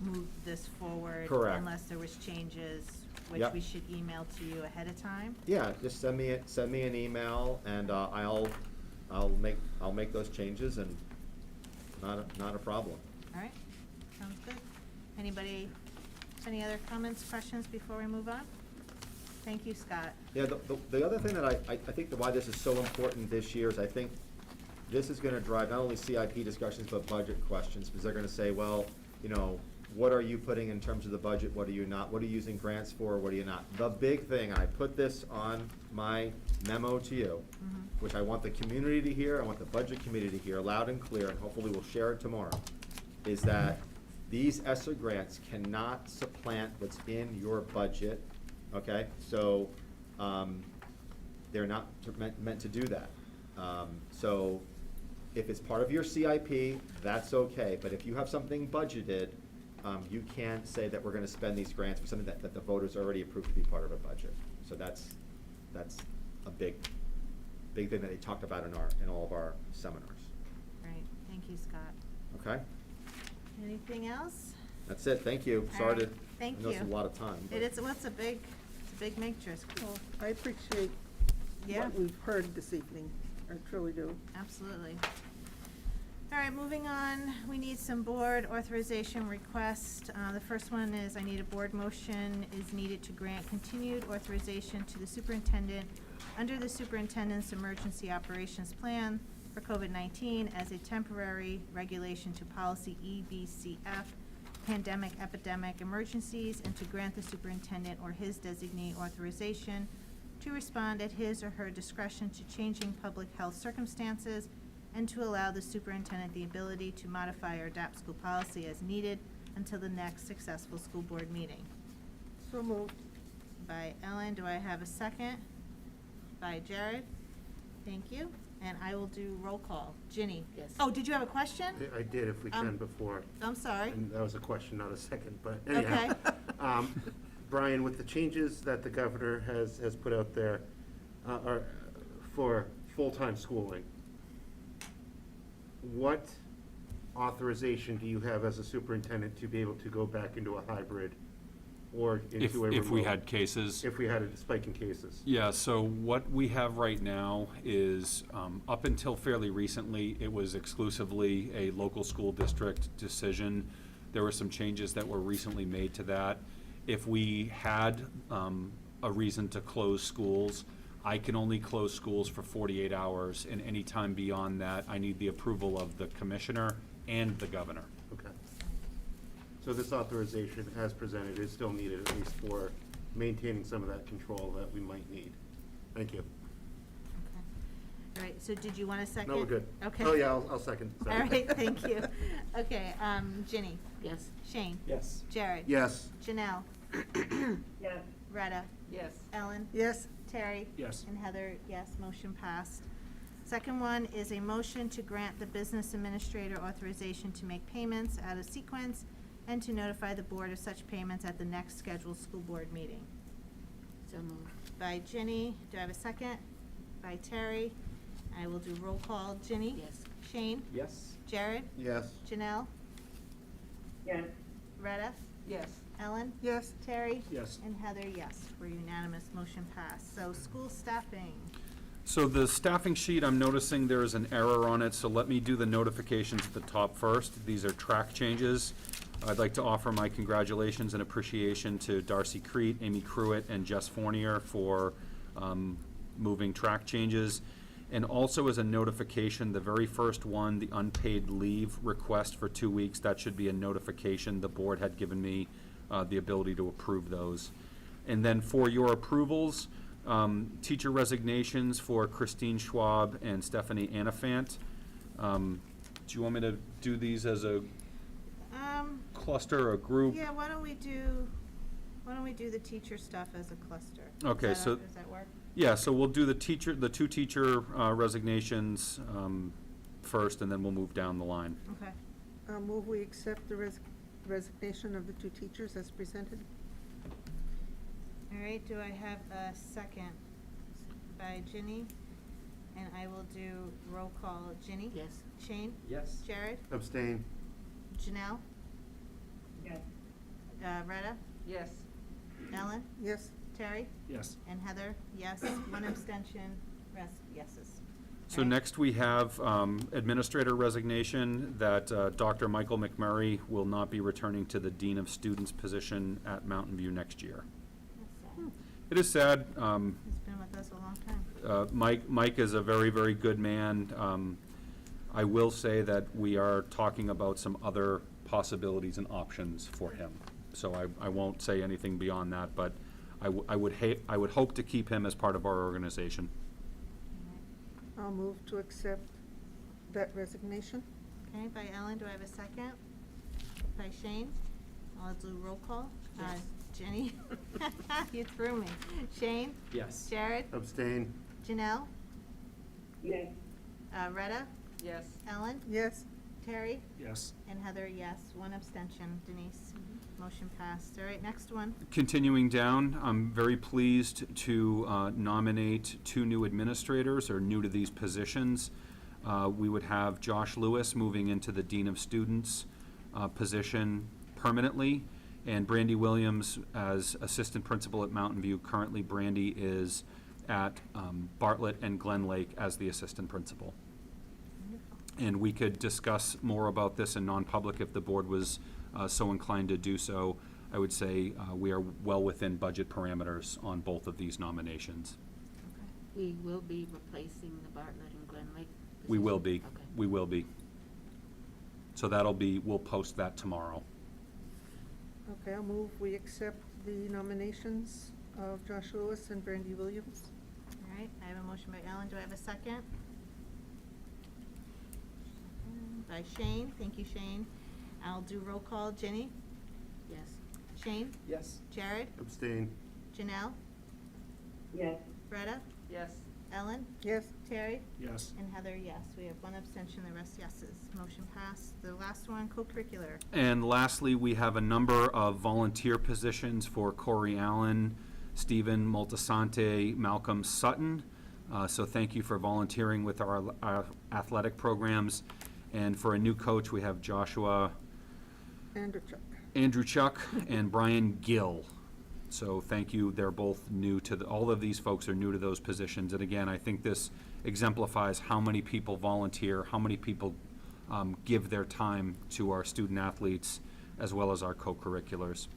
move this forward. Correct. Unless there was changes, which Yep. we should email to you ahead of time. Yeah, just send me an email, and I'll make those changes, and not a problem. All right, sounds good. Anybody, any other comments, questions before we move on? Thank you, Scott. Yeah, the other thing that I think that why this is so important this year is I think this is gonna drive not only CIP discussions, but budget questions, because they're gonna say, well, you know, what are you putting in terms of the budget, what are you not, what are you using grants for, what are you not? The big thing, and I put this on my memo to you, which I want the community to hear, I want the budget committee to hear loud and clear, and hopefully we'll share it tomorrow, is that these ESSER grants cannot supplant what's in your budget, okay? So, they're not meant to do that. So, if it's part of your CIP, that's okay, but if you have something budgeted, you can't say that we're gonna spend these grants for something that the voters already approved to be part of a budget. So that's a big thing that they talked about in all of our seminars, Right, thank you, Scott. okay? Anything else? That's it, thank you, All sorry right, to, thank I know it's a you. lot of time. It but- is, well, it's a big matrix. Well, I appreciate Yeah. what we've heard this evening, I truly do. Absolutely. All right, moving on, we need some board authorization requests. The first one is, I need a board motion is needed to grant continued authorization to the superintendent under the superintendent's emergency operations plan for COVID-19 as a temporary regulation to policy EBCF, pandemic epidemic emergencies, and to grant the superintendent or his designee authorization to respond at his or her discretion to changing public health circumstances, and to allow the superintendent the ability to modify or adapt school policy as needed until the next successful school board meeting. So moved. By Ellen, do I have a second? By Jared? Thank you, and I will do roll call. Ginny? Yes. Oh, did you have a question? I did, if we can, before. I'm sorry. And that was a question, not a second, but Okay. anyhow. Brian, with the changes that the governor has put out there, are for full-time schooling, what authorization do you have as a superintendent to be able to go back into a hybrid or If, into a if we remote, had cases. if we had a spike in cases. Yeah, so what we have right now is, up until fairly recently, it was exclusively a local school district decision. There were some changes that were recently made to that. If we had a reason to close schools, I can only close schools for 48 hours, and any time beyond that, I need the approval of the commissioner and the governor. Okay. So this authorization, as presented, is still needed, at least for maintaining some of that control that we might need. Thank you. Okay. All right, so did you want a second? No, we're good. Okay. Oh, yeah, I'll second. All Sorry. right, thank you. Okay, Ginny, Yes. Shane, Yes. Jared. Yes. Janelle, Yes. Retta, Yes. Ellen, Yes, Terry. Yes. And Heather, yes, motion passed. Second one is a motion to grant the business administrator authorization to make payments out of sequence and to notify the board of such payments at the next scheduled school board meeting. So moved. By Ginny, do I have a second? By Terry. I will do roll call. Ginny? Yes. Shane? Yes. Jared? Yes. Janelle? Yes. Retta? Yes. Ellen? yes, Terry? Yes. And Heather, yes. We're unanimous, motion passed. So school staffing. So the staffing sheet, I'm noticing there is an error on it, so let me do the notifications at the top first. These are track changes. I'd like to offer my congratulations and appreciation to Darcy Crete, Amy Cruitt, and Jess Fournier for moving track changes. And also as a notification, the very first one, the unpaid leave request for 2 weeks, that should be a notification. The board had given me the ability to approve those. And then for your approvals, teacher resignations for Christine Schwab and Stephanie Anafant. Do you want me to do these as a cluster or a group? Yeah, why don't we do the teacher stuff as a cluster? Okay, Does so- that work? Yeah, so we'll do the two teacher resignations first, and then we'll move down the line. Okay. move we accept the resignation of the 2 teachers as presented. All right, do I have a second? By Ginny, and I will do roll call. Ginny? Yes. Shane? Yes. Jared? Abstain. Janelle? Yes. Retta? Yes. Ellen? Yes, Terry? Yes. And Heather? Yes. One abstention, rest yeses. So Right. next we have administrator resignation that Dr. Michael McMurray will not be returning to the Dean of Students position at Mountain View next year. That's sad. It is sad. He's been with us a long time. Mike is a very, very good man. I will say that we are talking about some other possibilities and options for him. So I won't say anything beyond that, but I would hope to keep him as part of our organization. I'll move to accept that resignation. Okay, by Ellen, do I have a second? By Shane? I'll do roll call. Yes. Jenny? You threw me. Shane? Yes. Jared? Abstain. Janelle? Yes. Retta? Yes. Ellen? Yes, Terry? Yes. And Heather, yes. One abstention. Denise? Motion passed. All right, next one. Continuing down, I'm very pleased to nominate 2 new administrators, or new to these positions. We would have Josh Lewis moving into the Dean of Students position permanently, and Brandy Williams as Assistant Principal at Mountain View. Currently, Brandy is at Bartlett and Glen Lake as the Assistant Principal. Wonderful. And we could discuss more about this in non-public if the board was so inclined to do so. I would say we are well within budget parameters on both of these nominations. Okay. We will be replacing the Bartlett and Glen Lake position? We will be. Okay. We will be. So we'll post that tomorrow. okay, I'll move we accept the nominations of Josh Lewis and Brandy Williams. All right, I have a motion by Ellen. Do I have a second? By Shane. Thank you, Shane. I'll do roll call. Jenny? Yes. Shane? Yes. Jared? Abstain. Janelle? Yes. Retta? Yes. Ellen? Yes, Terry? Yes. And Heather, yes. We have one abstention, the rest yeses. Motion passed. The last one, co-curricular. And lastly, we have a number of volunteer positions for Corey Allen, Stephen Moltisanti, Malcolm Sutton. So thank you for volunteering with our athletic programs. And for a new coach, we have Joshua Andrew Chuck. Andrew Chuck and Brian Gill. So thank you, they're both new to, all of these folks are new to those positions. And again, I think this exemplifies how many people volunteer, how many people give their time to our student athletes as well as our co-curriculars.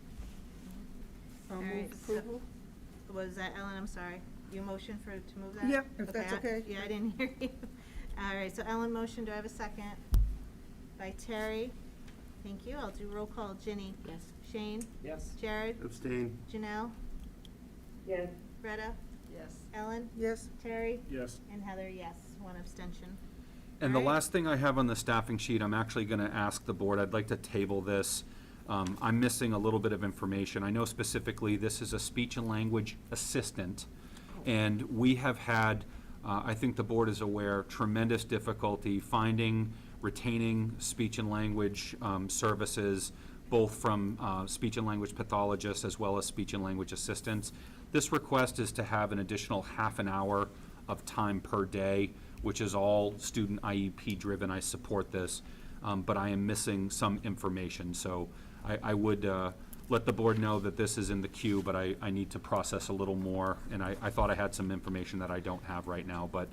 I'll All move right, so- approval. Was that Ellen? I'm sorry. You motion to move that? Yeah, if that's okay. Yeah, I didn't hear you. All right, so Ellen motion, do I have a second? By Terry. Thank you. I'll do roll call. Ginny? Yes. Shane? Yes. Jared? Abstain. Janelle? Yes, Retta? Yes. Ellen? Yes, Terry? Yes. And Heather, yes. One abstention. And the All right. last thing I have on the staffing sheet, I'm actually gonna ask the board, I'd like to table this. I'm missing a little bit of information. I know specifically this is a speech and language assistant. And we have had, I think the board is aware, tremendous difficulty finding, retaining speech and language services, both from speech and language pathologists as well as speech and language assistants. This request is to have an additional half an hour of time per day, which is all student IEP driven. I support this, but I am missing some information. So I would let the board know that this is in the queue, but I need to process a little more. And I thought I had some information that I don't have right now, but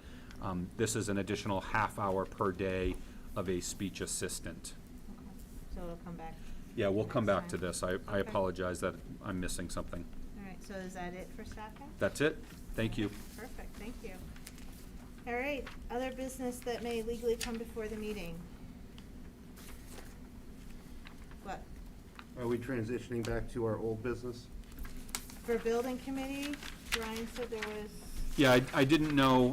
this is an additional half hour per day of a speech assistant. Okay. So it'll come back. Yeah, we'll come back Next to time. this. I Okay. apologize that I'm missing something. All right, so is that it for staffing? That's it. Thank you. Perfect, thank you. All right, other business that may legally come before the meeting. What? Are we transitioning back to our old business? For building committee, Brian said there was, Yeah, I didn't know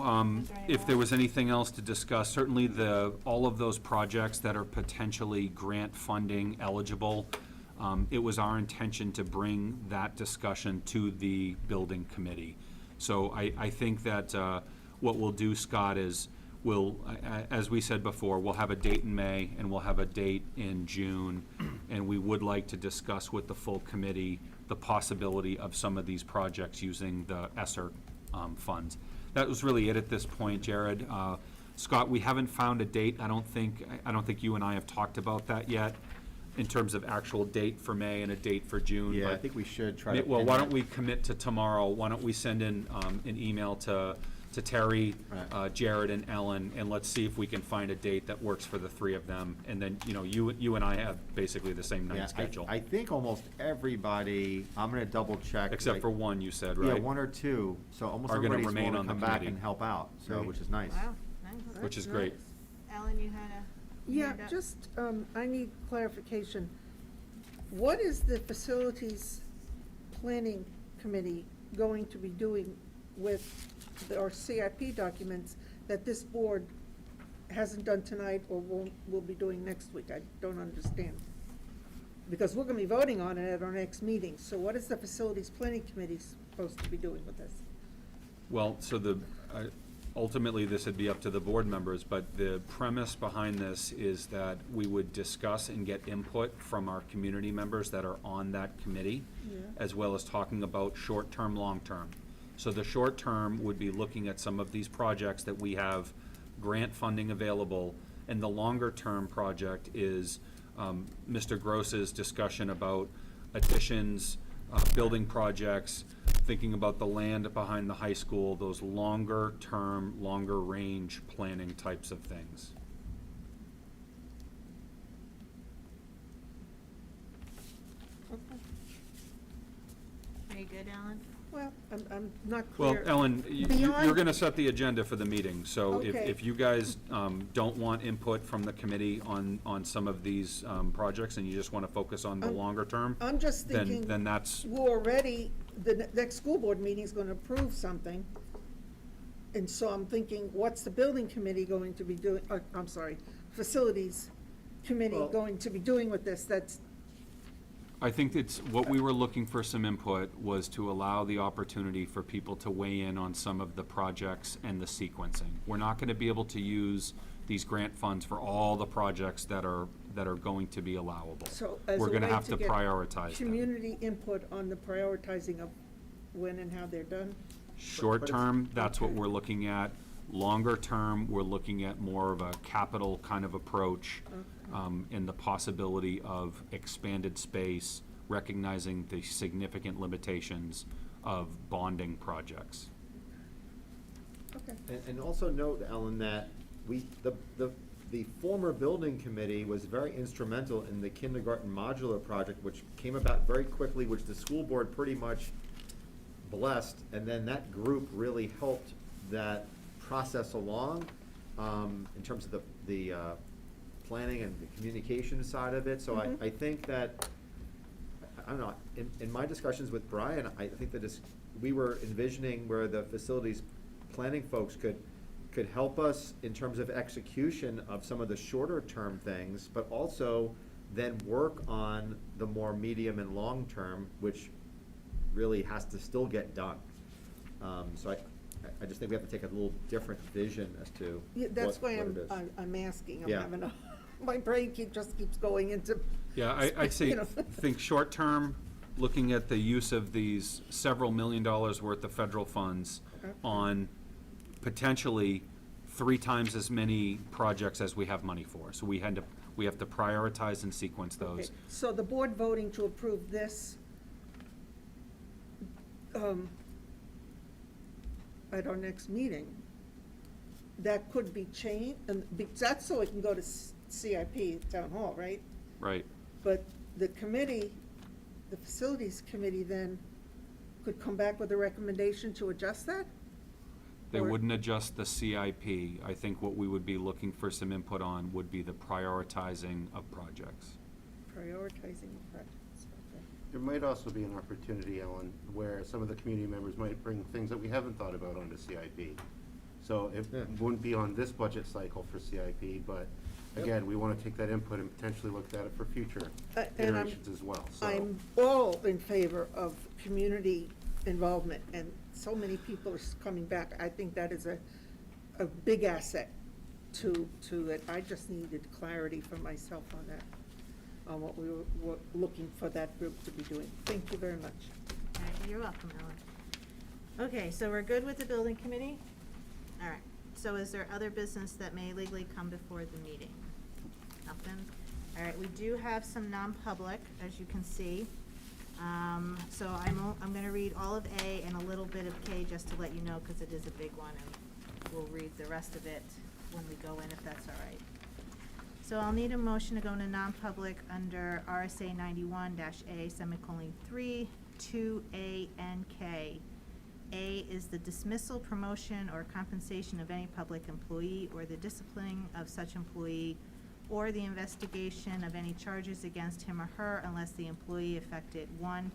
Is there any if there more? was anything else to discuss. Certainly all of those projects that are potentially grant funding eligible, it was our intention to bring that discussion to the building committee. So I think that what we'll do, Scott, is as we said before, we'll have a date in May and we'll have a date in June. And we would like to discuss with the full committee the possibility of some of these projects using the ESSER funds. That was really it at this point, Jared. Scott, we haven't found a date. I don't think you and I have talked about that yet in terms of actual date for May and a date for June. Yeah, I but- think we should try to. Well, pin why that. don't we commit to tomorrow? Why don't we send in an email to Terry, Right. Jared, and Ellen, and let's see if we can find a date that works for the three of them. And then, you and I have basically the same Yeah, night schedule. I think almost everybody, I'm gonna double check. Except like- for one, you said, Yeah, right? one or two, so almost Are gonna everybody's remain willing to on the come back committee. and help out, so, Great. which is nice. wow, nice. Which is That's great. nice. Ellen, you had a Yeah, hand up? just, I need clarification. What is the facilities planning committee going to be doing with our CIP documents that this board hasn't done tonight or will be doing next week? I don't understand. Because we're gonna be voting on it at our next meeting, so what is the facilities planning committee supposed to be doing with this? Well, so ultimately, this would be up to the board members, but the premise behind this is that we would discuss and get input from our community members that are on that committee, Yeah. as well as talking about short-term, long-term. So the short-term would be looking at some of these projects that we have grant funding available, and the longer-term project is Mr. Gross's discussion about additions, building projects, thinking about the land behind the high school, those longer-term, longer-range planning types of things. Okay. Are you good, Ellen? Well, I'm not Well, clear. Ellen, you're Beyond- gonna set the agenda for the meeting, so Okay. if you guys don't want input from the committee on some of these projects, and you just wanna focus on the I'm- longer term, I'm just then thinking, that's, we're already, the next school board meeting is gonna approve something. And so I'm thinking, what's the building committee going to be doing, I'm sorry, facilities committee Well- going to be doing with this? That's, I think it's, what we were looking for some input was to allow the opportunity for people to weigh in on some of the projects and the sequencing. We're not gonna be able to use these grant funds for all the projects that are going to be allowable. so as a We're gonna way have to get prioritize them. community input on the prioritizing of when and how they're done. Short term, that's what we're looking at. Longer term, we're looking at more of a capital kind of approach, and the possibility of expanded space, recognizing the significant limitations of bonding projects. Okay. And also note, Ellen, that the former building committee was very instrumental in the kindergarten modular project, which came about very quickly, which the school board pretty much blessed, and then that group really helped that process along, in terms of the planning and the communication side of it. So I think that, I don't know, in my discussions with Brian, I think that we were envisioning where the facilities planning folks could help us in terms of execution of some of the shorter term things, but also then work on the more medium and long term, which really has to still get done. So I just think we have to take a little different vision as to Yeah, that's what why it is. I'm asking, I'm Yeah. having my brain just keeps going into. Yeah, I'd say, you know. think short-term, looking at the use of these several $1 million worth of federal funds Okay. on potentially 3 times as many projects as we have money for. So we have to prioritize and sequence those. Okay, so the board voting to approve this, at our next meeting, that could be changed, and that's so it can go to CIP, Town Hall, right? Right. But the committee, the facilities committee then could come back with a recommendation to adjust that? They Or- wouldn't adjust the CIP. I think what we would be looking for some input on would be the prioritizing of projects. Prioritizing the projects, okay. There might also be an opportunity, Ellen, where some of the community members might bring things that we haven't thought about onto CIP. So it Yeah. wouldn't be on this budget cycle for CIP, but again, we want to take that input and potentially look at it for future And iterations as well, so. I'm all in favor of community involvement, and so many people are coming back. I think that is a big asset to it. I just needed clarity for myself on that, on what we were looking for that group to be doing. Thank you very much. All right, you're welcome, Ellen. Okay, so we're good with the building committee? All right, so is there other business that may legally come before the meeting? Nothing? All right, we do have some non-public, as you can see. So I'm gonna read all of A and a little bit of K just to let you know, because it is a big one, and we'll read the rest of it when we go in, if that's all right. So I'll need a motion to go into non-public under RSA 91-A, semicolon 3, 2A and K. A is the dismissal, promotion, or compensation of any public employee, or the disciplining of such employee, or the investigation of any charges against him or her unless the employee affected, 1,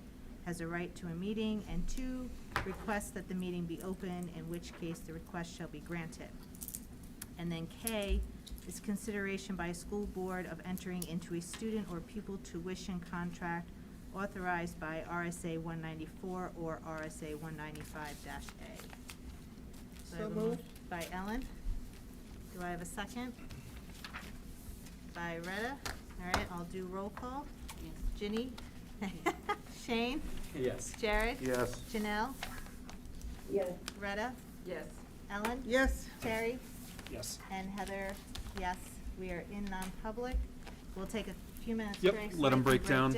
has a right to a meeting, and 2, requests that the meeting be open, in which case the request shall be granted. And then K is consideration by a school board of entering into a student or pupil tuition contract authorized by RSA 194 or RSA 195-A. So I have a moved. By Ellen. Do I have a second? By Retta. All right, I'll do roll call. Yes. Ginny? Shane? Yes. Jared? Yes. Janelle? Yes. Retta? Yes. Ellen? Yes. Terry? Yes. And Heather, yes, we are in non-public. We'll take a few minutes Yep, break. so let I 'em can break down.